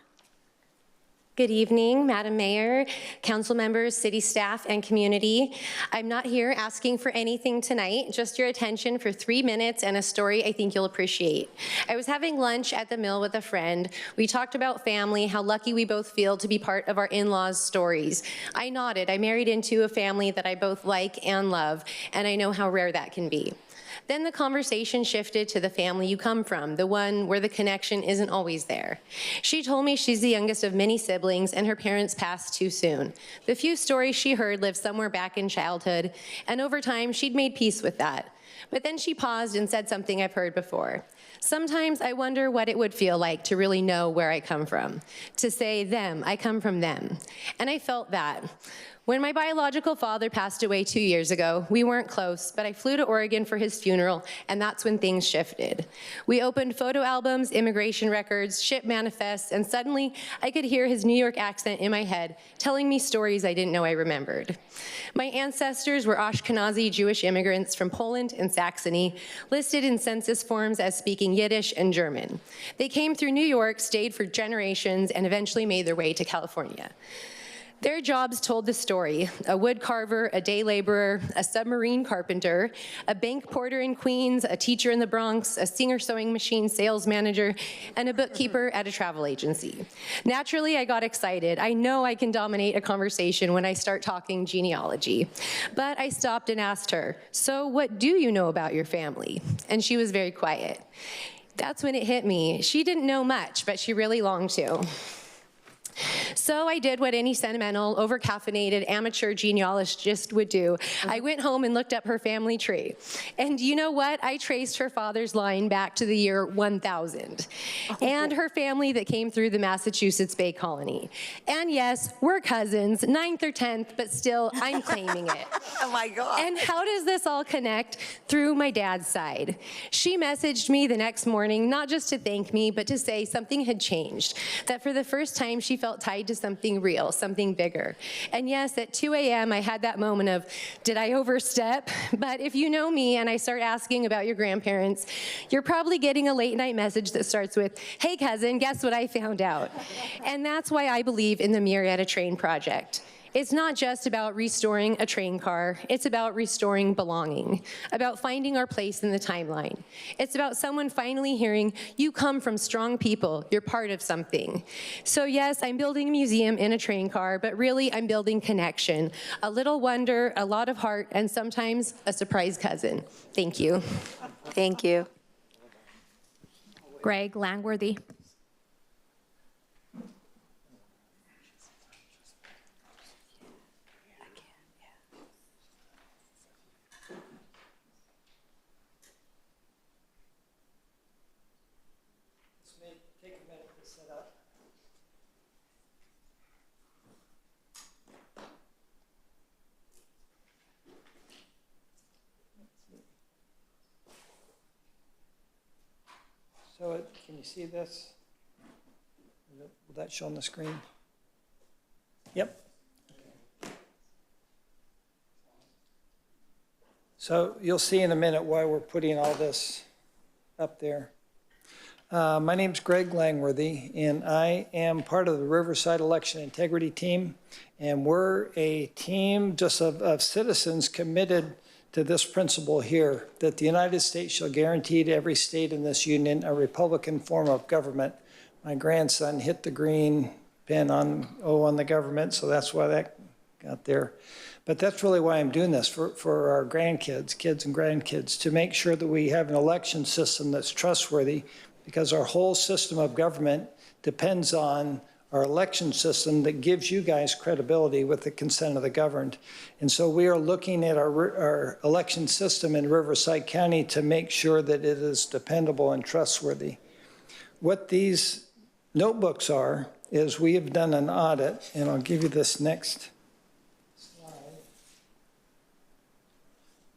Good evening, Madam Mayor, council members, city staff, and community. I'm not here asking for anything tonight, just your attention for 3 minutes and a story I think you'll appreciate. I was having lunch at the mill with a friend. We talked about family, how lucky we both feel to be part of our in-laws' stories. I nodded. I married into a family that I both like and love, and I know how rare that can be. Then the conversation shifted to the family you come from, the one where the connection isn't always there. She told me she's the youngest of many siblings and her parents passed too soon. The few stories she heard lived somewhere back in childhood, and over time she'd made peace with that. But then she paused and said something I've heard before. Sometimes I wonder what it would feel like to really know where I come from, to say them, I come from them. And I felt that. When my biological father passed away 2 years ago, we weren't close, but I flew to Oregon for his funeral, and that's when things shifted. We opened photo albums, immigration records, ship manifests, and suddenly I could hear his New York accent in my head, telling me stories I didn't know I remembered. My ancestors were Ashkenazi Jewish immigrants from Poland and Saxony, listed in census forms as speaking Yiddish and German. They came through New York, stayed for generations, and eventually made their way to California. Their jobs told the story: a wood carver, a day laborer, a submarine carpenter, a bank porter in Queens, a teacher in the Bronx, a Singer sewing machine sales manager, and a bookkeeper at a travel agency. Naturally, I got excited. I know I can dominate a conversation when I start talking genealogy. But I stopped and asked her, "So what do you know about your family?" And she was very quiet. That's when it hit me. She didn't know much, but she really longed to. So I did what any sentimental, over-caffeinated amateur genealogist would do. I went home and looked up her family tree. And you know what? I traced her father's line back to the year 1000. And her family that came through the Massachusetts Bay Colony. And yes, we're cousins, 9th or 10th, but still, I'm claiming it. Oh my God. And how does this all connect? Through my dad's side. She messaged me the next morning, not just to thank me, but to say something had changed. That for the first time, she felt tied to something real, something bigger. And yes, at 2 a.m., I had that moment of, did I overstep? But if you know me and I start asking about your grandparents, you're probably getting a late night message that starts with, "Hey cousin, guess what I found out?" And that's why I believe in the Murrieta Train Project. It's not just about restoring a train car, it's about restoring belonging, about finding our place in the timeline. It's about someone finally hearing, you come from strong people, you're part of something. So yes, I'm building a museum in a train car, but really I'm building connection, a little wonder, a lot of heart, and sometimes a surprise cousin. Thank you. Thank you. Greg Langworthy. So can you see this? Will that show on the screen? Yep. So you'll see in a minute why we're putting all this up there. My name's Greg Langworthy, and I am part of the Riverside Election Integrity Team. And we're a team just of citizens committed to this principle here, that the United States shall guarantee to every state in this union a Republican form of government. My grandson hit the green pin on the government, so that's why that got there. But that's really why I'm doing this, for our grandkids, kids and grandkids, to make sure that we have an election system that's trustworthy, because our whole system of government depends on our election system that gives you guys credibility with the consent of the governed. And so we are looking at our election system in Riverside County to make sure that it is dependable and trustworthy. What these notebooks are is we have done an audit, and I'll give you this next slide.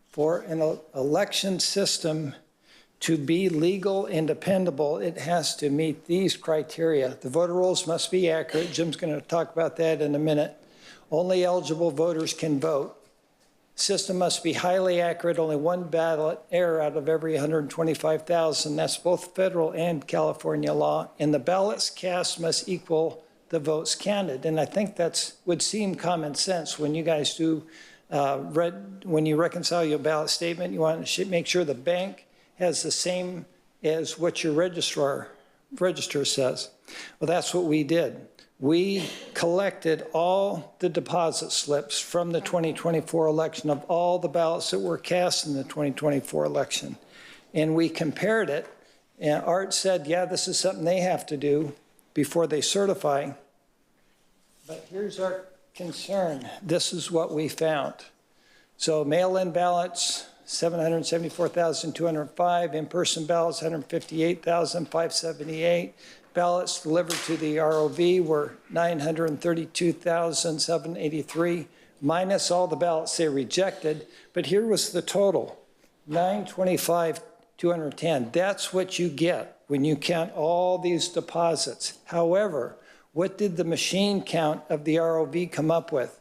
For an election system to be legal and dependable, it has to meet these criteria. The voter rolls must be accurate. Jim's going to talk about that in a minute. Only eligible voters can vote. System must be highly accurate. Only one ballot error out of every 125,000. That's both federal and California law. And the ballots cast must equal the votes counted. And I think that would seem common sense when you guys do, when you reconcile your ballot statement, you want to make sure the bank has the same as what your register says. Well, that's what we did. We collected all the deposit slips from the 2024 election of all the ballots that were cast in the 2024 election. And we compared it, and Art said, yeah, this is something they have to do before they certify. But here's our concern. This is what we found. So mail-in ballots, 774,205, in-person ballots, 158,578. Ballots delivered to the ROV were 932,783, minus all the ballots they rejected. But here was the total, 925,210. That's what you get when you count all these deposits. However, what did the machine count of the ROV come up with?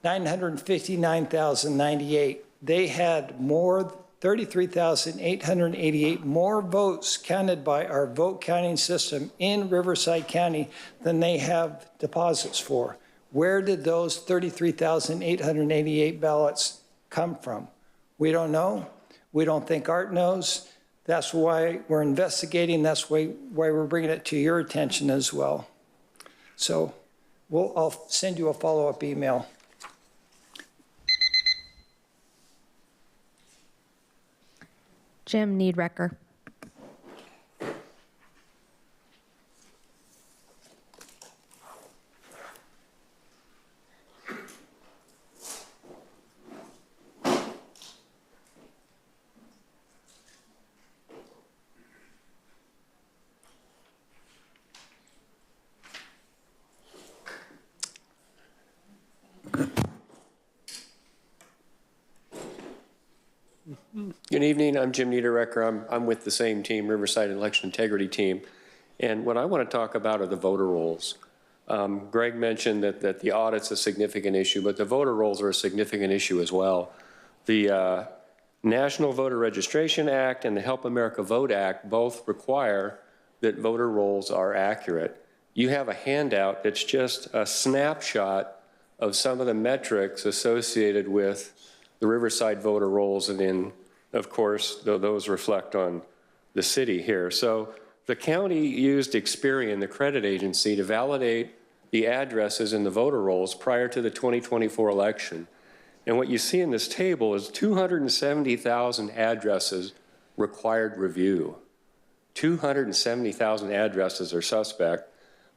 959,098. They had more, 33,888 more votes counted by our vote counting system in Riverside County than they have deposits for. Where did those 33,888 ballots come from? We don't know. We don't think Art knows. That's why we're investigating. That's why we're bringing it to your attention as well. So I'll send you a follow-up email. Jim Needrecker. Good evening. I'm Jim Niederrecker. I'm with the same team, Riverside Election Integrity Team. And what I want to talk about are the voter rolls. Greg mentioned that the audit's a significant issue, but the voter rolls are a significant issue as well. The National Voter Registration Act and the Help America Vote Act both require that voter rolls are accurate. You have a handout that's just a snapshot of some of the metrics associated with the Riverside voter rolls, and then, of course, those reflect on the city here. So the county used Experian, the credit agency, to validate the addresses in the voter rolls prior to the 2024 election. And what you see in this table is 270,000 addresses required review. 270,000 addresses are suspect.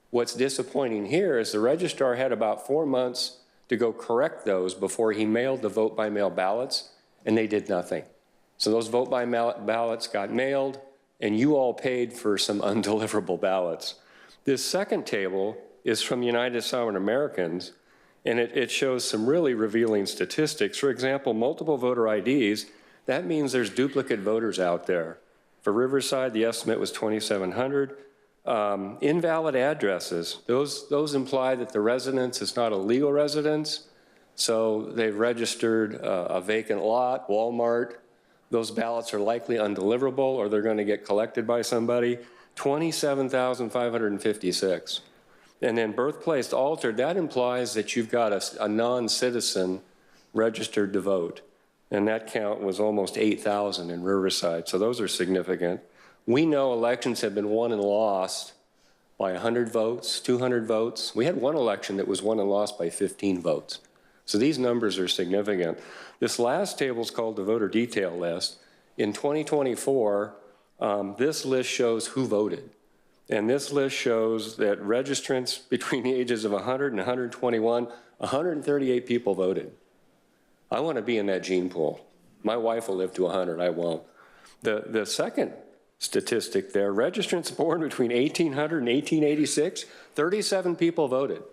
What's disappointing here is the registrar had about 4 months to go correct those before he mailed the vote-by-mail ballots, and they did nothing. So those vote-by-mail ballots got mailed, and you all paid for some undeliverable ballots. This second table is from United Sovereign Americans, and it shows some really revealing statistics. For example, multiple voter IDs, that means there's duplicate voters out there. For Riverside, the estimate was 2,700. Invalid addresses, those imply that the residence is not a legal residence, so they've registered a vacant lot, Walmart. Those ballots are likely undeliverable or they're going to get collected by somebody. 27,556. And then birthplace altered, that implies that you've got a non-citizen registered to vote. And that count was almost 8,000 in Riverside, so those are significant. We know elections have been won and lost by 100 votes, 200 votes. We had one election that was won and lost by 15 votes. So these numbers are significant. This last table is called the voter detail list. In 2024, this list shows who voted. And this list shows that registrants between the ages of 100 and 121, 138 people voted. I want to be in that gene pool. My wife will live to 100, I won't. The second statistic there, registrants born between 1800 and 1886, 37 people voted.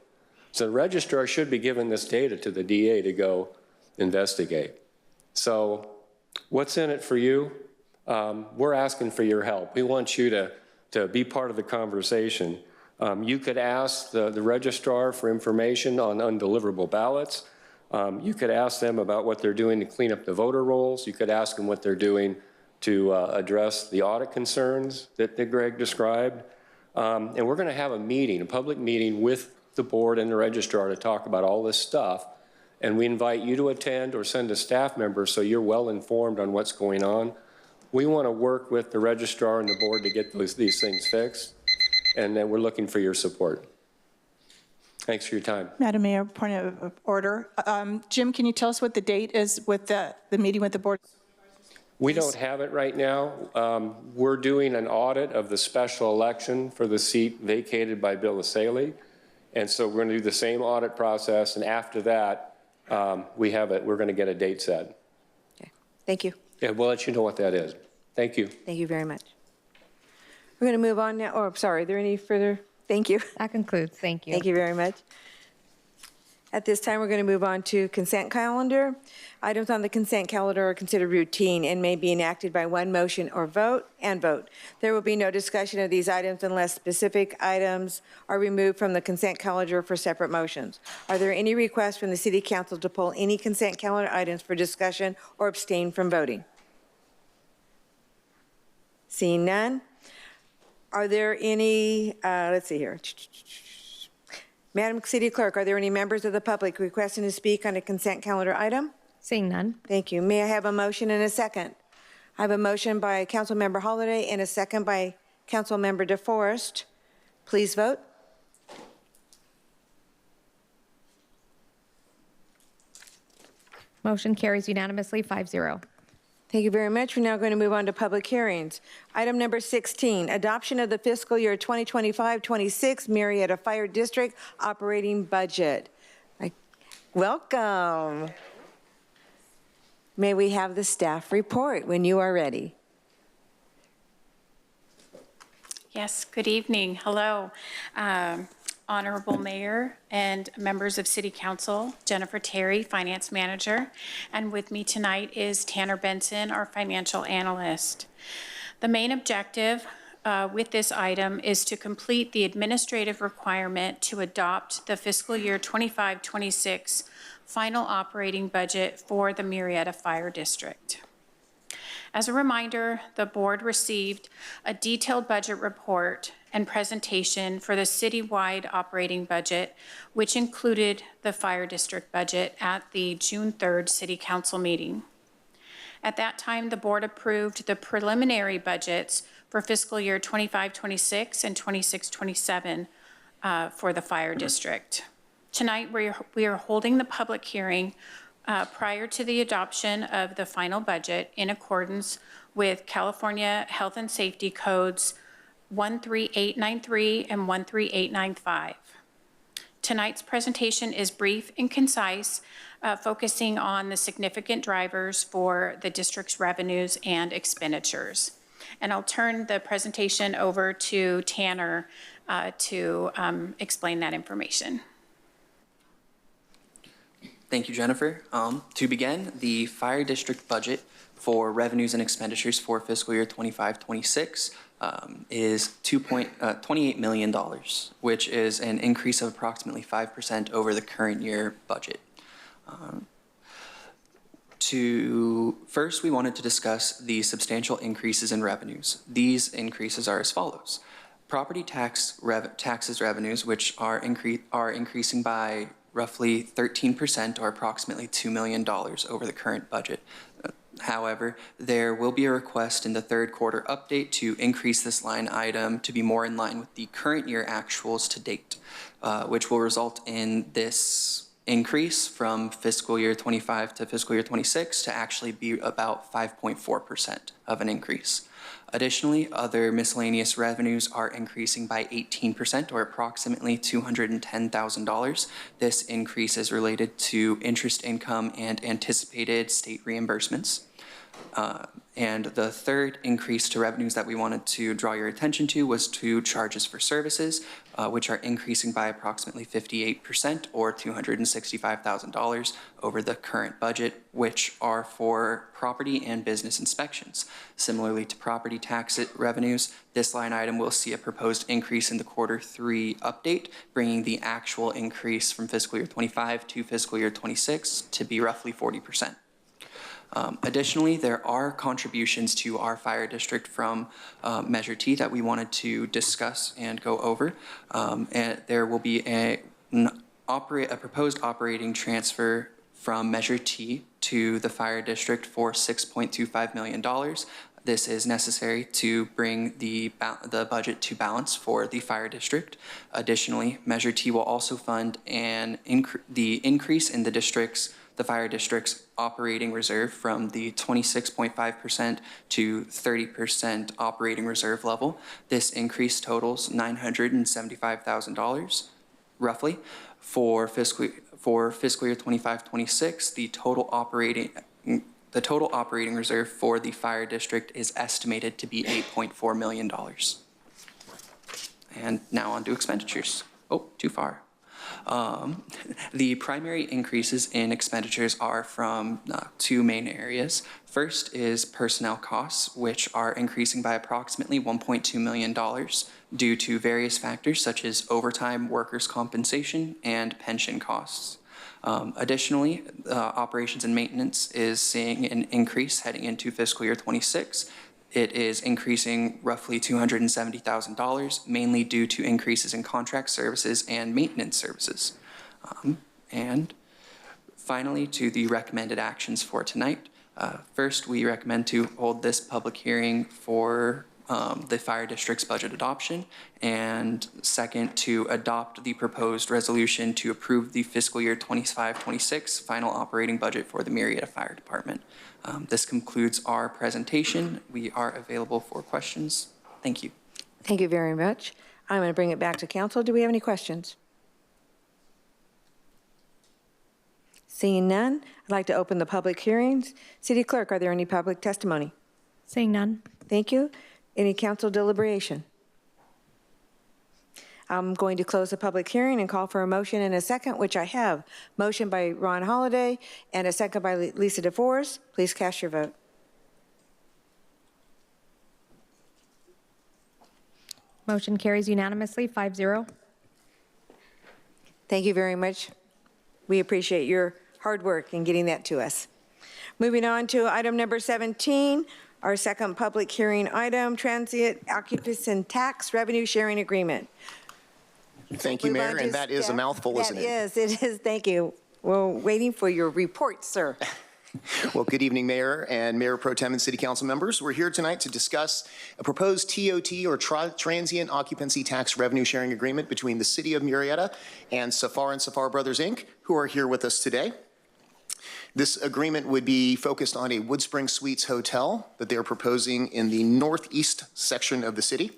So the registrar should be giving this data to the DA to go investigate. So what's in it for you? We're asking for your help. We want you to be part of the conversation. You could ask the registrar for information on undeliverable ballots. You could ask them about what they're doing to clean up the voter rolls. You could ask them what they're doing to address the audit concerns that Greg described. And we're going to have a meeting, a public meeting with the board and the registrar to talk about all this stuff. And we invite you to attend or send a staff member so you're well informed on what's going on. We want to work with the registrar and the board to get these things fixed. And then we're looking for your support. Thanks for your time. Madam Mayor, point of order. Jim, can you tell us what the date is with the meeting with the board? We don't have it right now. We're doing an audit of the special election for the seat vacated by Bill Asaley. And so we're going to do the same audit process. And after that, we're going to get a date set. Okay. Thank you. Yeah, we'll let you know what that is. Thank you. Thank you very much. We're going to move on now. Oh, sorry. Are there any further? Thank you. That concludes. Thank you. Thank you very much. At this time, we're going to move on to consent calendar. Items on the consent calendar are considered routine and may be enacted by one motion or vote. There will be no discussion of these items unless specific items are removed from the consent calendar for separate motions. Are there any requests from the City Council to pull any consent calendar items for discussion or abstain from voting? Seeing none. Are there any, let's see here. Madam City Clerk, are there any members of the public requesting to speak on a consent calendar item? Seeing none. Thank you. May I have a motion and a second? I have a motion by Councilmember Holliday and a second by Councilmember DeForest. Please vote. Motion carries unanimously 5-0. Thank you very much. We're now going to move on to public hearings. Item number 16, adoption of the fiscal year 2025-26 Murrieta Fire District operating budget. Welcome. May we have the staff report when you are ready? Yes, good evening. Hello. Honorable Mayor and members of City Council, Jennifer Terry, Finance Manager, and with me tonight is Tanner Benson, our Financial Analyst. The main objective with this item is to complete the administrative requirement to adopt the fiscal year 25-26 final operating budget for the Murrieta Fire District. As a reminder, the board received a detailed budget report and presentation for the citywide operating budget, which included the fire district budget at the June 3rd City Council meeting. At that time, the board approved the preliminary budgets for fiscal year 25-26 and 26-27 for the fire district. Tonight, we are holding the public hearing prior to the adoption of the final budget in accordance with California Health and Safety Codes 13893 and 13895. Tonight's presentation is brief and concise, focusing on the significant drivers for the district's revenues and expenditures. And I'll turn the presentation over to Tanner to explain that information. Thank you, Jennifer. To begin, the fire district budget for revenues and expenditures for fiscal year 25-26 is $28 million, which is an increase of approximately 5% over the current year budget. First, we wanted to discuss the substantial increases in revenues. These increases are as follows. Property taxes revenues, which are increasing by roughly 13% or approximately $2 million over the current budget. However, there will be a request in the third quarter update to increase this line item to be more in line with the current year actuals to date, which will result in this increase from fiscal year 25 to fiscal year 26 to actually be about 5.4% of an increase. Additionally, other miscellaneous revenues are increasing by 18% or approximately $210,000. This increase is related to interest income and anticipated state reimbursements. And the third increase to revenues that we wanted to draw your attention to was to charges for services, which are increasing by approximately 58% or $265,000 over the current budget, which are for property and business inspections. Similarly to property tax revenues, this line item will see a proposed increase in the Q3 update, bringing the actual increase from fiscal year 25 to fiscal year 26 to be roughly 40%. Additionally, there are contributions to our fire district from Measure T that we wanted to discuss and go over. And there will be a proposed operating transfer from Measure T to the fire district for $6.25 million. This is necessary to bring the budget to balance for the fire district. Additionally, Measure T will also fund the increase in the fire district's operating reserve from the 26.5% to 30% operating reserve level. This increase totals $975,000, roughly. For fiscal year 25-26, the total operating reserve for the fire district is estimated to be $8.4 million. And now on to expenditures. Oh, too far. The primary increases in expenditures are from two main areas. First is personnel costs, which are increasing by approximately $1.2 million due to various factors such as overtime, workers' compensation, and pension costs. Additionally, operations and maintenance is seeing an increase heading into fiscal year 26. It is increasing roughly $270,000, mainly due to increases in contract services and maintenance services. And finally, to the recommended actions for tonight. First, we recommend to hold this public hearing for the fire district's budget adoption, and second, to adopt the proposed resolution to approve the fiscal year 25-26 final operating budget for the Murrieta Fire Department. This concludes our presentation. We are available for questions. Thank you. Thank you very much. I'm going to bring it back to council. Do we have any questions? Seeing none, I'd like to open the public hearings. City Clerk, are there any public testimony? Seeing none. Thank you. Any council deliberation? I'm going to close the public hearing and call for a motion and a second, which I have. Motion by Ron Holiday and a second by Lisa DeForest. Please cast your vote. Motion carries unanimously, 5-0. Thank you very much. We appreciate your hard work in getting that to us. Moving on to item number 17, our second public hearing item, transient occupancy tax revenue sharing agreement. Thank you, Mayor, and that is a mouthful, isn't it? It is, thank you. We're waiting for your report, sir. Well, good evening, Mayor and Mayor Pro Tem and City Council members. We're here tonight to discuss a proposed TOT, or Transient Occupancy Tax Revenue Sharing Agreement, between the City of Murrieta and Safar Brothers, Inc., who are here with us today. This agreement would be focused on a Woodspring Suites hotel that they're proposing in the northeast section of the city.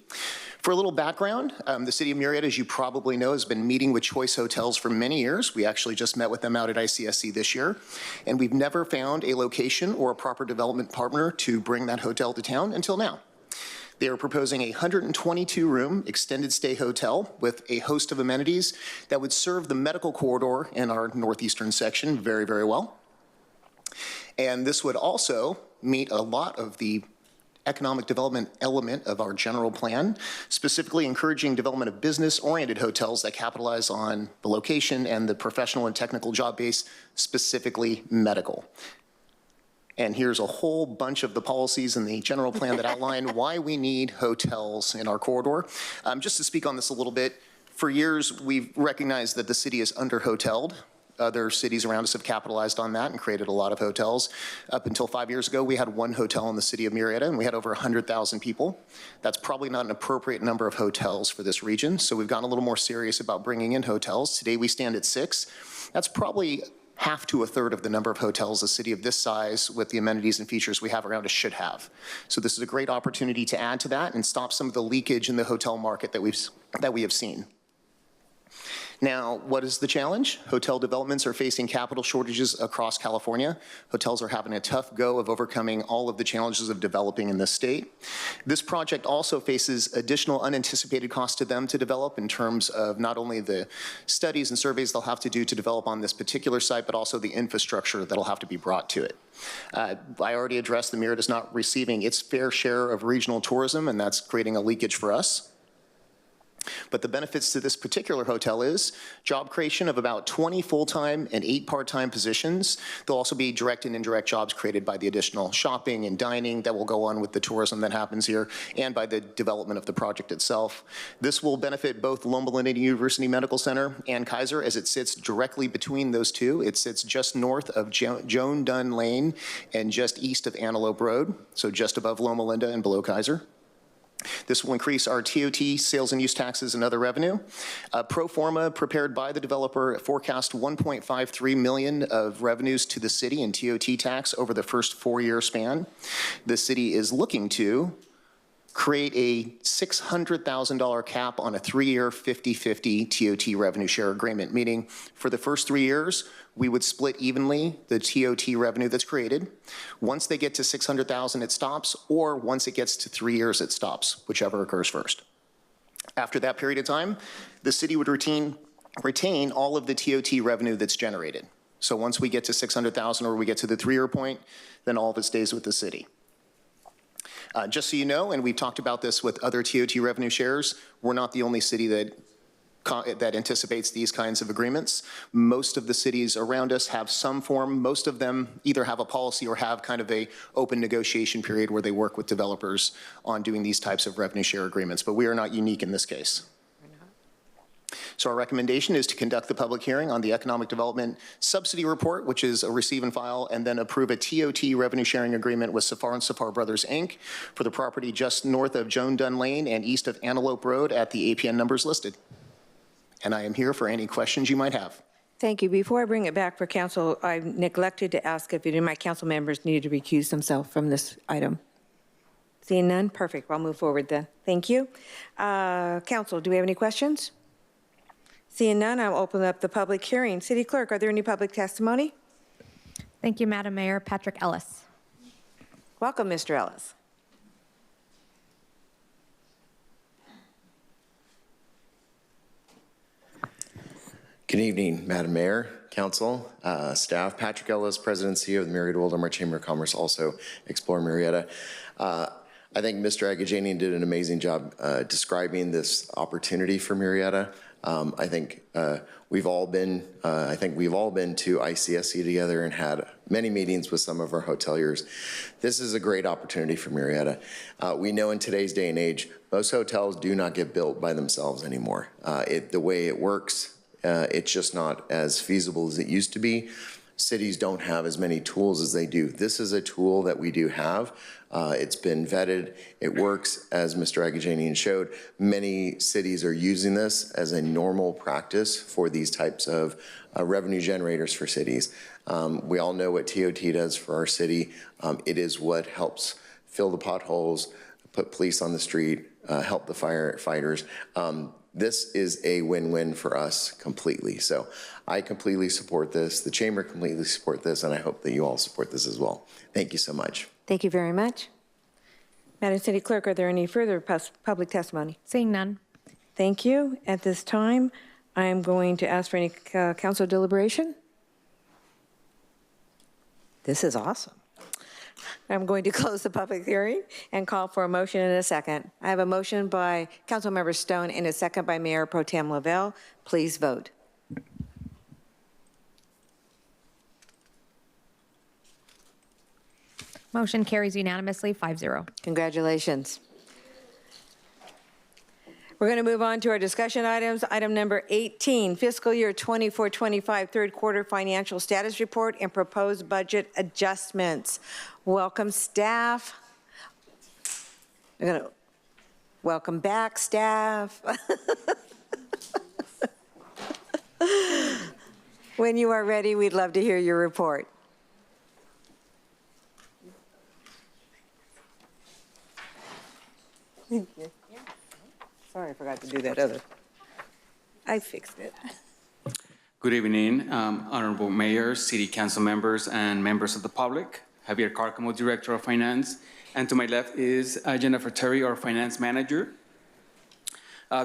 For a little background, the City of Murrieta, as you probably know, has been meeting with Choice Hotels for many years. We actually just met with them out at ICSC this year, and we've never found a location or a proper development partner to bring that hotel to town until now. They are proposing a 122-room extended stay hotel with a host of amenities that would serve the medical corridor in our northeastern section very, very well. And this would also meet a lot of the economic development element of our general plan, specifically encouraging development of business-oriented hotels that capitalize on the location and the professional and technical job base, specifically medical. And here's a whole bunch of the policies in the general plan that outline why we need hotels in our corridor. Just to speak on this a little bit, for years we've recognized that the city is under-hoteled. Other cities around us have capitalized on that and created a lot of hotels. Up until 5 years ago, we had one hotel in the city of Murrieta, and we had over 100,000 people. That's probably not an appropriate number of hotels for this region, so we've gotten a little more serious about bringing in hotels. Today, we stand at 6. That's probably half to a third of the number of hotels a city of this size with the amenities and features we have around us should have. So this is a great opportunity to add to that and stop some of the leakage in the hotel market that we have seen. Now, what is the challenge? Hotel developments are facing capital shortages across California. Hotels are having a tough go of overcoming all of the challenges of developing in this state. This project also faces additional unanticipated costs to them to develop in terms of not only the studies and surveys they'll have to do to develop on this particular site, but also the infrastructure that'll have to be brought to it. I already addressed the Murrieta is not receiving its fair share of regional tourism, and that's creating a leakage for us. But the benefits to this particular hotel is job creation of about 20 full-time and 8 part-time positions. There'll also be direct and indirect jobs created by the additional shopping and dining that will go on with the tourism that happens here and by the development of the project itself. This will benefit both Loma Linda University Medical Center and Kaiser as it sits directly between those two. It sits just north of Joan Dunn Lane and just east of Antelope Road, so just above Loma Linda and below Kaiser. This will increase our TOT, sales and use taxes, and other revenue. Pro forma prepared by the developer forecast $1.53 million of revenues to the city in TOT tax over the first 4-year span. The city is looking to create a $600,000 cap on a 3-year 50-50 TOT revenue share agreement, meaning for the first 3 years, we would split evenly the TOT revenue that's created. Once they get to $600,000, it stops, or once it gets to 3 years, it stops, whichever occurs first. After that period of time, the city would retain all of the TOT revenue that's generated. So once we get to $600,000 or we get to the 3-year point, then all of it stays with the city. Just so you know, and we've talked about this with other TOT revenue shares, we're not the only city that anticipates these kinds of agreements. Most of the cities around us have some form. Most of them either have a policy or have kind of a open negotiation period where they work with developers on doing these types of revenue share agreements, but we are not unique in this case. So our recommendation is to conduct the public hearing on the Economic Development Subsidy Report, which is a receive and file, and then approve a TOT revenue sharing agreement with Safar and Safar Brothers, Inc. for the property just north of Joan Dunn Lane and east of Antelope Road at the APN numbers listed. And I am here for any questions you might have. Thank you. Before I bring it back for council, I neglected to ask if any of my council members needed to recuse themselves from this item. Seeing none, perfect. I'll move forward then. Thank you. Council, do we have any questions? Seeing none, I'll open up the public hearing. City Clerk, are there any public testimony? Thank you, Madam Mayor. Patrick Ellis. Welcome, Mr. Ellis. Good evening, Madam Mayor, Council, staff. Patrick Ellis, President and CEO of the Murrieta-Wildomar Chamber of Commerce, also Explore Murrieta. I think Mr. Agajanian did an amazing job describing this opportunity for Murrieta. I think we've all been to ICSC together and had many meetings with some of our hoteliers. This is a great opportunity for Murrieta. We know in today's day and age, most hotels do not get built by themselves anymore. The way it works, it's just not as feasible as it used to be. Cities don't have as many tools as they do. This is a tool that we do have. It's been vetted. It works, as Mr. Agajanian showed. Many cities are using this as a normal practice for these types of revenue generators for cities. We all know what TOT does for our city. It is what helps fill the potholes, put police on the street, help the firefighters. This is a win-win for us completely. So I completely support this. The Chamber completely support this, and I hope that you all support this as well. Thank you so much. Thank you very much. Madam City Clerk, are there any further public testimony? Seeing none. Thank you. At this time, I'm going to ask for any council deliberation. This is awesome. I'm going to close the public hearing and call for a motion in a second. I have a motion by Councilmember Stone and a second by Mayor Pro Tem Lavelle. Please vote. Motion carries unanimously, 5-0. Congratulations. We're going to move on to our discussion items. Item number 18, fiscal year 24-25 third quarter financial status report and proposed budget adjustments. Welcome, staff. I'm going to welcome back, staff. When you are ready, we'd love to hear your report. Thank you. Sorry, I forgot to do that other. I fixed it. Good evening, Honorable Mayor, City Council members, and members of the public. Javier Carcamo, Director of Finance. And to my left is Jennifer Terry, our Finance Manager.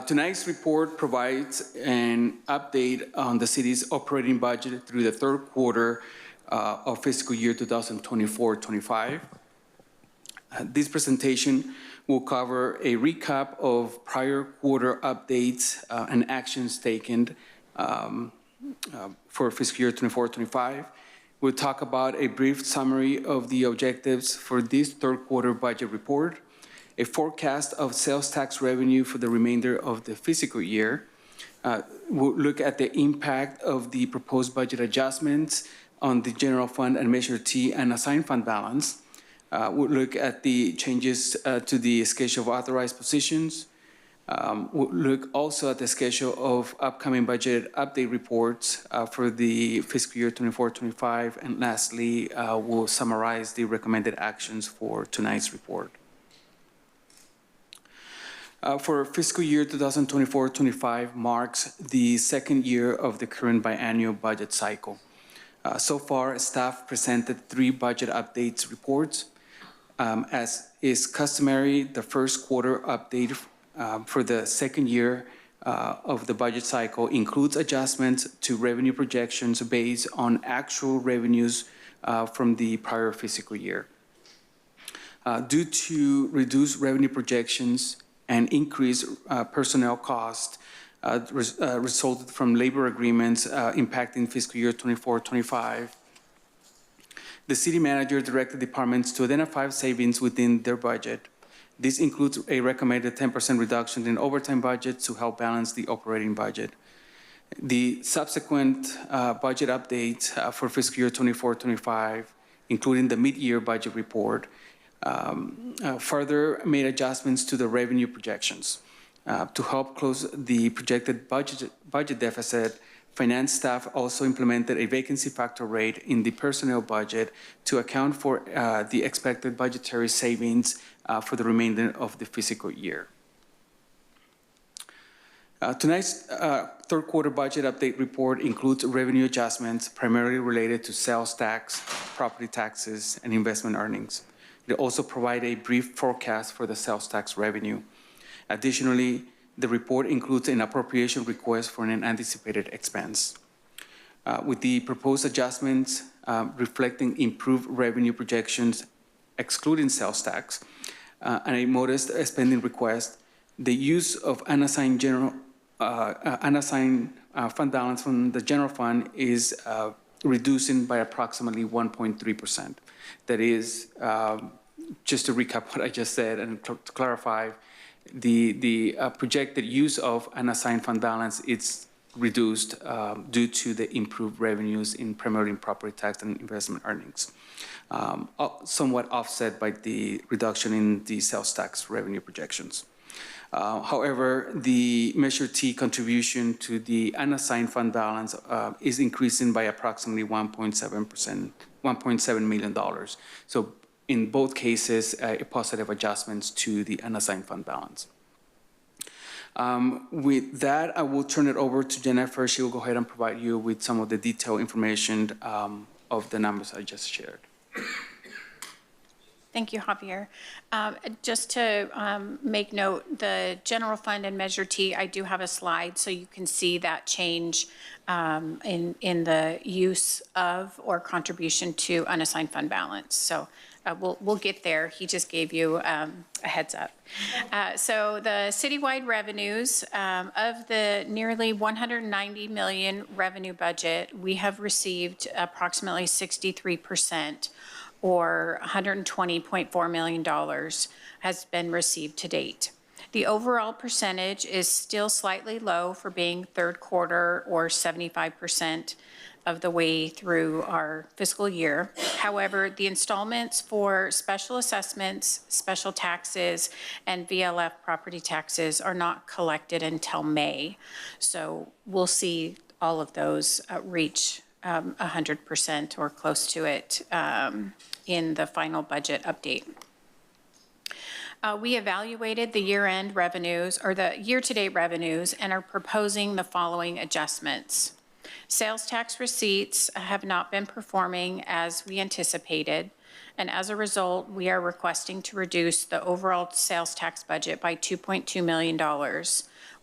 Tonight's report provides an update on the city's operating budget through the third quarter of fiscal year 2024-25. This presentation will cover a recap of prior quarter updates and actions taken for fiscal year 24-25. We'll talk about a brief summary of the objectives for this third quarter budget report, a forecast of sales tax revenue for the remainder of the fiscal year. We'll look at the impact of the proposed budget adjustments on the general fund and Measure T and assigned fund balance. We'll look at the changes to the schedule of authorized positions. We'll look also at the schedule of upcoming budget update reports for the fiscal year 24-25. And lastly, we'll summarize the recommended actions for tonight's report. For fiscal year 2024-25 marks the second year of the current biannual budget cycle. So far, staff presented 3 budget updates reports. As is customary, the first quarter update for the second year of the budget cycle includes adjustments to revenue projections based on actual revenues from the prior fiscal year. Due to reduced revenue projections and increased personnel costs resulted from labor agreements impacting fiscal year 24-25, the city manager directed departments to identify savings within their budget. This includes a recommended 10% reduction in overtime budget to help balance the operating budget. The subsequent budget updates for fiscal year 24-25, including the mid-year budget report, further made adjustments to the revenue projections. To help close the projected budget deficit, finance staff also implemented a vacancy factor rate in the personnel budget to account for the expected budgetary savings for the remainder of the fiscal year. Tonight's third quarter budget update report includes revenue adjustments primarily related to sales tax, property taxes, and investment earnings. It also provides a brief forecast for the sales tax revenue. Additionally, the report includes an appropriation request for an anticipated expense. With the proposed adjustments reflecting improved revenue projections, excluding sales tax, and a modest spending request, the use of unassigned fund balance from the general fund is reducing by approximately 1.3%. That is, just to recap what I just said and to clarify, the projected use of unassigned fund balance is reduced due to the improved revenues in primarily in property tax and investment earnings, somewhat offset by the reduction in the sales tax revenue projections. However, the Measure T contribution to the unassigned fund balance is increasing by approximately $1.7 million. So in both cases, positive adjustments to the unassigned fund balance. With that, I will turn it over to Jennifer. She will go ahead and provide you with some of the detailed information of the numbers I just shared. Thank you, Javier. Just to make note, the general fund and Measure T, I do have a slide so you can see that change in the use of or contribution to unassigned fund balance. So we'll get there. He just gave you a heads up. So the citywide revenues of the nearly 190 million revenue budget, we have received approximately 63%. Or $120.4 million has been received to date. The overall percentage is still slightly low for being third quarter or 75% of the way through our fiscal year. However, the installments for special assessments, special taxes, and VLF property taxes are not collected until May. So we'll see all of those reach 100% or close to it in the final budget update. We evaluated the year-end revenues or the year-to-date revenues and are proposing the following adjustments. Sales tax receipts have not been performing as we anticipated, and as a result, we are requesting to reduce the overall sales tax budget by $2.2 million,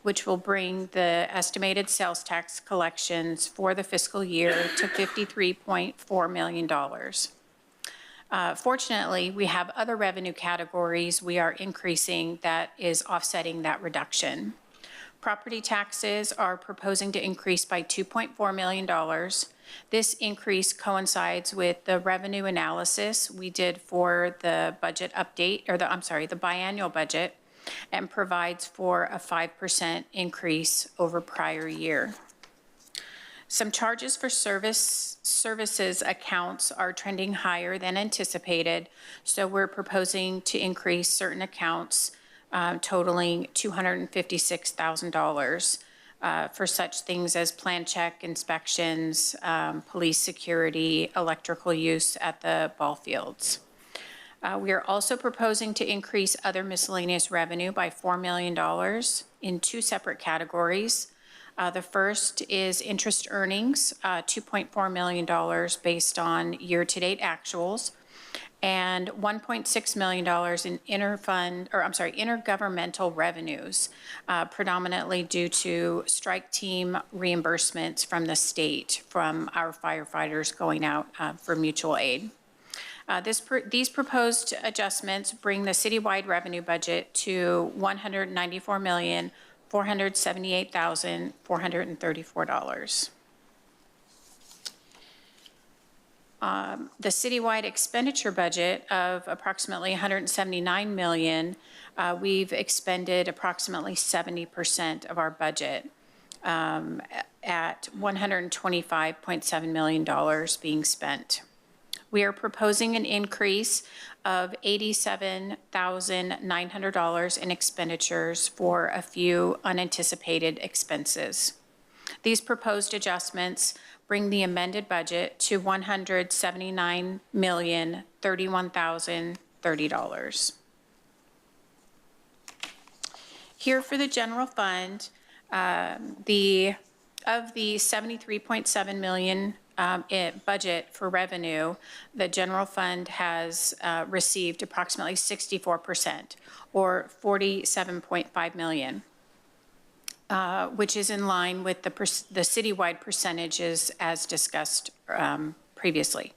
which will bring the estimated sales tax collections for the fiscal year to $53.4 million. Fortunately, we have other revenue categories we are increasing that is offsetting that reduction. Property taxes are proposing to increase by $2.4 million. This increase coincides with the revenue analysis we did for the budget update, or the biannual budget, and provides for a 5% increase over prior year. Some charges for services accounts are trending higher than anticipated, so we're proposing to increase certain accounts totaling $256,000 for such things as plan check, inspections, police security, electrical use at the ball fields. We are also proposing to increase other miscellaneous revenue by $4 million in two separate categories. The first is interest earnings, $2.4 million based on year-to-date actuals, and $1.6 million in intergovernmental revenues, predominantly due to strike team reimbursements from the state from our firefighters going out for mutual aid. These proposed adjustments bring the citywide revenue budget to $194,478,434. The citywide expenditure budget of approximately $179 million, we've expended approximately 70% of our budget at $125.7 million being spent. We are proposing an increase of $87,900 in expenditures for a few unanticipated expenses. These proposed adjustments bring the amended budget to $179,031,030. Here for the general fund, of the $73.7 million budget for revenue, the general fund has received approximately 64%, or $47.5 million, which is in line with the citywide percentages as discussed previously.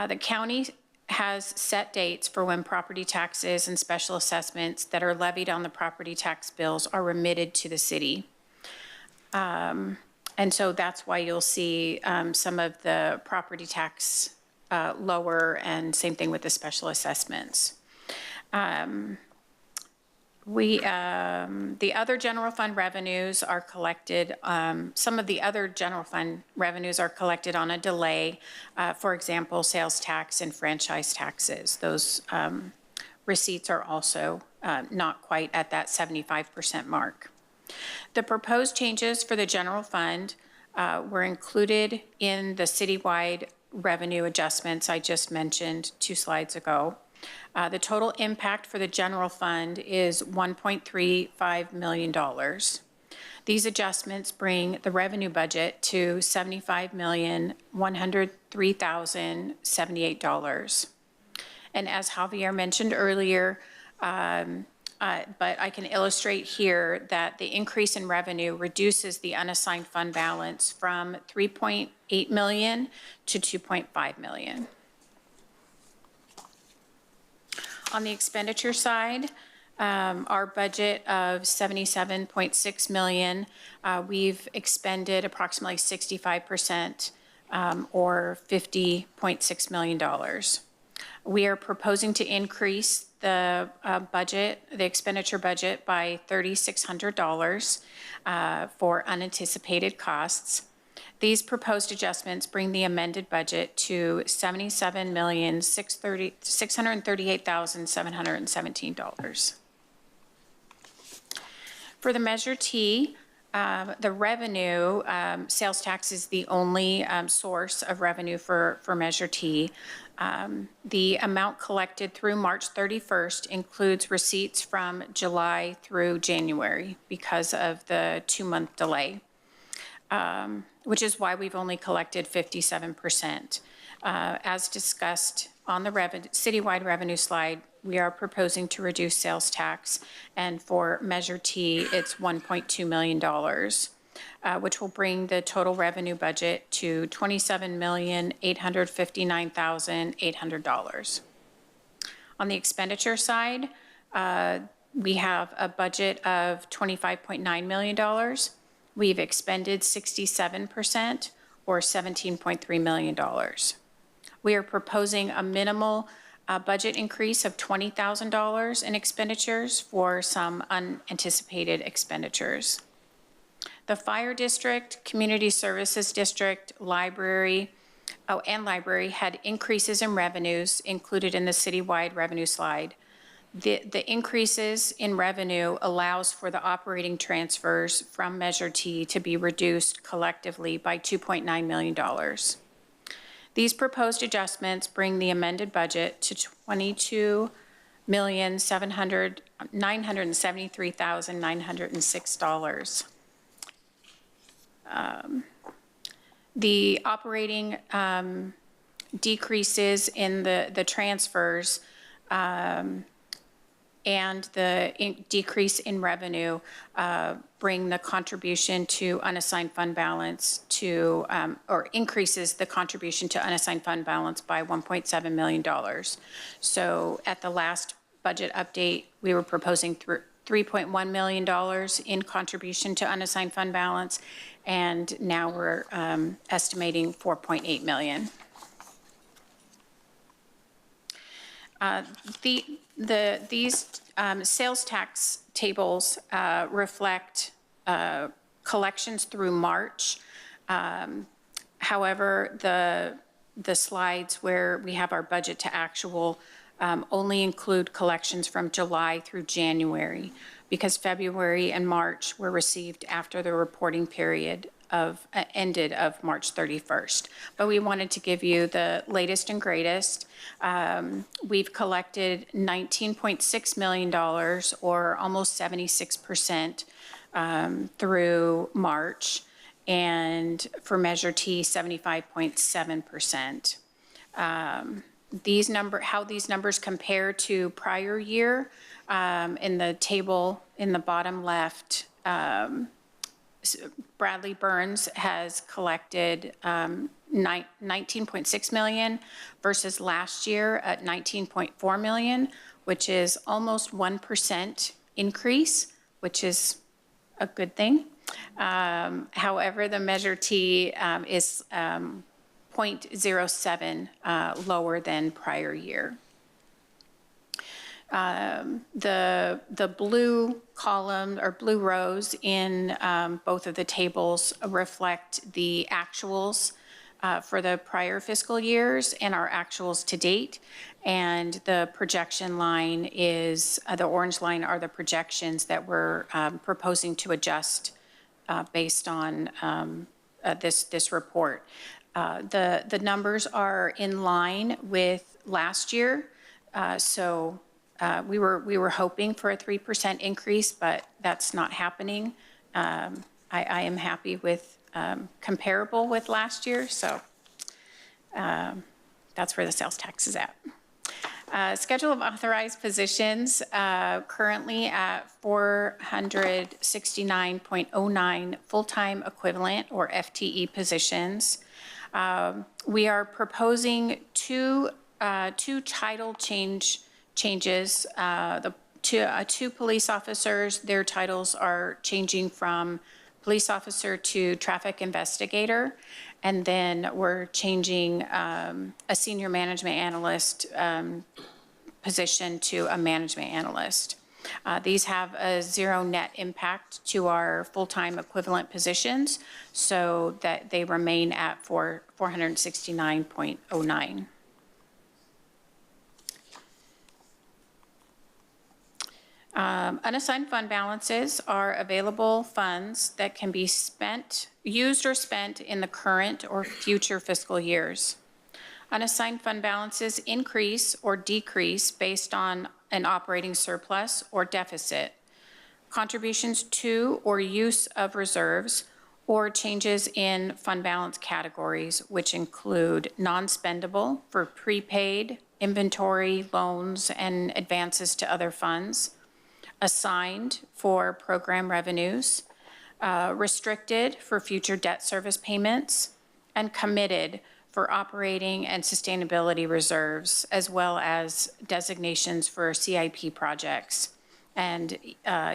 The county has set dates for when property taxes and special assessments that are levied on the property tax bills are remitted to the city. And so that's why you'll see some of the property tax lower, and same thing with the special assessments. The other general fund revenues are collected, some of the other general fund revenues are collected on a delay. For example, sales tax and franchise taxes. Those receipts are also not quite at that 75% mark. The proposed changes for the general fund were included in the citywide revenue adjustments I just mentioned 2 slides ago. The total impact for the general fund is $1.35 million. These adjustments bring the revenue budget to $75,103,078. And as Javier mentioned earlier, but I can illustrate here that the increase in revenue reduces the unassigned fund balance from $3.8 million to $2.5 million. On the expenditure side, our budget of $77.6 million, we've expended approximately 65%, or $50.6 million. We are proposing to increase the expenditure budget by $3,600 for unanticipated costs. These proposed adjustments bring the amended budget to $77,638,717. For the Measure T, the revenue, sales tax is the only source of revenue for Measure T. The amount collected through March 31st includes receipts from July through January because of the 2-month delay, which is why we've only collected 57%. As discussed on the citywide revenue slide, we are proposing to reduce sales tax, and for Measure T, it's $1.2 million. which will bring the total revenue budget to $27,859,800. On the expenditure side, we have a budget of $25.9 million. We've expended 67%, or $17.3 million. We are proposing a minimal budget increase of $20,000 in expenditures for some unanticipated expenditures. The Fire District, Community Services District, Library, and Library had increases in revenues included in the citywide revenue slide. The increases in revenue allows for the operating transfers from Measure T to be reduced collectively by $2.9 million. These proposed adjustments bring the amended budget to $22,973,906. The operating decreases in the transfers and the decrease in revenue bring the contribution to unassigned fund balance to, or increases the contribution to unassigned fund balance by $1.7 million. So at the last budget update, we were proposing $3.1 million in contribution to unassigned fund balance, and now we're estimating $4.8 million. These sales tax tables reflect collections through March. However, the slides where we have our budget to actual only include collections from July through January, because February and March were received after the reporting period ended of March 31st. But we wanted to give you the latest and greatest. We've collected $19.6 million, or almost 76% through March, and for Measure T, 75.7%. How these numbers compare to prior year, in the table in the bottom left, Bradley Burns has collected $19.6 million versus last year at $19.4 million, which is almost 1% increase, which is a good thing. However, the Measure T is 0.07 lower than prior year. The blue column or blue rows in both of the tables reflect the actuals for the prior fiscal years and our actuals to date. And the projection line is, the orange line are the projections that we're proposing to adjust based on this report. The numbers are in line with last year. We were hoping for a 3% increase, but that's not happening. I am happy with comparable with last year, so that's where the sales tax is at. Schedule of authorized positions, currently at 469.09 full-time equivalent, or FTE positions. We are proposing two title changes. Two police officers, their titles are changing from police officer to traffic investigator. And then we're changing a senior management analyst position to a management analyst. These have a zero net impact to our full-time equivalent positions, so that they remain at 469.09. Unassigned fund balances are available funds that can be used or spent in the current or future fiscal years. Unassigned fund balances increase or decrease based on an operating surplus or deficit, contributions to or use of reserves, or changes in fund balance categories, which include non-spendable for prepaid, inventory, loans, and advances to other funds, assigned for program revenues, restricted for future debt service payments, and committed for operating and sustainability reserves, as well as designations for CIP projects and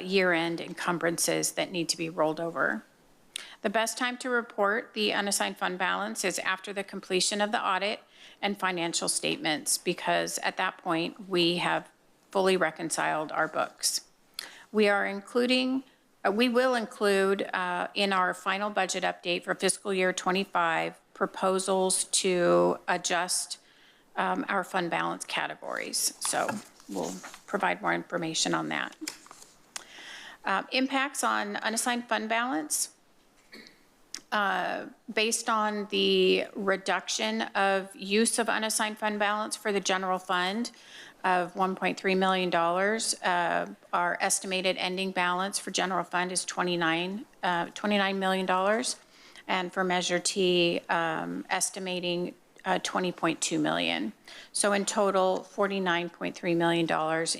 year-end encumbrances that need to be rolled over. The best time to report the unassigned fund balance is after the completion of the audit and financial statements, because at that point, we have fully reconciled our books. We will include in our final budget update for fiscal year 25 proposals to adjust our fund balance categories. So we'll provide more information on that. Impacts on unassigned fund balance. Based on the reduction of use of unassigned fund balance for the general fund of $1.3 million, our estimated ending balance for general fund is $29 million, and for Measure T, estimating $20.2 million. So in total, $49.3 million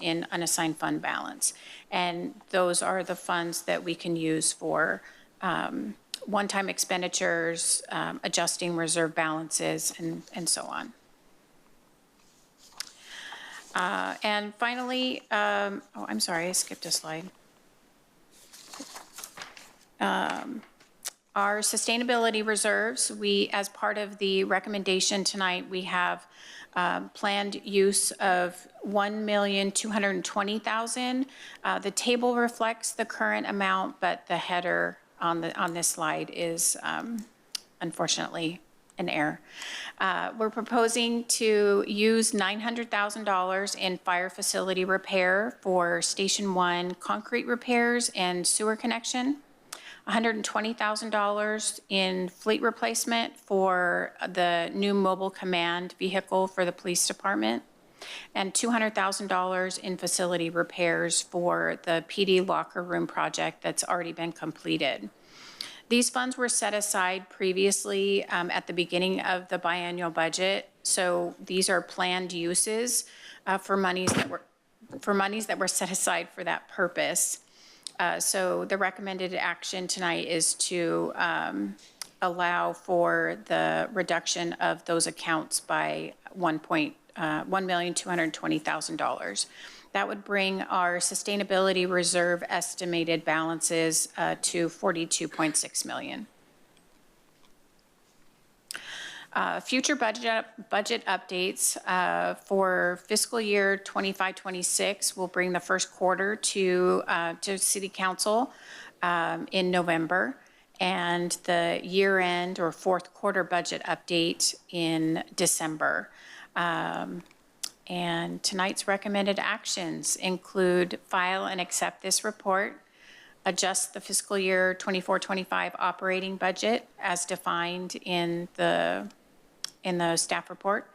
in unassigned fund balance. And those are the funds that we can use for one-time expenditures, adjusting reserve balances, and so on. And finally, oh, I'm sorry, I skipped a slide. Our sustainability reserves, as part of the recommendation tonight, we have planned use of $1,220,000. The table reflects the current amount, but the header on this slide is unfortunately an error. We're proposing to use $900,000 in fire facility repair for Station 1 concrete repairs and sewer connection, $120,000 in fleet replacement for the new mobile command vehicle for the police department, and $200,000 in facility repairs for the PD locker room project that's already been completed. These funds were set aside previously at the beginning of the biannual budget, so these are planned uses for monies that were set aside for that purpose. So the recommended action tonight is to allow for the reduction of those accounts by $1,220,000. That would bring our sustainability reserve estimated balances to $42.6 million. Future budget updates for fiscal year 25-26 will bring the first quarter to City Council in November, and the year-end or fourth quarter budget update in December. And tonight's recommended actions include file and accept this report, adjust the fiscal year 24-25 operating budget as defined in the staff report,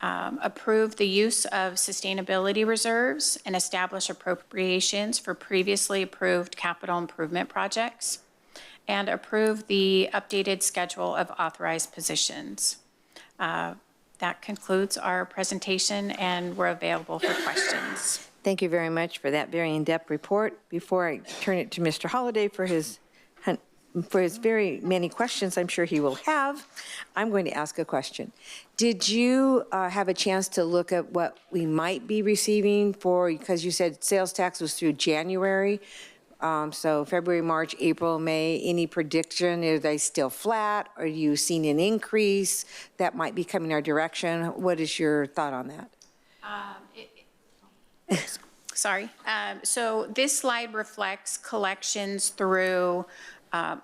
approve the use of sustainability reserves and establish appropriations for previously approved capital improvement projects, and approve the updated schedule of authorized positions. That concludes our presentation, and we're available for questions. Thank you very much for that very in-depth report. Before I turn it to Mr. Holliday for his very many questions I'm sure he will have, I'm going to ask a question. Did you have a chance to look at what we might be receiving for, because you said sales tax was through January, so February, March, April, May, any prediction? Are they still flat? Are you seeing an increase that might be coming our direction? What is your thought on that? Sorry. So this slide reflects collections through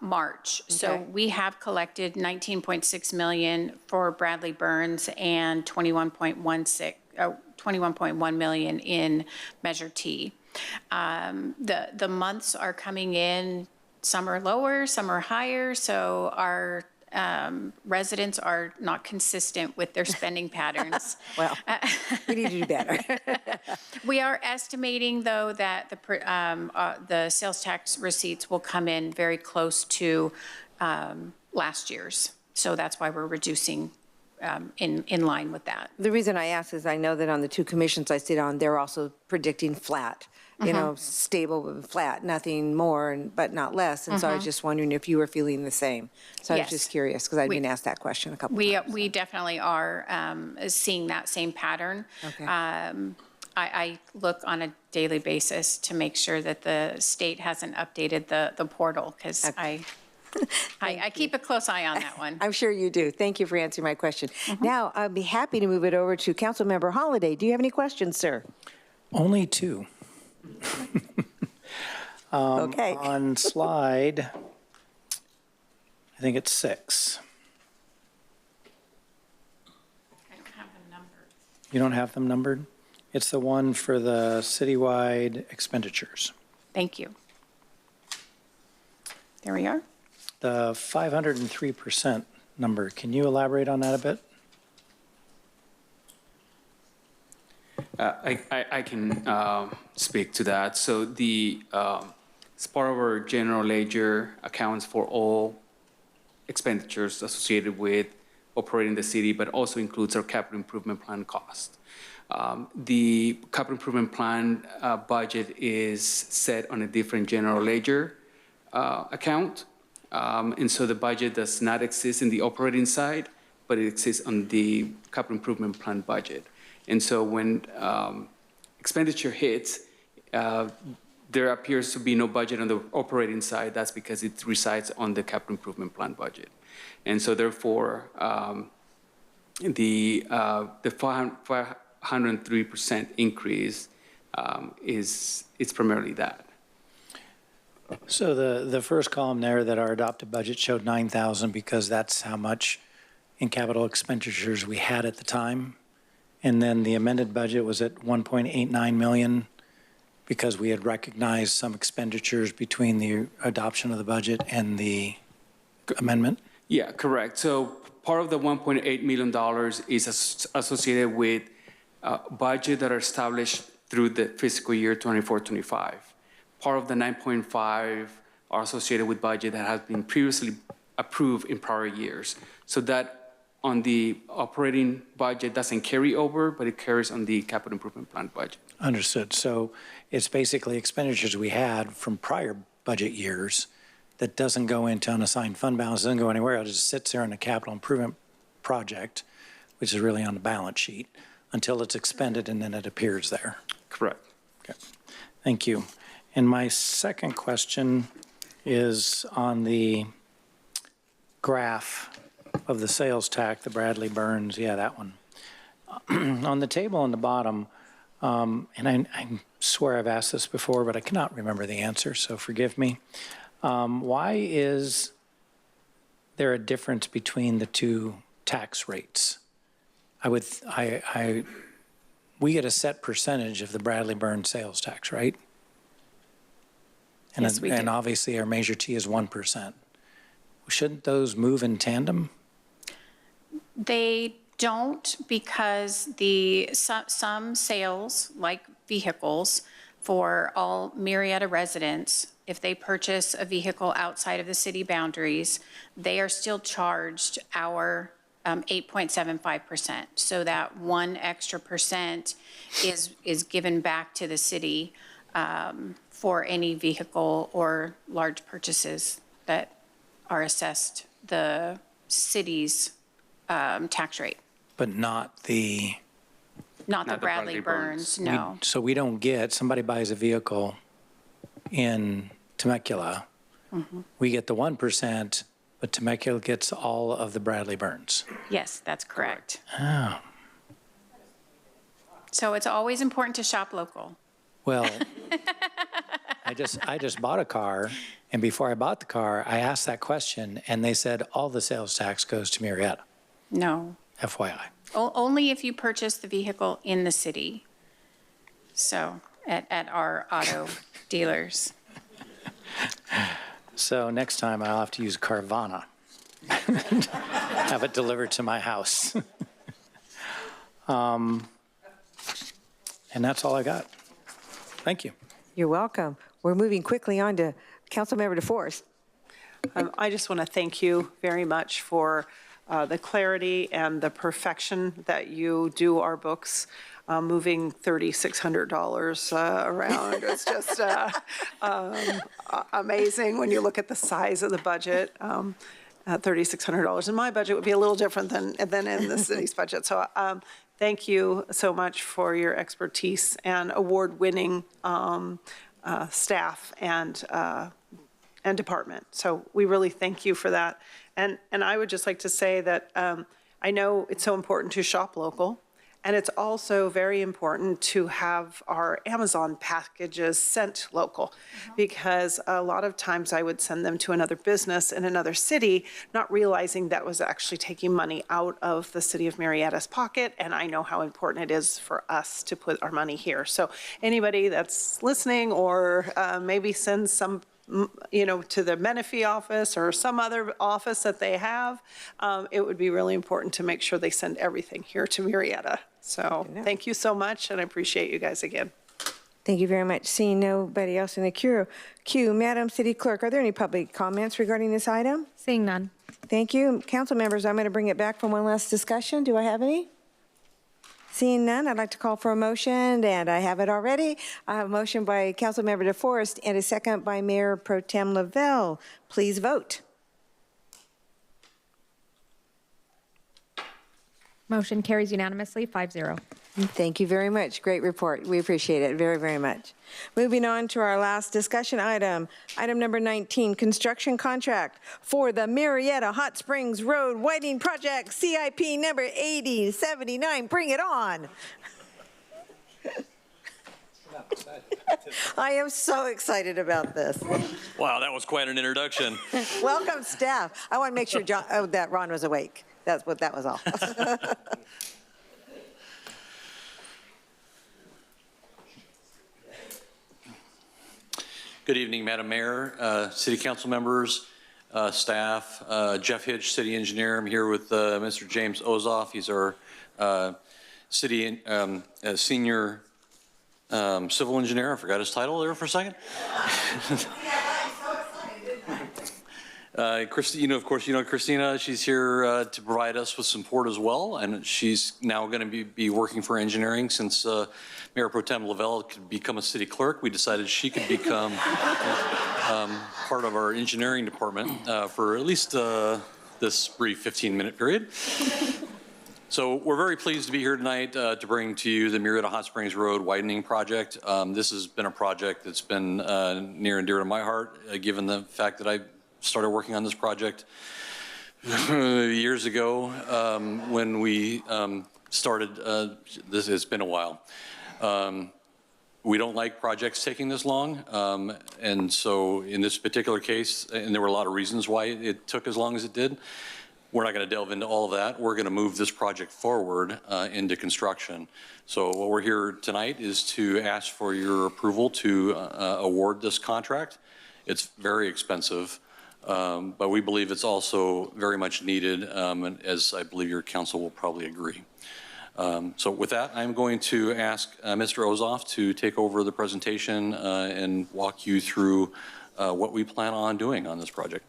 March. Okay. So we have collected $19.6 million for Bradley Burns and $21.1 million in Measure T. The months are coming in, some are lower, some are higher, so our residents are not consistent with their spending patterns. Well, we need to do better. We are estimating, though, that the sales tax receipts will come in very close to last year's. So that's why we're reducing in line with that. The reason I ask is I know that on the two commissions I sit on, they're also predicting flat, stable but flat, nothing more, but not less. And so I was just wondering if you were feeling the same. So I was Yes. just curious because I've been asked that question a couple times. We definitely are seeing that same pattern. Okay. I look on a daily basis to make sure that the state hasn't updated the portal, because I keep a close eye on that one. I'm sure you do. Thank you for answering my question. Now, I'd be happy to move it over to Councilmember Holliday. Do you have any questions, sir? Only two. Okay. On slide, I think it's 6. I don't have them numbered. You don't have them numbered? It's the one for the citywide expenditures. Thank you. There we are. The 503% number, can you elaborate on that a bit? I can speak to that. So the as part of our general ledger accounts for all expenditures associated with operating the city, but also includes our capital improvement plan cost. The capital improvement plan budget is set on a different general ledger account. And so the budget does not exist in the operating side, but it exists on the capital improvement plan budget. And so when expenditure hits, there appears to be no budget on the operating side. That's because it resides on the capital improvement plan budget. And so therefore, the 503% increase it's primarily that. So the first column there, that our adopted budget showed 9,000 because that's how much in capital expenditures we had at the time. And then the amended budget was at 1.89 million because we had recognized some expenditures between the adoption of the budget and the amendment? Yeah, correct. So part of the $1.8 million is associated with budget that are established through the fiscal year 24-25. Part of the 9.5 are associated with budget that has been previously approved in prior years. So that on the operating budget doesn't carry over, but it carries on the capital improvement plan budget. Understood. So it's basically expenditures we had from prior budget years that doesn't go into unassigned fund balance, doesn't go anywhere. It just sits there in a capital improvement project, which is really on the balance sheet, until it's expended and then it appears there. Correct. Okay. Thank you. And my second question is on the graph of the sales tax, the Bradley Burns, yeah, that one. On the table on the bottom, and I swear I've asked this before, but I cannot remember the answer, so forgive me. Why is there a difference between the two tax rates? We get a set percentage of the Bradley Burns sales tax, right? And, Yes, we do. And obviously our measure T is 1%. Shouldn't those move in tandem? They don't, because some sales, like vehicles, for all Murrieta residents, if they purchase a vehicle outside of the city boundaries, they are still charged our 8.75%. So that 1 extra percent is given back to the city for any vehicle or large purchases that are assessed the city's tax rate. But not the... Not the Bradley Burns, no. So we don't get, somebody buys a vehicle in Temecula, we get the 1%, but Temecula gets all of the Bradley Burns. Yes, that's correct. Oh, So it's always important to shop local. well, I just bought a car, and before I bought the car, I asked that question, and they said all the sales tax goes to Murrieta, No, FYI. only if you purchase the vehicle in the city. So at our auto dealers. So next time I'll have to use Carvana. Have it delivered to my house. And that's all I got. Thank you. You're welcome. We're moving quickly on to Councilmember DeForest. I just want to thank you very much for the clarity and the perfection that you do our books. Moving $3,600 around. It's just amazing when you look at the size of the budget. $3,600 in my budget would be a little different than in the city's budget. So thank you so much for your expertise and award-winning staff and department. So we really thank you for that. And I would just like to say that I know it's so important to shop local. And it's also very important to have our Amazon packages sent local, because a lot of times I would send them to another business in another city, not realizing that was actually taking money out of the city of Murrieta's pocket. And I know how important it is for us to put our money here. So anybody that's listening, or maybe send some to the Menifee office or some other office that they have, it would be really important to make sure they send everything here to Murrieta. So thank you so much, and I appreciate you guys again. Thank you very much. Seeing nobody else in the queue, Madam City Clerk, are there any public comments regarding this item? Seeing none. Thank you. Council members, I'm going to bring it back for one last discussion. Do I have any? Seeing none, I'd like to call for a motion, and I have it already. I have a motion by Councilmember DeForest and a second by Mayor Pro Tem Lavelle. Please vote. Motion carries unanimously, 5-0. Thank you very much. Great report. We appreciate it very, very much. Moving on to our last discussion item, item number 19, construction contract for the Murrieta Hot Springs Road Widening Project, CIP number 8079. Bring it on. I am so excited about this. Wow, that was quite an introduction. Welcome, staff. I want to make sure that Ron was awake. That was all. Good evening, Madam Mayor, City Council members, staff, Jeff Hitch, City Engineer. I'm here with Mr. James Ozoff. He's our city senior civil engineer. I forgot his title there for a second. Christina, of course, Christina, she's here to provide us with support as well, and she's now going to be working for engineering. Since Mayor Pro Tem Lavelle could become a city clerk, we decided she could become part of our engineering department for at least this brief 15-minute period. So we're very pleased to be here tonight to bring to you the Murrieta Hot Springs Road Widening Project. This has been a project that's been near and dear to my heart, given the fact that I started working on this project years ago when we started. This has been a while. We don't like projects taking this long, and so in this particular case, and there were a lot of reasons why it took as long as it did. We're not going to delve into all of that. We're going to move this project forward into construction. So what we're here tonight is to ask for your approval to award this contract. It's very expensive. But we believe it's also very much needed, as I believe your council will probably agree. So with that, I'm going to ask Mr. Ozoff to take over the presentation and walk you through what we plan on doing on this project.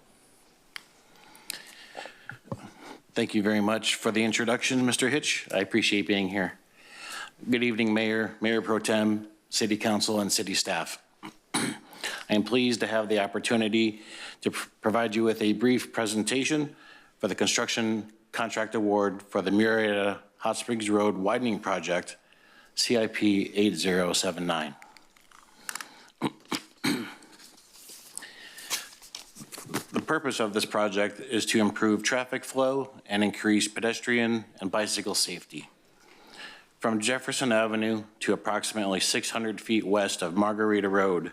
Thank you very much for the introduction, Mr. Hitch. I appreciate being here. Good evening, Mayor, Mayor Pro Tem, City Council, and City staff. I am pleased to have the opportunity to provide you with a brief presentation for the construction contract award for the Murrieta Hot Springs Road Widening Project, CIP 8079. The purpose of this project is to improve traffic flow and increase pedestrian and bicycle safety. From Jefferson Avenue to approximately 600 feet west of Margarita Road,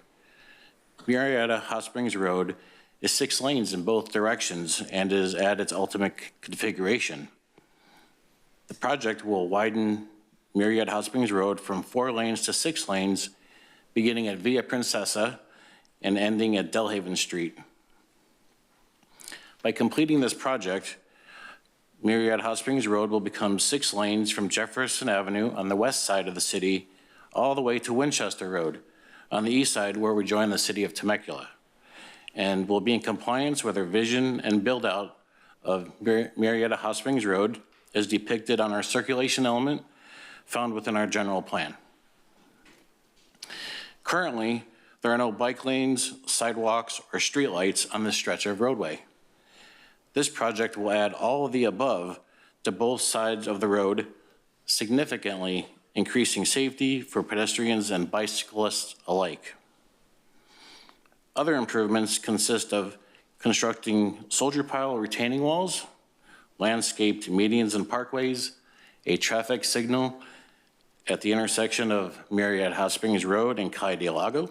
Murrieta Hot Springs Road is 6 lanes in both directions and is at its ultimate configuration. The project will widen Murrieta Hot Springs Road from 4 lanes to 6 lanes, beginning at Via Princesa and ending at Delhaven Street. By completing this project, Murrieta Hot Springs Road will become 6 lanes from Jefferson Avenue on the west side of the city all the way to Winchester Road on the east side, where we join the city of Temecula, and will be in compliance with our vision and build out of Murrieta Hot Springs Road is depicted on our circulation element found within our general plan. Currently, there are no bike lanes, sidewalks, or streetlights on this stretch of roadway. This project will add all of the above to both sides of the road, significantly increasing safety for pedestrians and bicyclists alike. Other improvements consist of constructing soldier pile retaining walls, landscaped medians and parkways, a traffic signal at the intersection of Murrieta Hot Springs Road and Calle del Lago,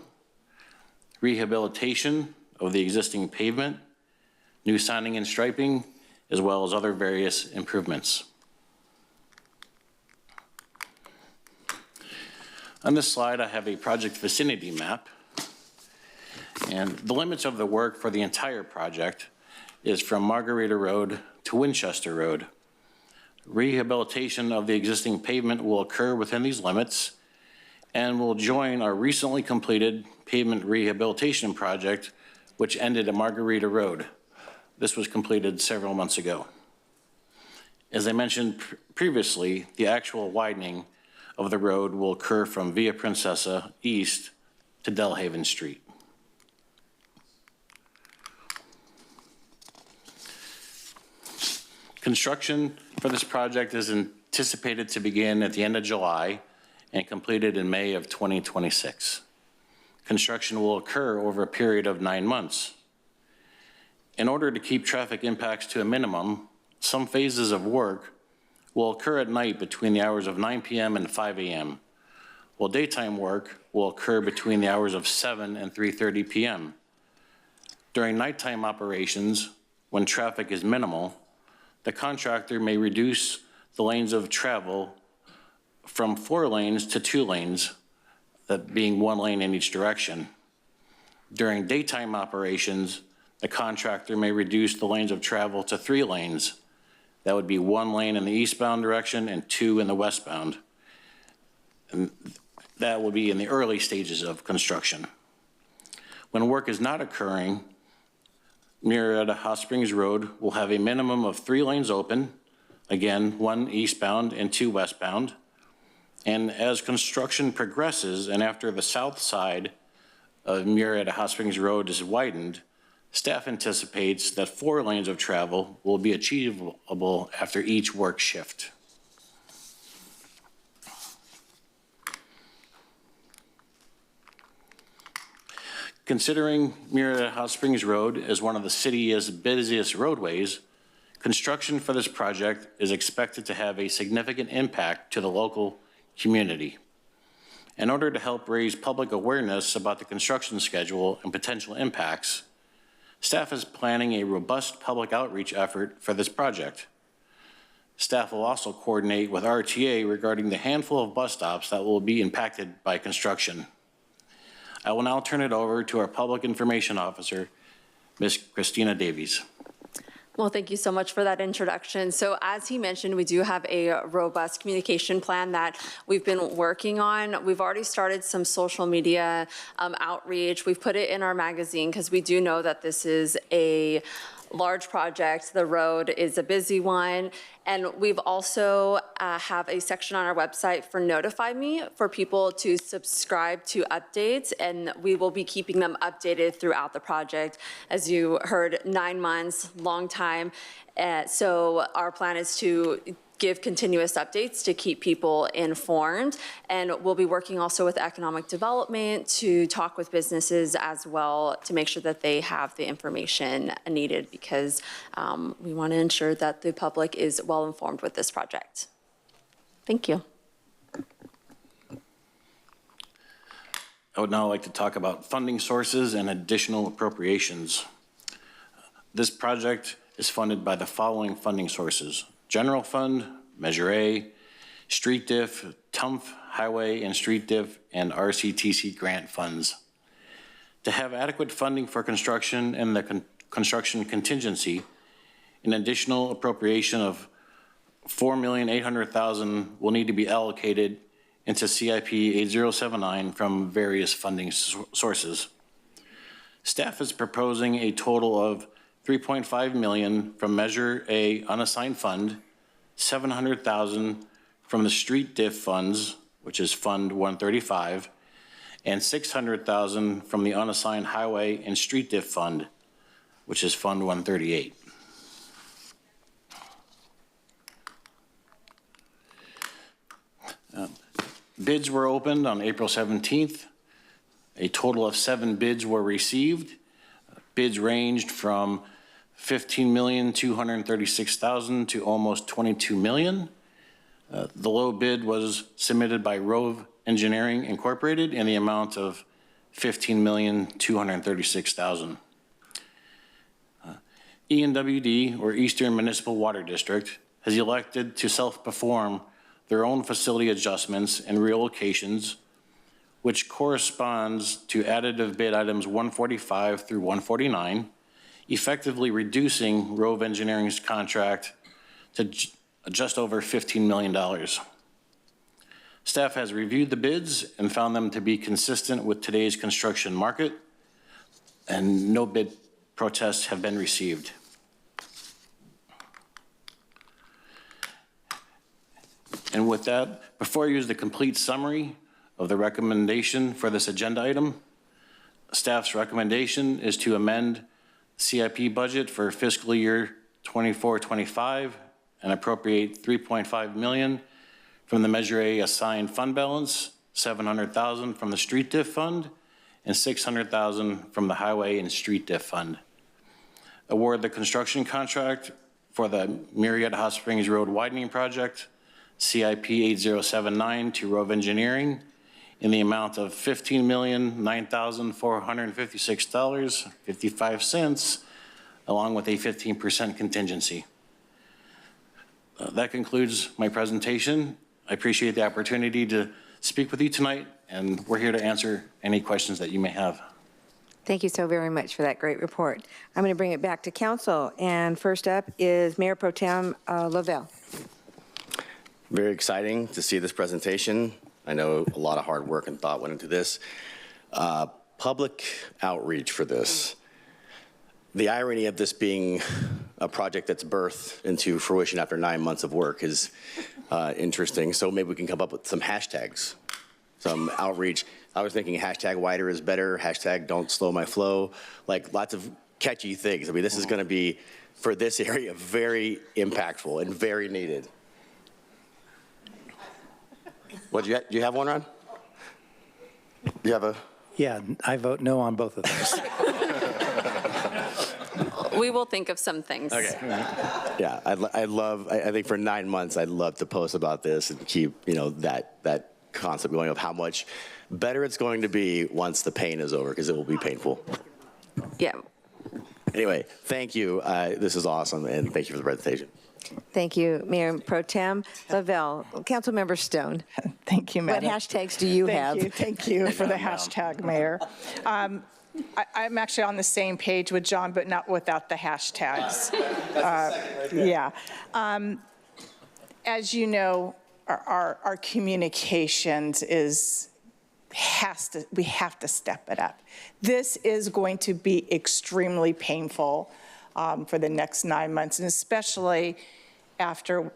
rehabilitation of the existing pavement, new signing and striping, as well as other various improvements. On this slide, I have a project vicinity map, and the limits of the work for the entire project is from Margarita Road to Winchester Road. Rehabilitation of the existing pavement will occur within these limits and will join our recently completed pavement rehabilitation project, which ended at Margarita Road. This was completed several months ago. As I mentioned previously, the actual widening of the road will occur from Via Princesa east to Delhaven Street. Construction for this project is anticipated to begin at the end of July and completed in May of 2026. Construction will occur over a period of 9 months. In order to keep traffic impacts to a minimum, some phases of work will occur at night between the hours of 9 p.m. and 5 a.m., while daytime work will occur between the hours of 7 and 3:30 p.m. During nighttime operations, when traffic is minimal, the contractor may reduce the lanes of travel from 4 lanes to 2 lanes, that being 1 lane in each direction. During daytime operations, the contractor may reduce the lanes of travel to 3 lanes. That would be 1 lane in the eastbound direction and 2 in the westbound. And that will be in the early stages of construction. When work is not occurring, Murrieta Hot Springs Road will have a minimum of 3 lanes open, again, 1 eastbound and 2 westbound. And as construction progresses and after the south side of Murrieta Hot Springs Road is widened, staff anticipates that 4 lanes of travel will be achievable after each work shift. Considering Murrieta Hot Springs Road is one of the city's busiest roadways, construction for this project is expected to have a significant impact to the local community. In order to help raise public awareness about the construction schedule and potential impacts, staff is planning a robust public outreach effort for this project. Staff will also coordinate with RTA regarding the handful of bus stops that will be impacted by construction. I will now turn it over to our Public Information Officer, Ms. Christina Davies. Well, thank you so much for that introduction. So as he mentioned, we do have a robust communication plan that we've been working on. We've already started some social media outreach. We've put it in our magazine because we do know that this is a large project. The road is a busy one. And we've also have a section on our website for Notify Me for people to subscribe to updates, and we will be keeping them updated throughout the project. As you heard, 9 months, long time. So our plan is to give continuous updates to keep people informed. And we'll be working also with economic development to talk with businesses as well to make sure that they have the information needed, because we want to ensure that the public is well informed with this project. Thank you. I would now like to talk about funding sources and additional appropriations. This project is funded by the following funding sources: General Fund, Measure A, Street Diff, TUMF, Highway and Street Diff, and RCTC grant funds. To have adequate funding for construction and the construction contingency, an additional appropriation of $4,800,000 will need to be allocated into CIP 8079 from various funding sources. Staff is proposing a total of $3.5 million from Measure A unassigned fund, $700,000 from the street diff funds, which is Fund 135, and $600,000 from the unassigned highway and street diff fund, which is Fund 138. Bids were opened on April 17th. A total of 7 bids were received. Bids ranged from $15,236,000 to almost $22 million. The low bid was submitted by Rove Engineering Incorporated in the amount of $15,236,000. ENWD, or Eastern Municipal Water District, has elected to self-perform their own facility adjustments and relocations, which corresponds to additive bid items 145 through 149, effectively reducing Rove Engineering's contract to just over $15 million. Staff has reviewed the bids and found them to be consistent with today's construction market, and no bid protests have been received. And with that, before I use the complete summary of the recommendation for this agenda item, staff's recommendation is to amend CIP budget for fiscal year 24-25 and appropriate $3.5 million from the Measure A assigned fund balance, $700,000 from the street diff fund, and $600,000 from the highway and street diff fund. Award the construction contract for the Murrieta Hot Springs Road widening project, CIP 8079, to Rove Engineering in the amount of $15,009,456.55, along with a 15% contingency. That concludes my presentation. I appreciate the opportunity to speak with you tonight, and we're here to answer any questions that you may have. Thank you so very much for that great report. I'm going to bring it back to council, and first up is Mayor Pro Tem Lavelle. Very exciting to see this presentation. I know a lot of hard work and thought went into this. Public outreach for this. The irony of this being a project that's birthed into fruition after 9 months of work is interesting. So maybe we can come up with some hashtags, some outreach. I was thinking hashtag wider is better, hashtag don't slow my flow, like lots of catchy things. I mean, this is going to be, for this area, very impactful and very needed. What, do you have one, Ron? Do you have a? Yeah, I vote no on both of those. We will think of some things. Okay. Yeah, I think for 9 months, I'd love to post about this and keep, that concept going of how much better it's going to be once the pain is over, because it will be painful. Yeah. Anyway, thank you. This is awesome, and thank you for the presentation. Thank you, Mayor Pro Tem Lavelle. Councilmember Stone. Thank you, Madam. What hashtags do you have? Thank you for the hashtag, Mayor. I'm actually on the same page with John, but not without the hashtags. Yeah. As you know, our communications we have to step it up. This is going to be extremely painful for the next 9 months, and especially after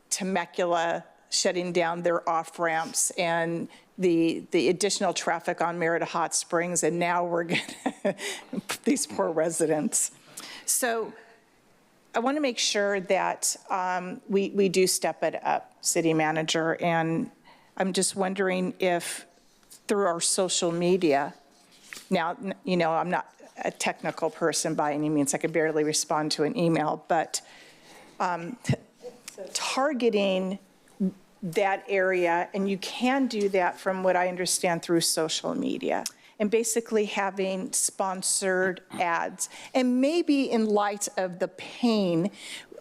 Temecula shutting down their off-ramps and the additional traffic on Murrieta Hot Springs, and now we're going to, these poor residents. So I want to make sure that we do step it up, City Manager, and I'm just wondering if through our social media, now, I'm not a technical person by any means, I could barely respond to an email, but targeting that area, and you can do that from what I understand through social media, and basically having sponsored ads. And maybe in light of the pain,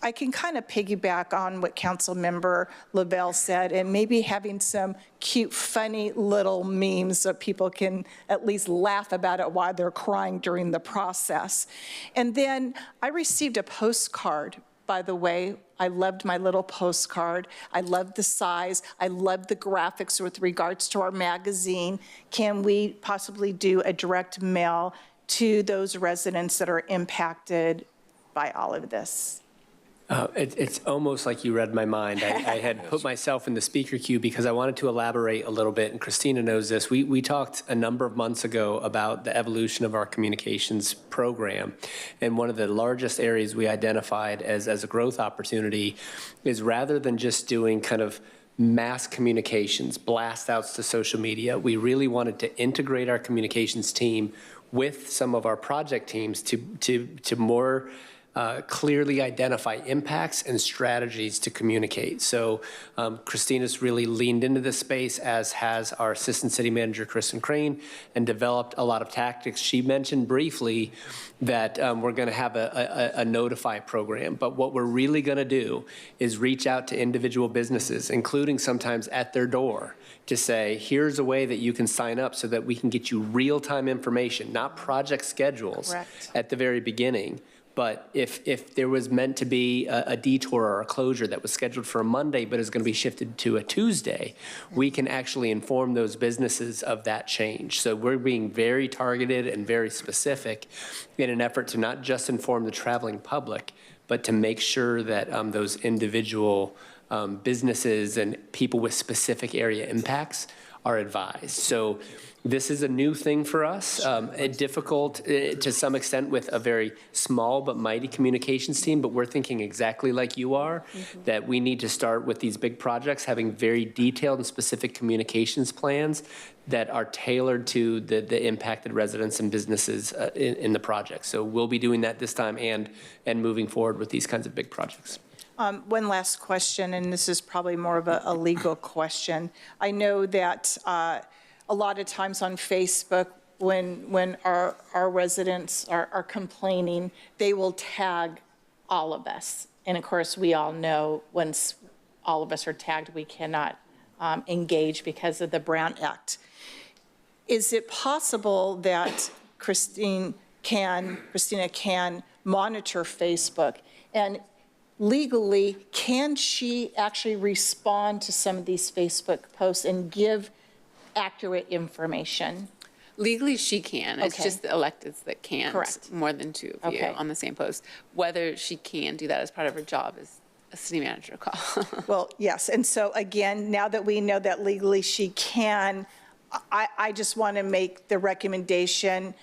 I can kind of piggyback on what Councilmember Lavelle said, and maybe having some cute, funny little memes so people can at least laugh about it while they're crying during the process. And then I received a postcard, by the way. I loved my little postcard. I loved the size. I loved the graphics with regards to our magazine. Can we possibly do a direct mail to those residents that are impacted by all of this? It's almost like you read my mind. I had put myself in the speaker queue because I wanted to elaborate a little bit, and Christina knows this. We talked a number of months ago about the evolution of our communications program, and one of the largest areas we identified as a growth opportunity is rather than just doing kind of mass communications, blast outs to social media, we really wanted to integrate our communications team with some of our project teams to more clearly identify impacts and strategies to communicate. So Christina's really leaned into this space, as has our Assistant City Manager, Kristen Crane, and developed a lot of tactics. She mentioned briefly that we're going to have a notify program, but what we're really going to do is reach out to individual businesses, including sometimes at their door, to say, here's a way that you can sign up so that we can get you real-time information, not project schedules at the very beginning. But if there was meant to be a detour or a closure that was scheduled for a Monday but is going to be shifted to a Tuesday, we can actually inform those businesses of that change. So we're being very targeted and very specific in an effort to not just inform the traveling public, but to make sure that those individual businesses and people with specific area impacts are advised. So this is a new thing for us, difficult to some extent with a very small but mighty communications team, but we're thinking exactly like you are, that we need to start with these big projects having very detailed and specific communications plans that are tailored to the impacted residents and businesses in the project. So we'll be doing that this time and moving forward with these kinds of big projects. One last question, and this is probably more of a legal question. I know that a lot of times on Facebook, when our residents are complaining, they will tag all of us. And of course, we all know once all of us are tagged, we cannot engage because of the Brown Act. Is it possible that Christina can monitor Facebook, and legally, can she actually respond to some of these Facebook posts and give accurate information? Legally, she can. It's just the electeds that can't. Correct. More than two of you on the same post. Whether she can do that as part of her job is a city manager call. Well, yes. And so again, now that we know that legally she can, I just want to make the recommendation.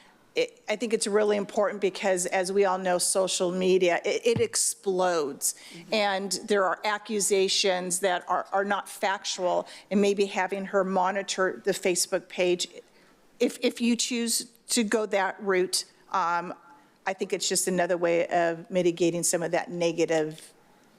I think it's really important because, as we all know, social media, it explodes. And there are accusations that are not factual, and maybe having her monitor the Facebook page, if you choose to go that route, I think it's just another way of mitigating some of that negative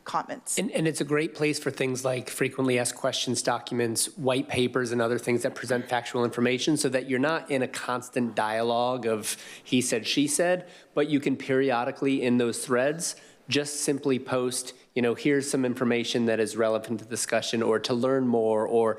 comments. And it's a great place for things like frequently asked questions documents, white papers, and other things that present factual information, so that you're not in a constant dialogue of he said, she said, but you can periodically in those threads just simply post, here's some information that is relevant to discussion, or to learn more, or,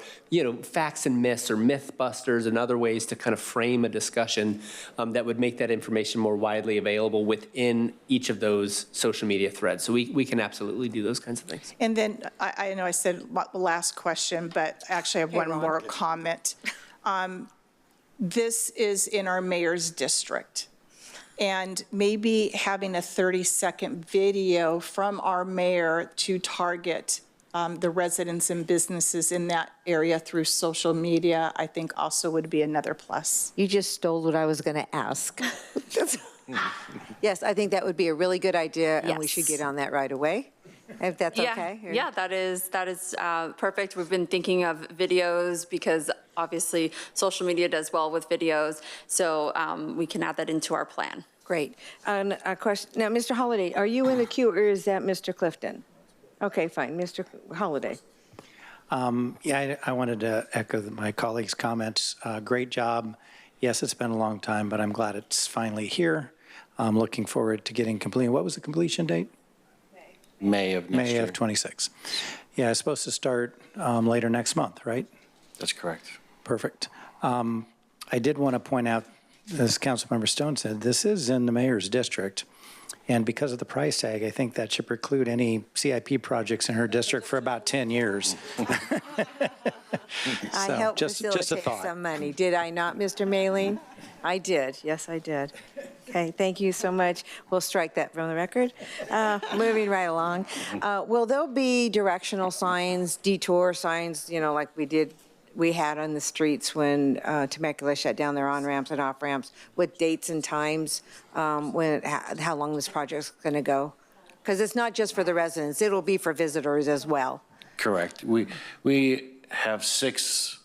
facts and myths or myth busters and other ways to kind of frame a discussion that would make that information more widely available within each of those social media threads. So we can absolutely do those kinds of things. And then I know I said the last question, but actually I have one more comment. This is in our mayor's district. And maybe having a 30-second video from our mayor to target the residents and businesses in that area through social media, I think also would be another plus. You just stole what I was going to ask. Yes, I think that would be a really good idea, and we should get on that right away, if that's okay. Yeah, that is perfect. We've been thinking of videos because obviously social media does well with videos, so we can add that into our plan. Great. And a question, now, Mr. Holliday, are you in the queue, or is that Mr. Clifton? Okay, fine, Mr. Holliday. Yeah, I wanted to echo my colleagues' comments. Great job. Yes, it's been a long time, but I'm glad it's finally here. I'm looking forward to getting completed. What was the completion date? May of next year. May of 26. Yeah, it's supposed to start later next month, right? That's correct. Perfect. I did want to point out, as Councilmember Stone said, this is in the mayor's district, And because of the price tag, I think that should preclude any CIP projects in her district for about 10 years. I So, helped just a facilitate thought. some money, did I not, Mr. Mailing? I did, yes, I did. Okay, thank you so much. We'll strike that from the record. Moving right along. Will there be directional signs, detour signs, you know, like we had on the streets when Temecula shut down their on-ramps and off-ramps with dates and times how long this project's going to go? Because it's not just for the residents, it'll be for visitors as well. Correct. We have 6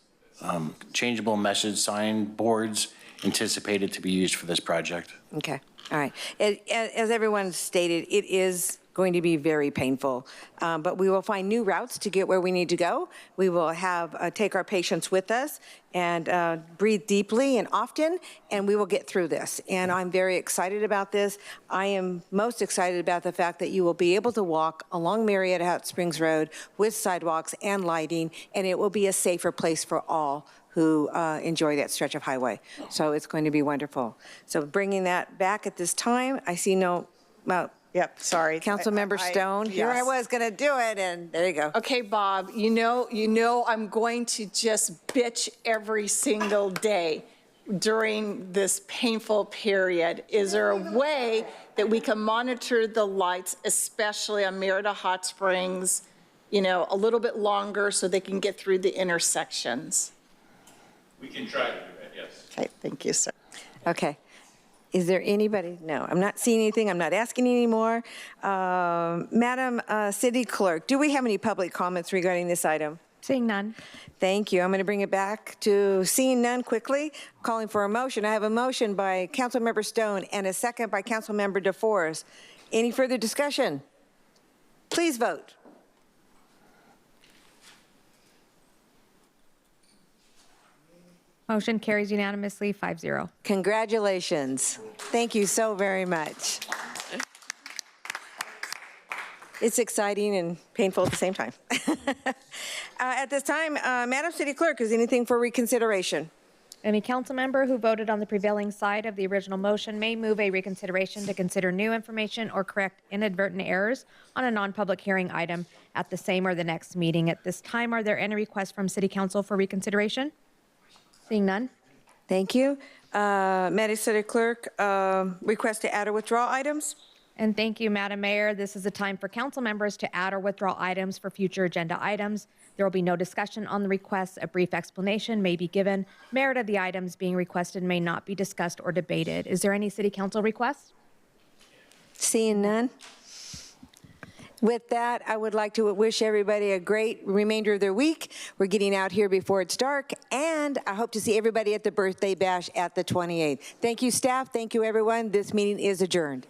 changeable message sign boards anticipated to be used for this project. Okay, all right. As everyone stated, it is going to be very painful, but we will find new routes to get where we need to go. We will have take our patients with us and breathe deeply and often, and we will get through this. And I'm very excited about this. I am most excited about the fact that you will be able to walk along Murrieta Hot Springs Road with sidewalks and lighting, and it will be a safer place for all who enjoy that stretch of highway. So it's going to be wonderful. So bringing that back at this time, I see no, well, Yep, sorry. Councilmember Stone. Here I yes. was going to do it, and there you go. Okay, Bob, you know I'm going to just bitch every single day during this painful period. Is there a way that we can monitor the lights, especially on Murrieta Hot Springs, you know, a little bit longer so they can get through the intersections? We can try to do that, yes. Okay, thank you, sir. Okay. Is there anybody? No, I'm not seeing anything. I'm not asking anymore. Madam City Clerk, do we have any public comments regarding this item? Seeing none. Thank you. I'm going to bring it back to seeing none quickly. Calling for a motion. I have a motion by Councilmember Stone and a second by Councilmember DeForest. Any further discussion? Please vote. Motion carries unanimously, 5-0. Congratulations. Thank you so very much. It's exciting and painful at the same time. At this time, Madam City Clerk, is anything for reconsideration? Any council member who voted on the prevailing side of the original motion may move a reconsideration to consider new information or correct inadvertent errors on a non-public hearing item at the same or the next meeting. At this time, are there any requests from City Council for reconsideration? Seeing none. Thank you. Madam City Clerk, request to add or withdraw items? And thank you, Madam Mayor. This is a time for council members to add or withdraw items for future agenda items. There will be no discussion on the requests. A brief explanation may be given. Merit of the items being requested may not be discussed or debated. Is there any City Council requests? Seeing none. With that, I would like to wish everybody a great remainder of their week. We're getting out here before it's dark, and I hope to see everybody at the birthday bash at the 28th. Thank you, staff. Thank you, everyone. This meeting is adjourned.